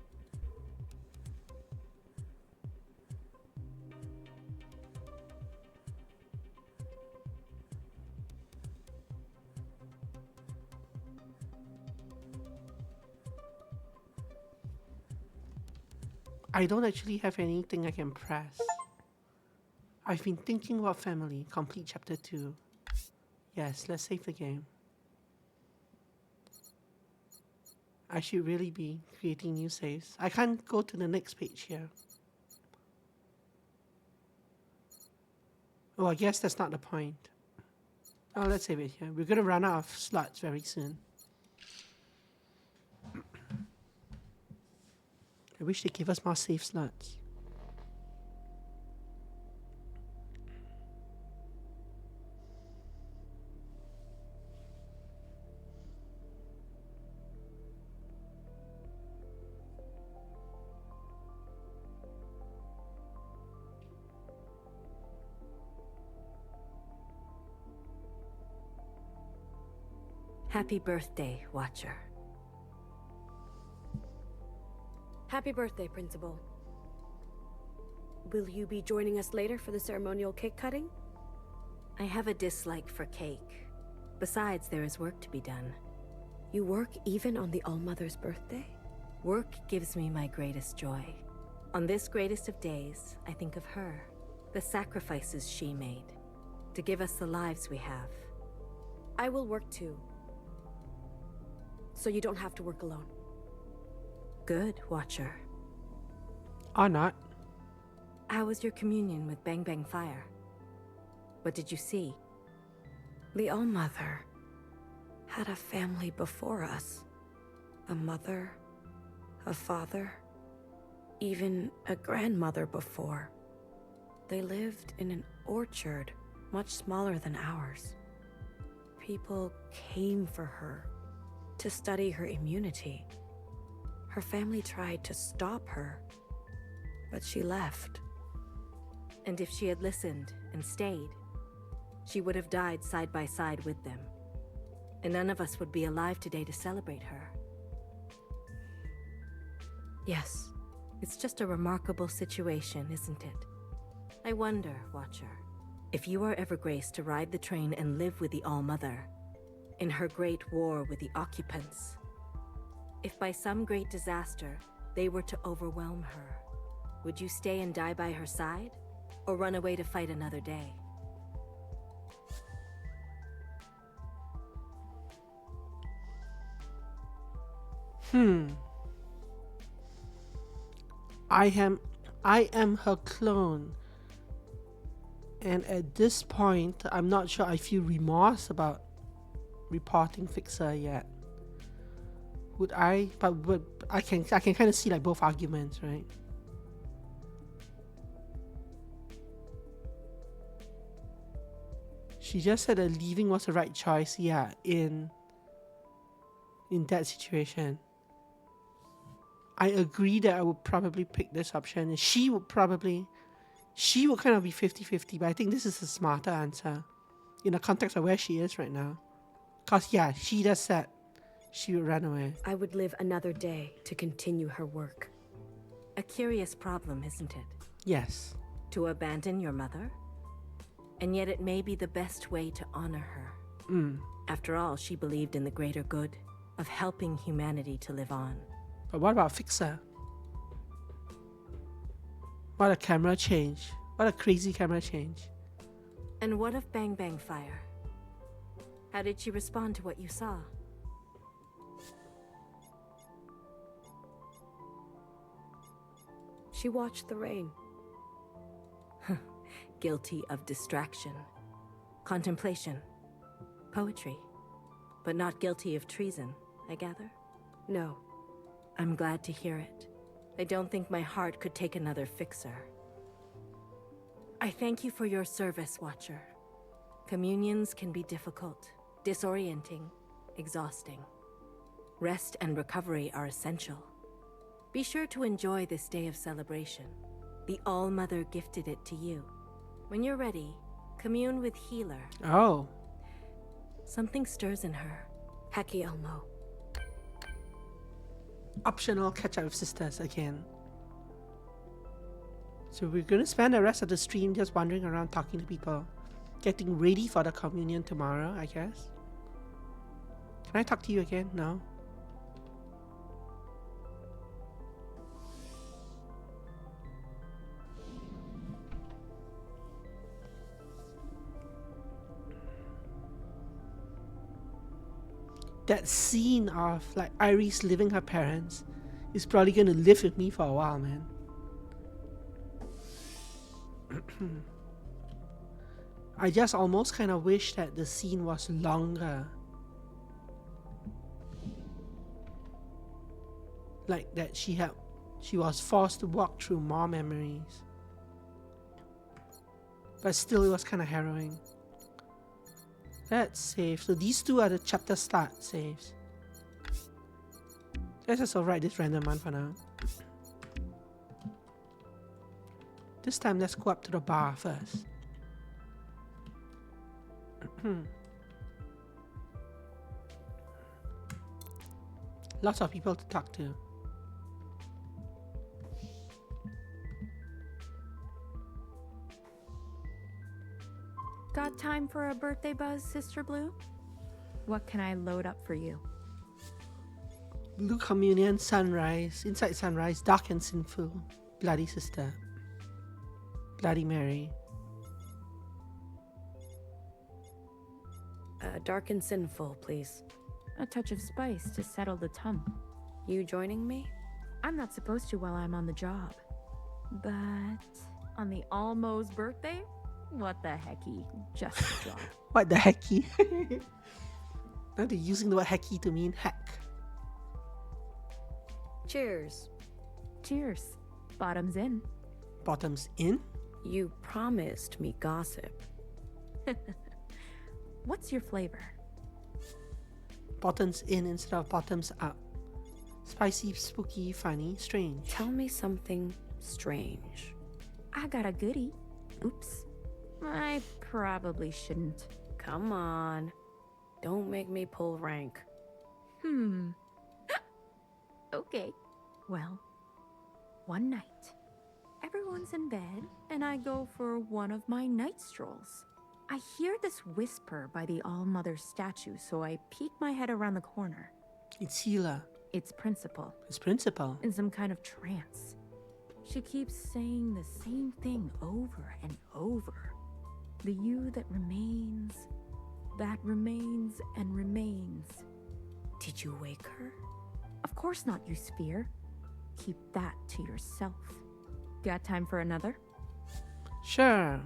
I don't actually have anything I can press. I've been thinking about family. Complete chapter 2. Yes, let's save the game. I should really be creating new saves. I can't go to the next page here. Oh, I guess that's not the point. Oh, let's save it here. We're gonna run out of slots very soon. I wish they gave us more save slots. Happy birthday, Watcher. Happy birthday, Principal. Will you be joining us later for the ceremonial cake cutting? I have a dislike for cake. Besides, there is work to be done. You work even on the All-Mother's birthday? Work gives me my greatest joy. On this greatest of days, I think of her, the sacrifices she made, to give us the lives we have. I will work too, so you don't have to work alone. Good, Watcher. Or not. How was your communion with Bang Bang Fire? What did you see? The All-Mother had a family before us. A mother, a father, even a grandmother before. They lived in an orchard much smaller than ours. People came for her to study her immunity. Her family tried to stop her, but she left. And if she had listened and stayed, she would have died side by side with them. And none of us would be alive today to celebrate her. Yes. It's just a remarkable situation, isn't it? I wonder, Watcher, if you are ever graced to ride the train and live with the All-Mother, in her great war with the occupants, if by some great disaster they were to overwhelm her, would you stay and die by her side, or run away to fight another day? I am her clone. And at this point, I'm not sure I feel remorse about reporting Fixer yet. Would I? But I can kind of see like both arguments, right? She just said that leaving was the right choice, yeah, in that situation. I agree that I would probably pick this option, and she would kind of be 50-50, but I think this is a smarter answer in the context of where she is right now. Because, yeah, she just said she would run away. I would live another day to continue her work. A curious problem, isn't it? Yes. To abandon your mother? And yet it may be the best way to honor her. After all, she believed in the greater good of helping humanity to live on. But what about Fixer? What a camera change. What a crazy camera change. And what of Bang Bang Fire? How did she respond to what you saw? She watched the rain. Guilty of distraction, contemplation, poetry, but not guilty of treason, I gather? No. I'm glad to hear it. I don't think my heart could take another Fixer. I thank you for your service, Watcher. Communions can be difficult, disorienting, exhausting. Rest and recovery are essential. Be sure to enjoy this day of celebration. The All-Mother gifted it to you. When you're ready, commune with Healer. Oh. Something stirs in her. Heki Elmo. Optional catch up with sisters again. So we're gonna spend the rest of the stream just wandering around talking to people. Getting ready for the communion tomorrow, I guess. Can I talk to you again? No? That scene of like Iris leaving her parents is probably gonna live with me for a while, man. I just almost kind of wish that the scene was longer. Like that she was forced to walk through more memories. But still it was kind of harrowing. Let's save. So these two are the chapter start saves. Let's just overwrite this random one for now. This time let's go up to the bar first. Lots of people to talk to. Got time for a birthday buzz, Sister Blue? What can I load up for you? Blue Communion, Sunrise, Inside Sunrise, Dark and Sinful, Bloody Sister, Bloody Mary. Dark and Sinful, please. A touch of spice to settle the tongue. You joining me? I'm not supposed to while I'm on the job. But on the Almo's birthday? What the hecky? Just a job. What the hecky? Now they're using the word hecky to mean heck. Cheers. Cheers. Bottoms in. Bottoms in? You promised me gossip. What's your flavor? Bottoms in instead of bottoms up. Spicy, spooky, funny, strange. Tell me something strange. I got a goodie. Oops. I probably shouldn't. Come on. Don't make me pull rank. Okay. Well, one night, everyone's in bed, and I go for one of my night strolls. I hear this whisper by the All-Mother statue, so I peek my head around the corner. It's Healer. It's Principal. It's Principal. In some kind of trance. She keeps saying the same thing over and over. The you that remains and remains. Did you wake her? Of course not, you sphere. Keep that to yourself. Got time for another? Sure.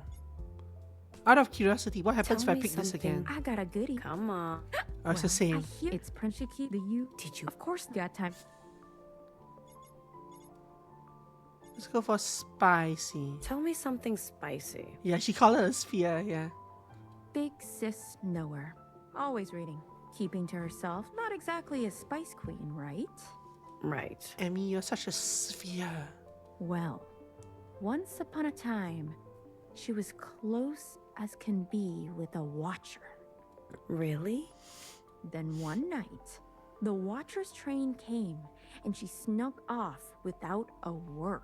Out of curiosity, what happens if I pick this again? I got a goodie. Come on. Oh, it's the same. It's Principal. The you. Did you? Of course, got time. Let's go for spicy. Tell me something spicy. Yeah, she called it a sphere, yeah. Big sis knower. Always reading. Keeping to herself. Not exactly a spice queen, right? Right. Emmy, you're such a sphere. Well, once upon a time, she was close as can be with a watcher. Really? Then one night, The Watcher's train came, and she snuck off without a word.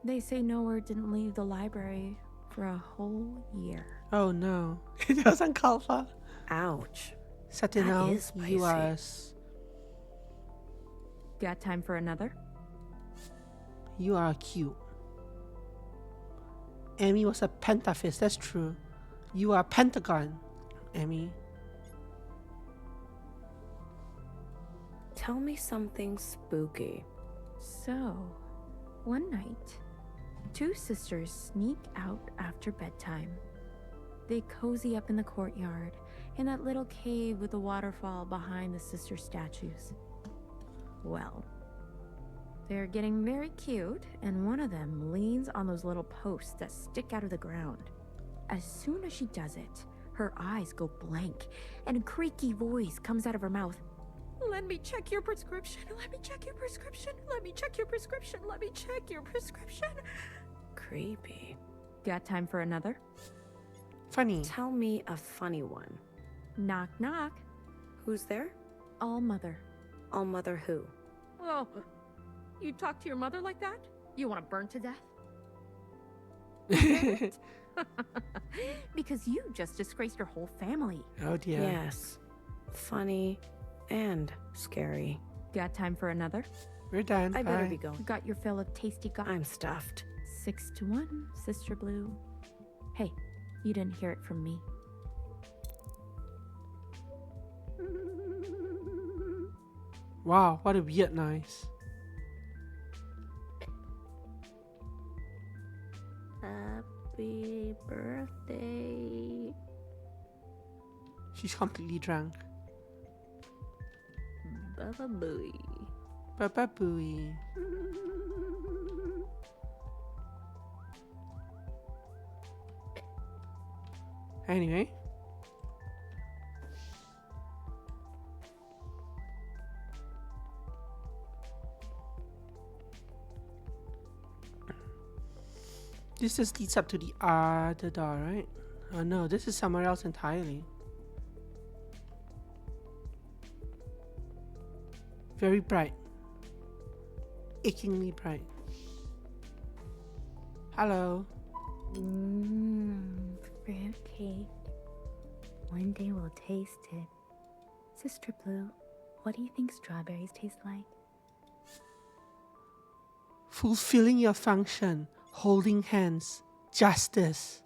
They say Nowhere didn't leave the library for a whole year. Oh no. It was uncalled for. Ouch. Satinel, is spicy. you are Got time for another? You are cute. Amy was a pentafist, that's true. You are Pentagon, Amy. Tell me something spooky. So, one night, two sisters sneak out after bedtime. They cozy up in the courtyard, in that little cave with the waterfall behind the sister statues. Well, they're getting very cute, and one of them leans on those little posts that stick out of the ground. As soon as she does it, her eyes go blank, and a creaky voice comes out of her mouth. Let me check your prescription. Let me check your prescription. Let me check your prescription. Let me check your prescription. Creepy. Got time for another? Funny. Tell me a funny one. Knock, knock. Who's there? All Mother. All Mother who? Oh, you talk to your mother like that? You want to burn to death? Because you just disgraced your whole family. Oh dear. Yes. Funny and scary. Got time for another? We're done. I better Bye. be going. Got your fill of tasty I'm stuffed. 6-1, Sister Blue. Hey, you didn't hear it from me. Wow, what a weird noise. Happy birthday. She's completely drunk. Baba Booey. Baba Booey. Anyway. This just leads up to the other door, right? Oh no, this is somewhere else entirely. Very bright. Achingly bright. Hello. Fruitcake. One day we'll taste it. Sister Blue, what do you think strawberries taste like? Fulfilling your function. Holding hands. Justice.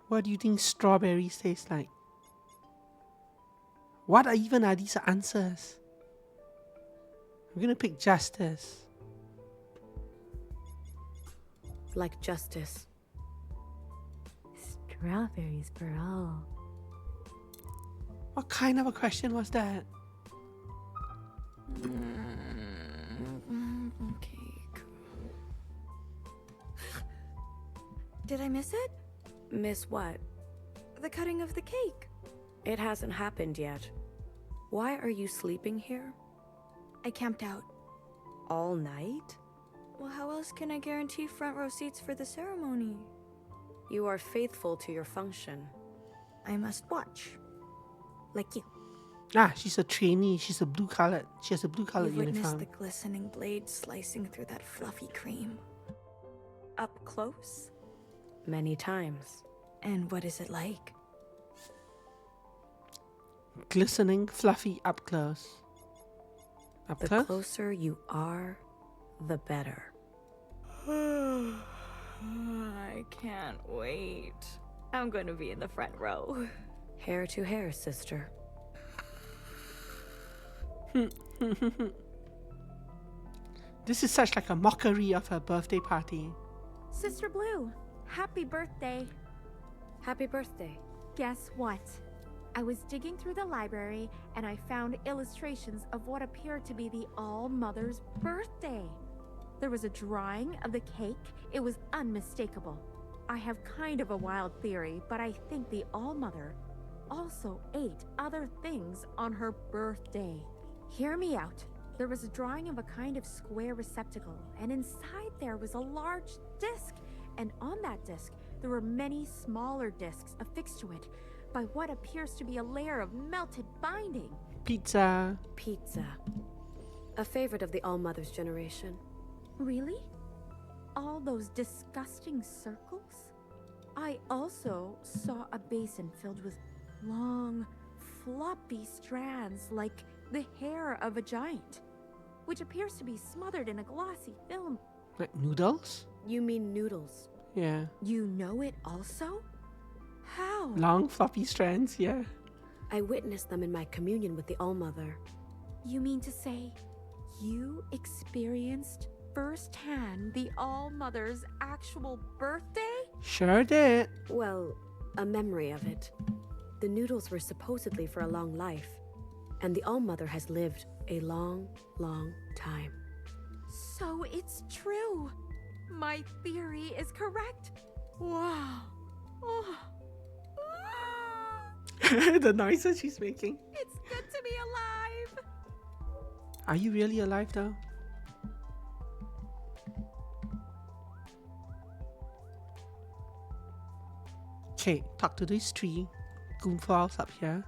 What do you think strawberries taste like? What even are these answers? I'm gonna pick justice. Like justice. Strawberries for all. What kind of a question was that? Okay. Did I miss it? Miss what? The cutting of the cake. It hasn't happened yet. Why are you sleeping here? I camped out. All night? Well, how else can I guarantee front row seats for the ceremony? You are faithful to your function. I must watch. Like you. Ah, she's a trainee. She's a blue colored. She has a blue colored You've witnessed uniform. the glistening blade slicing through that fluffy cream. Up close? Many times. And what is it like? Glistening, fluffy, up close. Up The close? closer you are, the better. I can't wait. I'm going to be in the front row. Hair to hair, sister. This is such like a mockery of her birthday party. Sister Blue, happy birthday. Happy birthday. Guess what? I was digging through the library and I found illustrations of what appeared to be the All-Mother's birthday. There was a drawing of the cake. It was unmistakable. I have kind of a wild theory, but I think the All-Mother also ate other things on her birthday. Hear me out. There was a drawing of a kind of square receptacle, and inside there was a large disc. And on that disc, there were many smaller discs affixed to it, by what appears to be a layer of melted binding. Pizza. Pizza. A favorite of the All-Mother's generation. Really? All those disgusting circles? I also saw a basin filled with long, floppy strands like the hair of a giant, which appears to be smothered in a glossy film. Like noodles? You mean noodles? Yeah. You know it also? How? Long floppy strands, yeah. I witnessed them in my communion with the All-Mother. You mean to say you experienced firsthand the All-Mother's actual birthday? Sure did. Well, a memory of it. The noodles were supposedly for a long life, and the All-Mother has lived a long, long time. So it's true. My theory is correct. Wow. Oh. The noises she's making. It's good to be alive. Are you really alive though? Okay, talk to these three goofballs up here.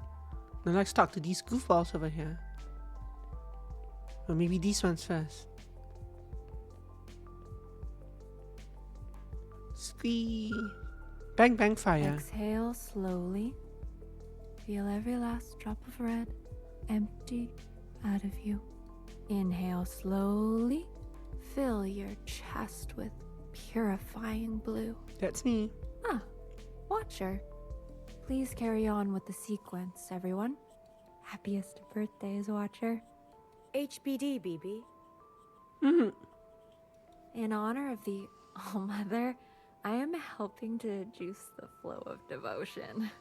Now let's talk to these goofballs over here. Or maybe these ones first. Squee. Bang bang fire. Exhale slowly. Feel every last drop of red empty out of you. Inhale slowly. Fill your chest with purifying blue. That's me. Ah, Watcher. Please carry on with the sequence, everyone. Happiest birthdays, Watcher. HBD, BB. In honor of the All-Mother, I am helping to juice the flow of devotion,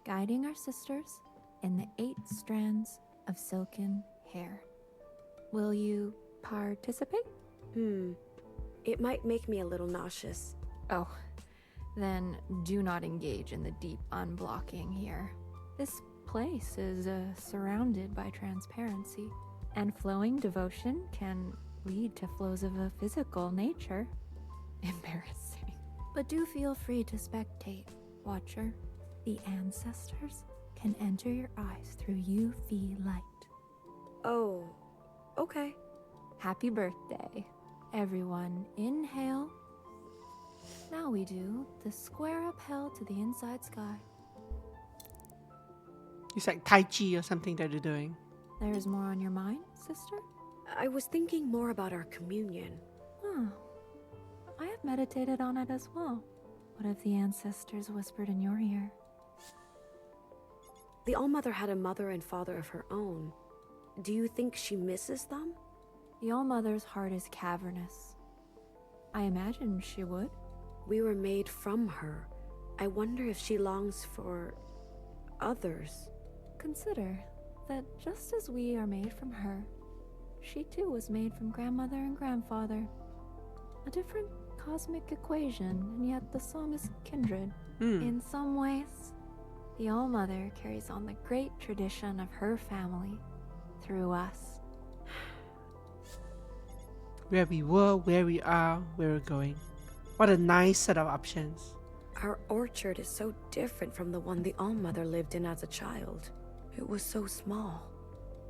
guiding our sisters in the 8 strands of silken hair. Will you participate? It might make me a little nauseous. Oh, then do not engage in the deep unblocking here. This place is surrounded by transparency, and flowing devotion can lead to flows of a physical nature. Embarrassing. But do feel free to spectate, Watcher. The ancestors can enter your eyes through UV light. Oh, okay. Happy birthday. Everyone, inhale. Now we do the square upheld to the inside sky. It's like Tai Chi or something that they're doing. There's more on your mind, sister? I was thinking more about our communion. Oh, I have meditated on it as well. What if the ancestors whispered in your ear? The All-Mother had a mother and father of her own. Do you think she misses them? The All-Mother's heart is cavernous. I imagine she would. We were made from her. I wonder if she longs for others. Consider that just as we are made from her, she too was made from grandmother and grandfather. A different cosmic equation, and yet the sum is kindred. In some ways, the All-Mother carries on the great tradition of her family through us. Where we were, where we are, where we're going. What a nice set of options. Our orchard is so different from the one the All-Mother lived in as a child. It was so small.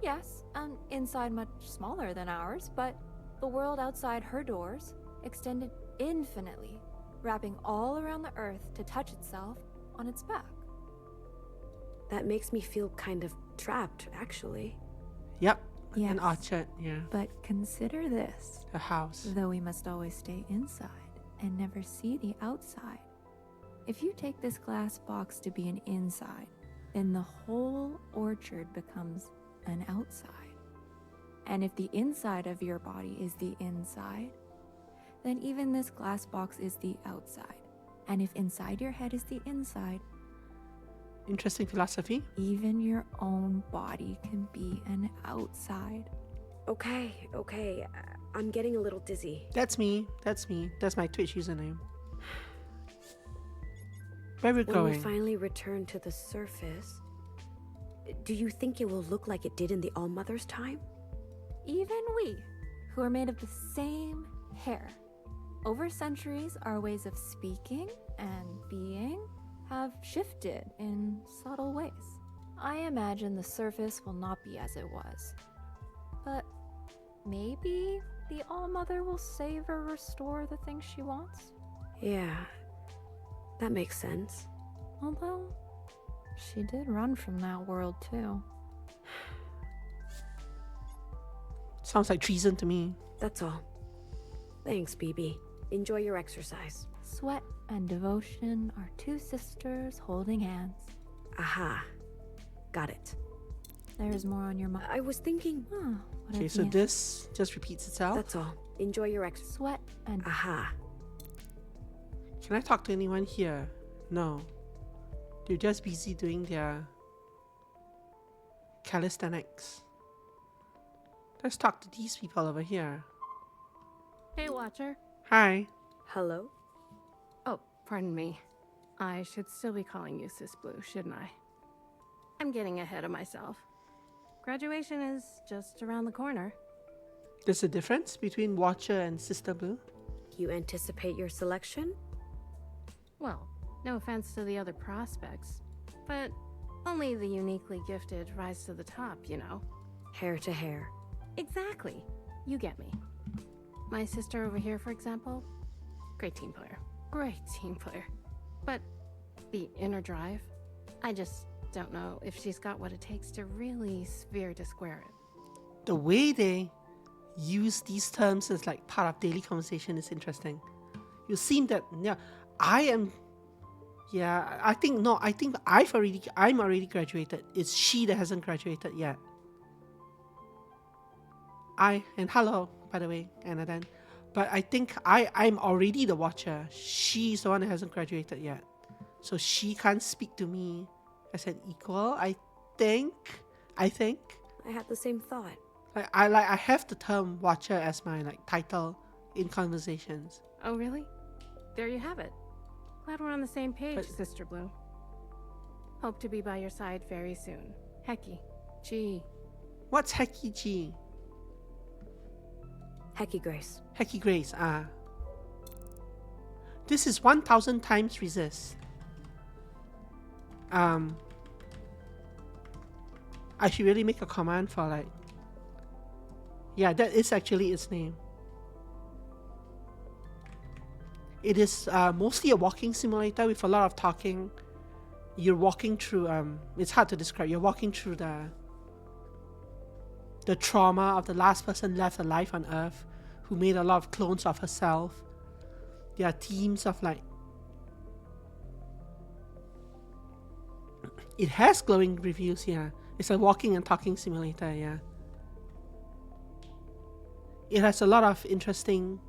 Yes, and inside much smaller than ours, but the world outside her doors extended infinitely, wrapping all around the earth to touch itself on its back. That makes me feel kind of trapped, actually. Yep, Yes. an orchard, yeah. But consider this. A house. Though we must always stay inside and never see the outside. If you take this glass box to be an inside, then the whole orchard becomes an outside. And if the inside of your body is the inside, then even this glass box is the outside. And if inside your head is the inside, interesting philosophy. Even your own body can be an outside. Okay. I'm getting a little dizzy. That's me. That's my Twitch username. Where we're When going? we finally return to the surface, do you think it will look like it did in the All-Mother's time? Even we, who are made of the same hair. Over centuries, our ways of speaking and being have shifted in subtle ways. I imagine the surface will not be as it was. But maybe the All-Mother will save or restore the things she wants? Yeah, that makes sense. Although, she did run from that world too. Sounds like treason to me. That's all. Thanks, BB. Enjoy your exercise. Sweat and devotion are two sisters holding hands. Aha. Got it. There's more on your mind. I was thinking... Okay, so this just repeats itself. That's all. Enjoy your exercise. Sweat and... Aha. Can I talk to anyone here? No. They're just busy doing their calisthenics. Let's talk to these people over here. Hey, Watcher. Hi. Hello? Oh, pardon me. I should still be calling you Sis Blue, shouldn't I? I'm getting ahead of myself. Graduation is just around the corner. There's a difference between Watcher and Sister Blue? You anticipate your selection? Well, no offense to the other prospects, but only the uniquely gifted rise to the top, you know. Hair to hair. Exactly. You get me. My sister over here, for example, great team player. Great team player. But the inner drive, I just don't know if she's got what it takes to really sphere to square it. The way they use these terms as like part of daily conversation is interesting. You seem that, yeah, I'm already graduated. It's she that hasn't graduated yet. And hello, by the way, Anadan. But I think I'm already the Watcher. She's the one that hasn't graduated yet. So she can't speak to me as an equal, I think. I had the same thought. I have the term Watcher as my title in conversations. Oh, really? There you have it. Glad we're on the same page, Sister Blue. Hope to be by your side very soon. Heki. G. What's Heki G? Heki Grace. Heki Grace, This is 1000 times resist. I should really make a command for yeah, that is actually its name. It is mostly a walking simulator with a lot of talking. You're walking through, it's hard to describe, you're walking through the trauma of the last person left alive on Earth who made a lot of clones of herself. There are teams of it has glowing reviews, yeah. It's a walking and talking simulator, yeah. It has a lot of interesting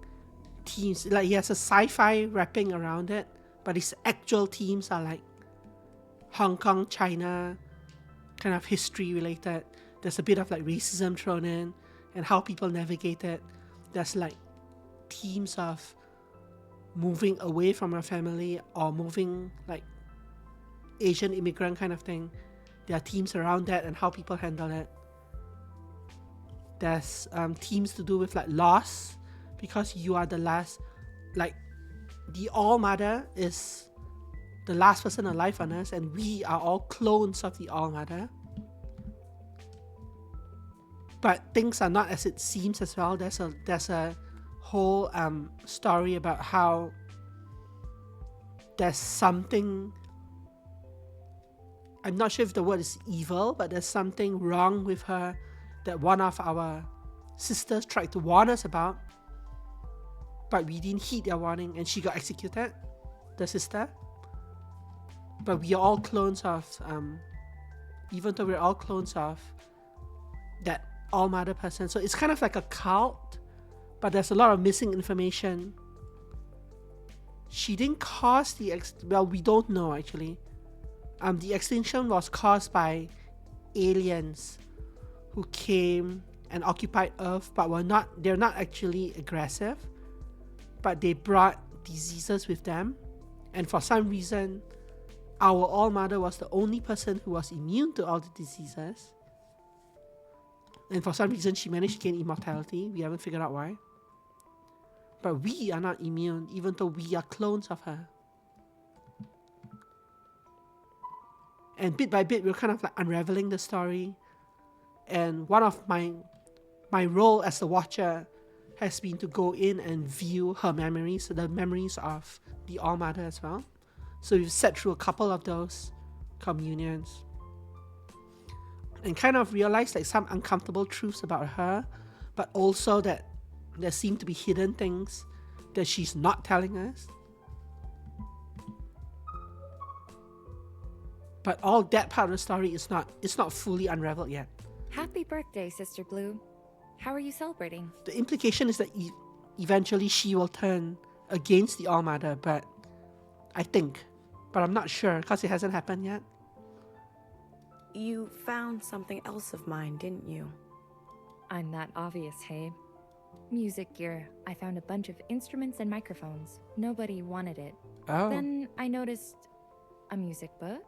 teams. It has a sci-fi wrapping around it, but its actual themes are Hong Kong, China, kind of history related. There's a bit of racism thrown in and how people navigate it. There's themes of moving away from your family or moving Asian immigrant kind of thing. There are themes around that and how people handle it. There's themes to do with loss, because you are the last, the All-Mother is the last person alive on us, and we are all clones of the All-Mother. But things are not as it seems as well. There's a whole story about how there's something, I'm not sure if the word is evil, but there's something wrong with her that one of our sisters tried to warn us about, but we didn't heed their warning and she got executed, the sister. But we are all clones of, even though we're all clones of that All-Mother person. So it's kind of like a cult, but there's a lot of missing information. She didn't cause well, we don't know actually. The extinction was caused by aliens who came and occupied Earth, but they're not actually aggressive, but they brought diseases with them. And for some reason, our All-Mother was the only person who was immune to all the diseases. And for some reason, she managed to gain immortality. We haven't figured out why. But we are not immune, even though we are clones of her. And bit by bit, we're kind of like unraveling the story. And one of my role as the watcher has been to go in and view her memories, the memories of the All-Mother as well. So we've sat through a couple of those communions and kind of realized like some uncomfortable truths about her, but also that there seem to be hidden things that she's not telling us. But all that part of the story is not fully unraveled yet. Happy birthday, Sister Blue. How are you celebrating? The implication is that eventually she will turn against the All-Mother, but I'm not sure because it hasn't happened yet. You found something else of mine, didn't you? I'm that obvious, hey? Music gear. I found a bunch of instruments and microphones. Nobody wanted it. Oh. Then I noticed a music book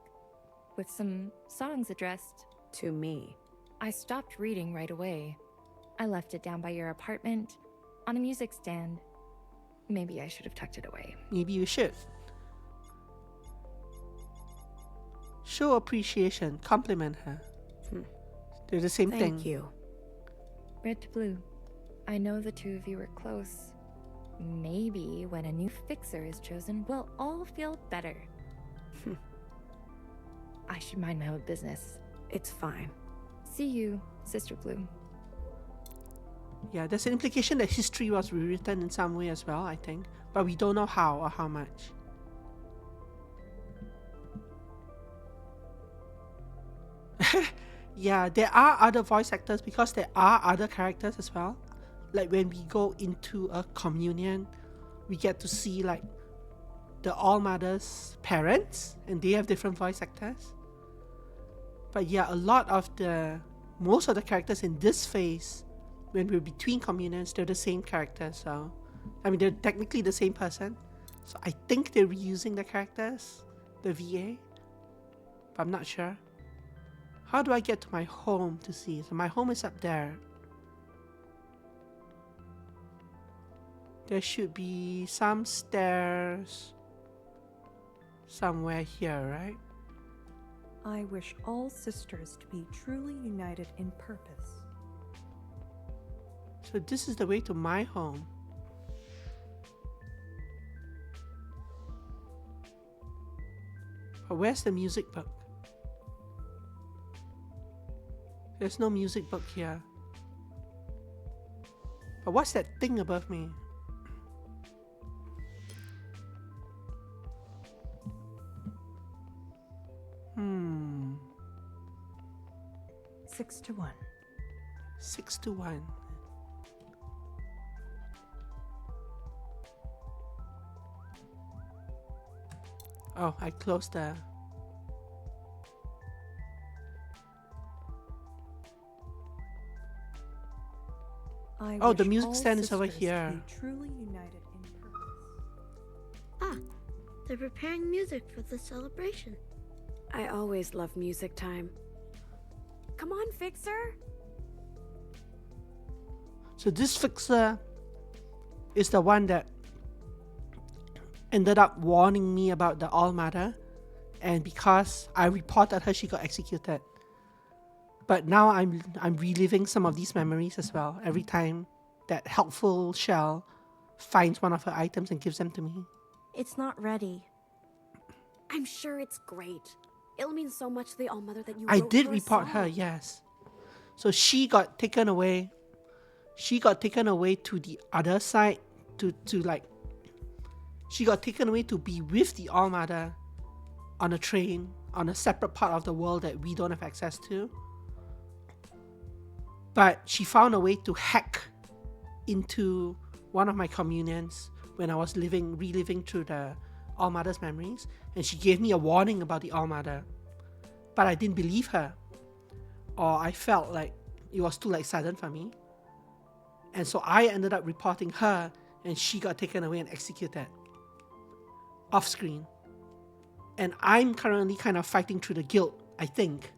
with some songs addressed to me. I stopped reading right away. I left it down by your apartment on a music stand. Maybe I should have tucked it away. Maybe you should. Show appreciation. Compliment her. They're the same thing. Thank you. Red to Blue. I know the two of you are close. Maybe when a new fixer is chosen, we'll all feel better. I should mind my own business. It's fine. See you, Sister Blue. Yeah, there's an implication that history was rewritten in some way as well, I think. But we don't know how or how much. Yeah, there are other voice actors because there are other characters as well. Like when we go into a communion, we get to see like the All-Mother's parents, and they have different voice actors. But yeah, most of the characters in this phase, when we're between communions, they're the same character. So, I mean, they're technically the same person. So I think they're reusing the characters, the VA, but I'm not sure. How do I get to my home to see? So my home is up there. There should be some stairs somewhere here, right? I wish all sisters to be truly united in purpose. So this is the way to my home. But where's the music book? There's no music book here. But what's that thing above me? Hmm. 6 to 1. 6 to 1. Oh, I closed the... Oh, the music stand is over here. Be truly united in purpose. Ah, they're preparing music for the celebration. I always love music time. Come on, Fixer. So this fixer is the one that ended up warning me about the All-Mother, and because I reported her, she got executed. But now I'm reliving some of these memories as well. Every time that helpful shell finds one of her items and gives them to me. It's not ready. I'm sure it's great. It'll mean so much to the All-Mother that you I wrote did her a report song. her, yes. So she got taken away. She got taken away to the other side she got taken away to be with the All-Mother on a train on a separate part of the world that we don't have access to. But she found a way to hack into one of my communions when I was reliving through the All-Mother's memories, and she gave me a warning about the All-Mother. But I didn't believe her, or I felt like it was too sudden for me. And so I ended up reporting her, and she got taken away and executed off screen. And I'm currently kind of fighting through the guilt, I think.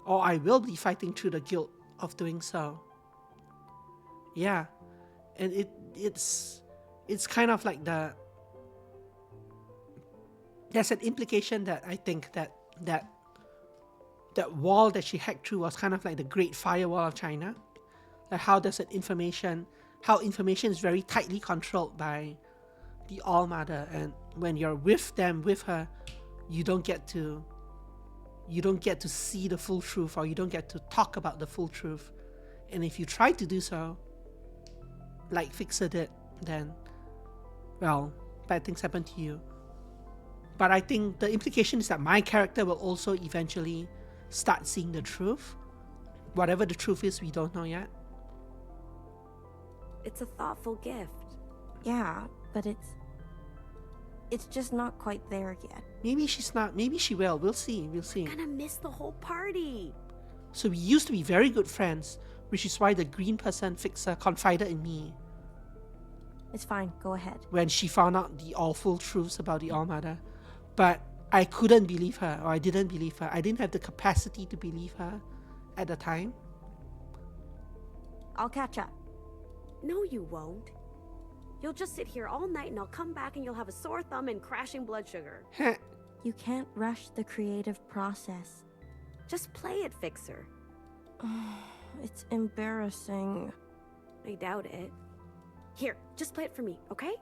Or I will be fighting through the guilt of doing so. Yeah. And it's kind of like there's an implication that I think that that wall that she hacked through was kind of like the Great Firewall of China. Like how there's how information is very tightly controlled by the All Mother, and when you're with her, you don't get to see the full truth, or you don't get to talk about the full truth. And if you try to do so, like Fixer did, then, well, bad things happen to you. But I think the implication is that my character will also eventually start seeing the truth. Whatever the truth is, we don't know yet. It's a thoughtful gift. Yeah, but it's just not quite there yet. Maybe she's not, maybe she will. We'll see. I'm gonna miss the whole party. So we used to be very good friends, which is why the green person Fixer confided in me. It's fine, go ahead. When she found out the awful truths about the All Mother. But I couldn't believe her, or I didn't believe her. I didn't have the capacity to believe her at the time. I'll catch up. No, you won't. You'll just sit here all night and I'll come back and you'll have a sore thumb and crashing blood sugar. You can't rush the creative process. Just play it, Fixer. It's embarrassing. I doubt it. Here, just play it for me, okay?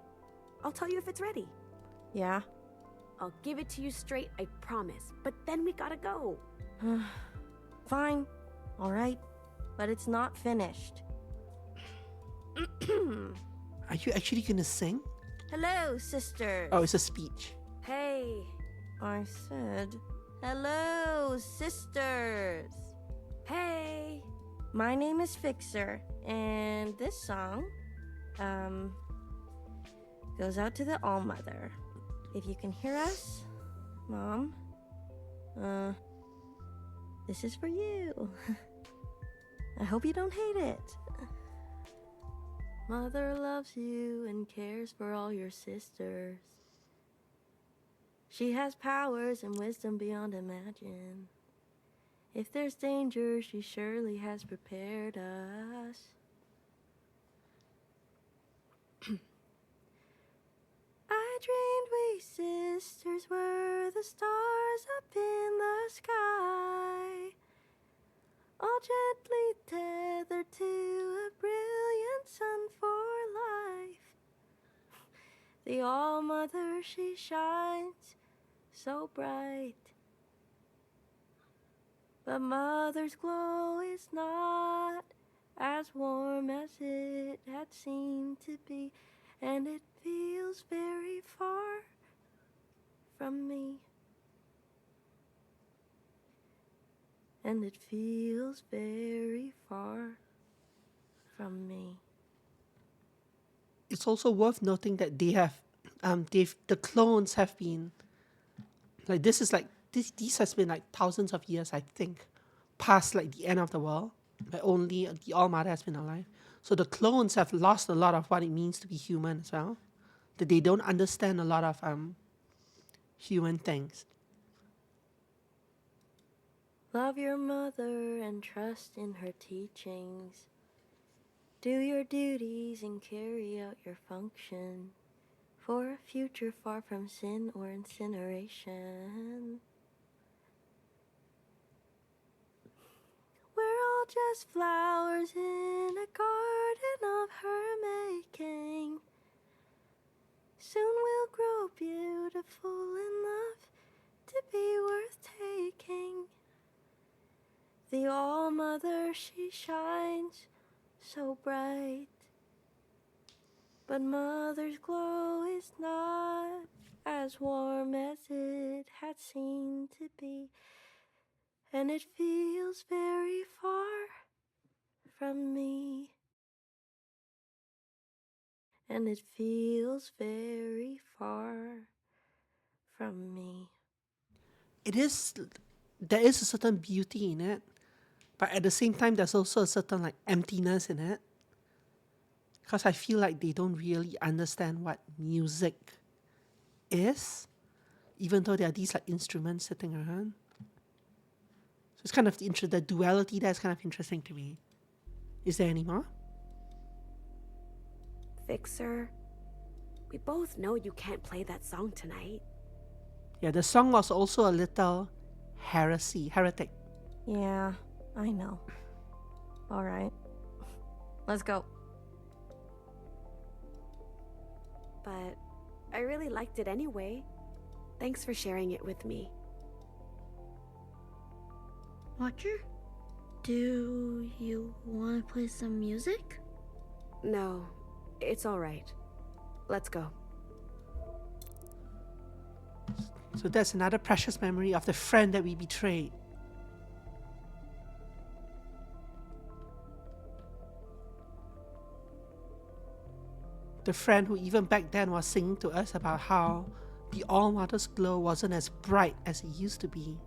I'll tell you if it's ready. Yeah? I'll give it to you straight, I promise. But then we gotta go. Fine. All right. But it's not finished. Are you actually gonna sing? Hello, sisters. Oh, it's a speech. Hey. I said, hello, sisters. Hey. My name is Fixer, and this song, goes out to the All Mother. If you can hear us, Mom, this is for you. I hope you don't hate it. Mother loves you and cares for all your sisters. She has powers and wisdom beyond imagine. If there's danger, she surely has prepared us. I dreamed we sisters were the stars up in the sky, all gently tethered to a brilliant sun for life. The All Mother, she shines so bright, but Mother's glow is not as warm as it had seemed to be, and it feels very far from me. And it feels very far from me. It's also worth noting that they have, the clones have been, like this has been like thousands of years, I think, past like the end of the world, but only the All Mother has been alive. So the clones have lost a lot of what it means to be human as well. That they don't understand a lot of human things. Love your mother and trust in her teachings. Do your duties and carry out your function for a future far from sin or incineration. We're all just flowers in a garden of her making. Soon we'll grow beautiful enough to be worth taking. The All Mother, she shines so bright, but Mother's glow is not as warm as it had seemed to be, and it feels very far from me. And it feels very far from me. There is a certain beauty in it, but at the same time, there's also a certain like emptiness in it. Because I feel like they don't really understand what music is, even though there are these like instruments sitting around. So it's kind of the duality that's kind of interesting to me. Is there any more? Fixer, we both know you can't play that song tonight. Yeah, the song was also a little heretic. Yeah, I know. Alright. Let's go. But I really liked it anyway. Thanks for sharing it with me. Watcher? Do you want to play some music? No, it's alright. Let's go. So that's another precious memory of the friend that we betrayed. The friend who even back then was singing to us about how the All-Mother's glow wasn't as bright as it used to be.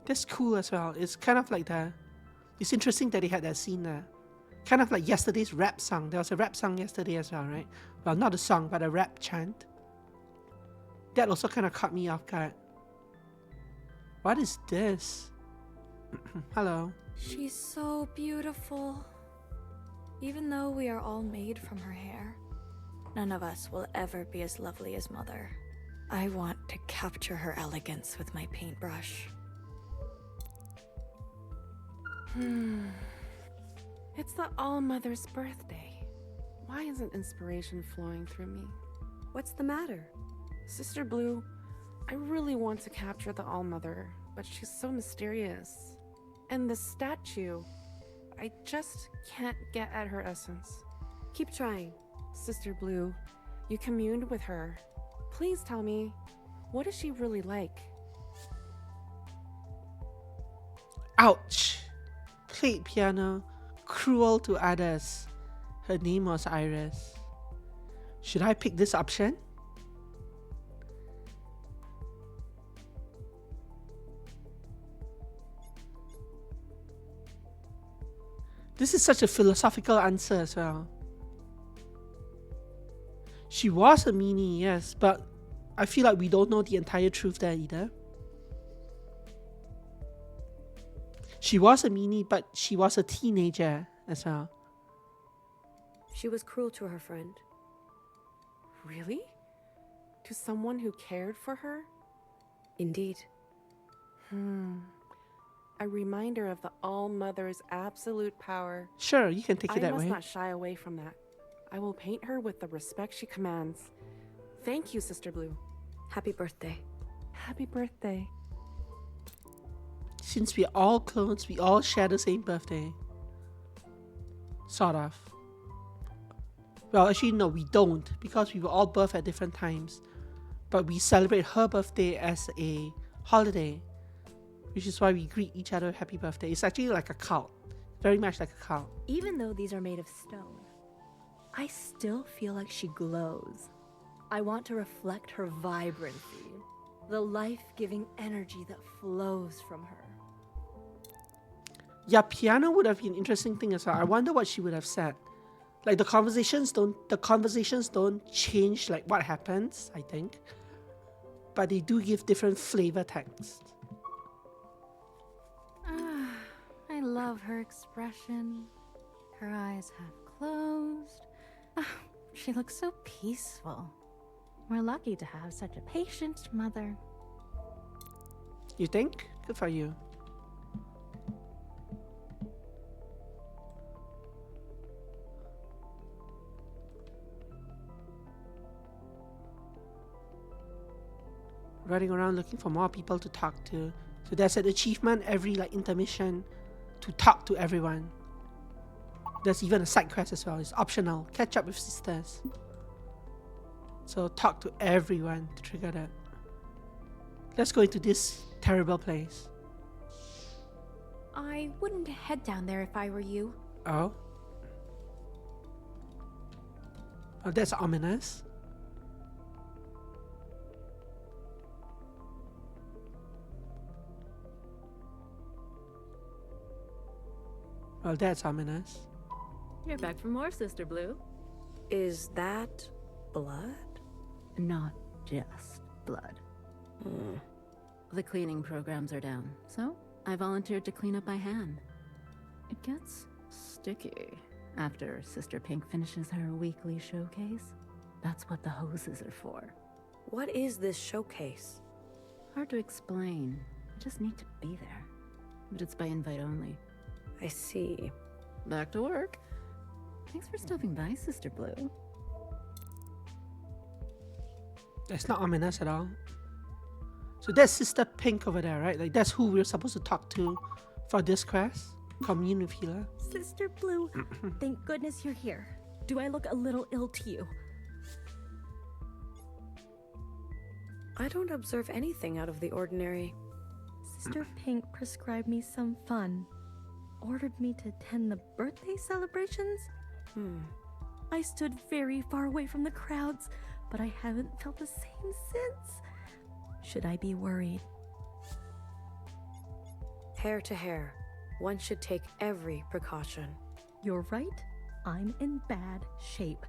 That's cool as well. It's kind of like it's interesting that they had that scene there. Kind of like yesterday's rap song. There was a rap song yesterday as well, right? Well, not a song, but a rap chant. That also kind of caught me off guard. What is this? Hello. She's so beautiful. Even though we are all made from her hair, none of us will ever be as lovely as Mother. I want to capture her elegance with my paintbrush. It's the All-Mother's birthday. Why isn't inspiration flowing through me? What's the matter? Sister Blue, I really want to capture the All-Mother, but she's so mysterious. And the statue, I just can't get at her essence. Keep trying. Sister Blue, you communed with her. Please tell me, what is she really like? Ouch! Played piano, cruel to others. Her name was Iris. Should I pick this option? This is such a philosophical answer as well. She was a meanie, yes, but I feel like we don't know the entire truth there either. She was a meanie, but she was a teenager as well. She was cruel to her friend. Really? To someone who cared for her? Indeed. A reminder of the All-Mother's absolute power. Sure, you can take it that I way. must not shy away from that. I will paint her with the respect she commands. Thank you, Sister Blue. Happy birthday. Happy birthday. Since we're all clones, we all share the same birthday. Sort of. Well, actually, no, we don't, because we were all birthed at different times. But we celebrate her birthday as a holiday, which is why we greet each other happy birthday. It's actually like a cult. Very much like a cult. Even though these are made of stone, I still feel like she glows. I want to reflect her vibrancy, the life-giving energy that flows from her. Yeah, piano would have been an interesting thing as well. I wonder what she would have said. Like the conversations don't change like what happens, I think. But they do give different flavor text. I love her expression. Her eyes half closed. She looks so peaceful. We're lucky to have such a patient mother. You think? Good for you. Running around looking for more people to talk to. So there's an achievement every like intermission to talk to everyone. There's even a side quest as well. It's optional. Catch up with sisters. So talk to everyone to trigger that. Let's go into this terrible place. I wouldn't head down there if I were you. Oh? Oh, that's ominous. Well, that's ominous. You're back for more, Sister Blue. Is that blood? Not just blood. The cleaning programs are down, so I volunteered to clean up by hand. It gets sticky. After Sister Pink finishes her weekly showcase, that's what the hoses are for. What is this showcase? Hard to explain. I just need to be there. But it's by invite only. I see. Back to work. Thanks for stopping by, Sister Blue. That's not ominous at all. So that's Sister Pink over there, right? Like, that's who we're supposed to talk to for this quest? Commune with Healer. Sister Blue, thank goodness you're here. Do I look a little ill to you? I don't observe anything out of the ordinary. Sister Pink prescribed me some fun. Ordered me to attend the birthday celebrations. I stood very far away from the crowds, but I haven't felt the same since. Should I be worried? Hair to hair, one should take every precaution. You're right. I'm in bad shape.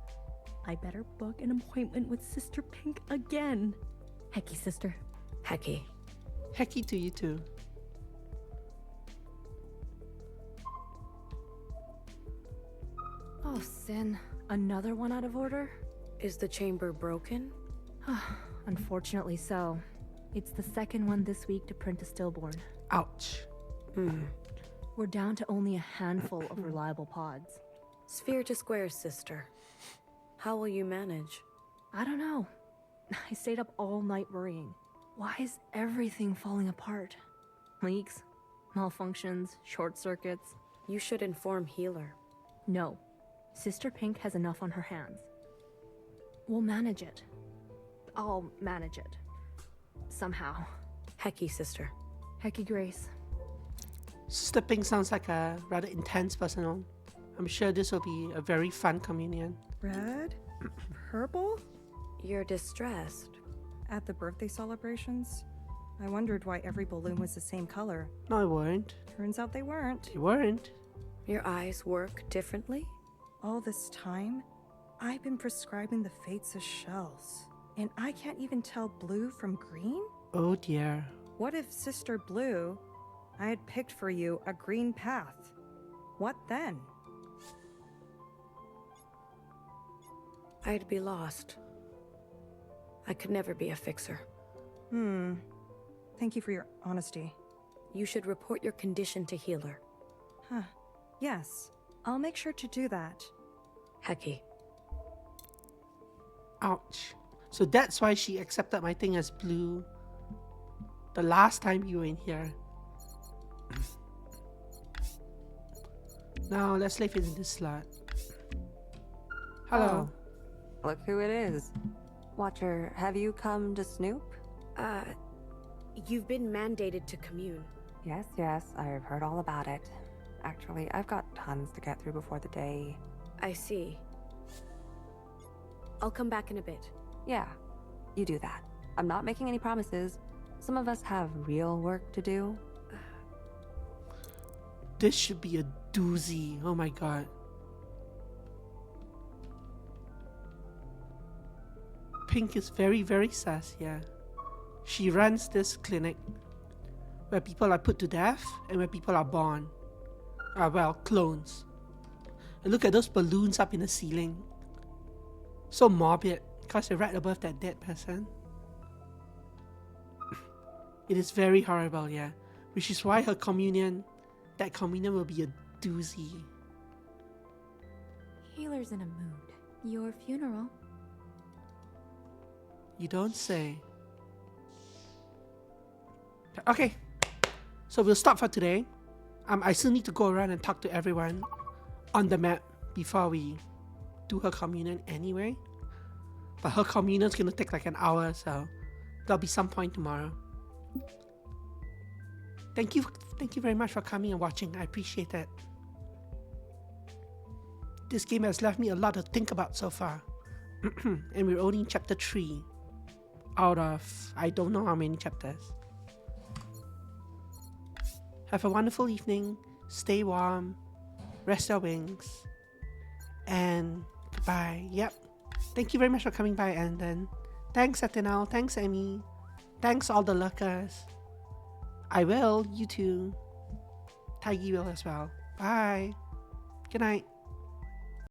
I better book an appointment with Sister Pink again. Hecky, sister. Hecky. Hecky to you too. Oh, Sin. Another one out of order? Is the chamber broken? Unfortunately so. It's the second one this week to print a stillborn. Ouch. We're down to only a handful of reliable pods. Sphere to square, sister. How will you manage? I don't know. I stayed up all night worrying. Why is everything falling apart? Leaks, malfunctions, short circuits. You should inform Healer. No. Sister Pink has enough on her hands. We'll manage it. I'll manage it. Somehow. Hecky, sister. Hecky Grace. Sister Pink sounds like a rather intense person. I'm sure this will be a very fun communion. Red? Purple? You're distressed. At the birthday celebrations? I wondered why every balloon was the same color. No, I weren't. Turns out they weren't. They weren't. Your eyes work differently? All this time, I've been prescribing the fates of shells. And I can't even tell blue from green? Oh dear. What if Sister Blue, I had picked for you a green path? What then? I'd be lost. I could never be a fixer. Thank you for your honesty. You should report your condition to Healer. Yes, I'll make sure to do that. Hecky. Ouch. So that's why she accepted my thing as blue the last time you were in here. Now let's leave it in this slot. Hello. Look who it is. Watcher, have you come to snoop? You've been mandated to commune. Yes, I've heard all about it. Actually, I've got tons to get through before the day. I see. I'll come back in a bit. Yeah, you do that. I'm not making any promises. Some of us have real work to do. This should be a doozy. Oh my god. Pink is very, very sus, yeah. She runs this clinic where people are put to death and where people are born. Well, clones. And look at those balloons up in the ceiling. So morbid, because they're right above that dead person. It is very horrible, yeah. Which is why her communion, that communion will be a doozy. Healer's in a mood. Your funeral. You don't say. Okay, so we'll stop for today. I still need to go around and talk to everyone on the map before we do her communion anyway. But her communion's gonna take like an hour, so there'll be some point tomorrow. Thank you very much for coming and watching. I appreciate it. This game has left me a lot to think about so far. And we're only in chapter 3 out of I don't know how many chapters. Have a wonderful evening, stay warm, rest your wings, and goodbye. Yep. Thank you very much for coming by, and then thanks Atenal, thanks Emmy, thanks all the lurkers. I will, you too. Taigi will as well. Bye. Good night.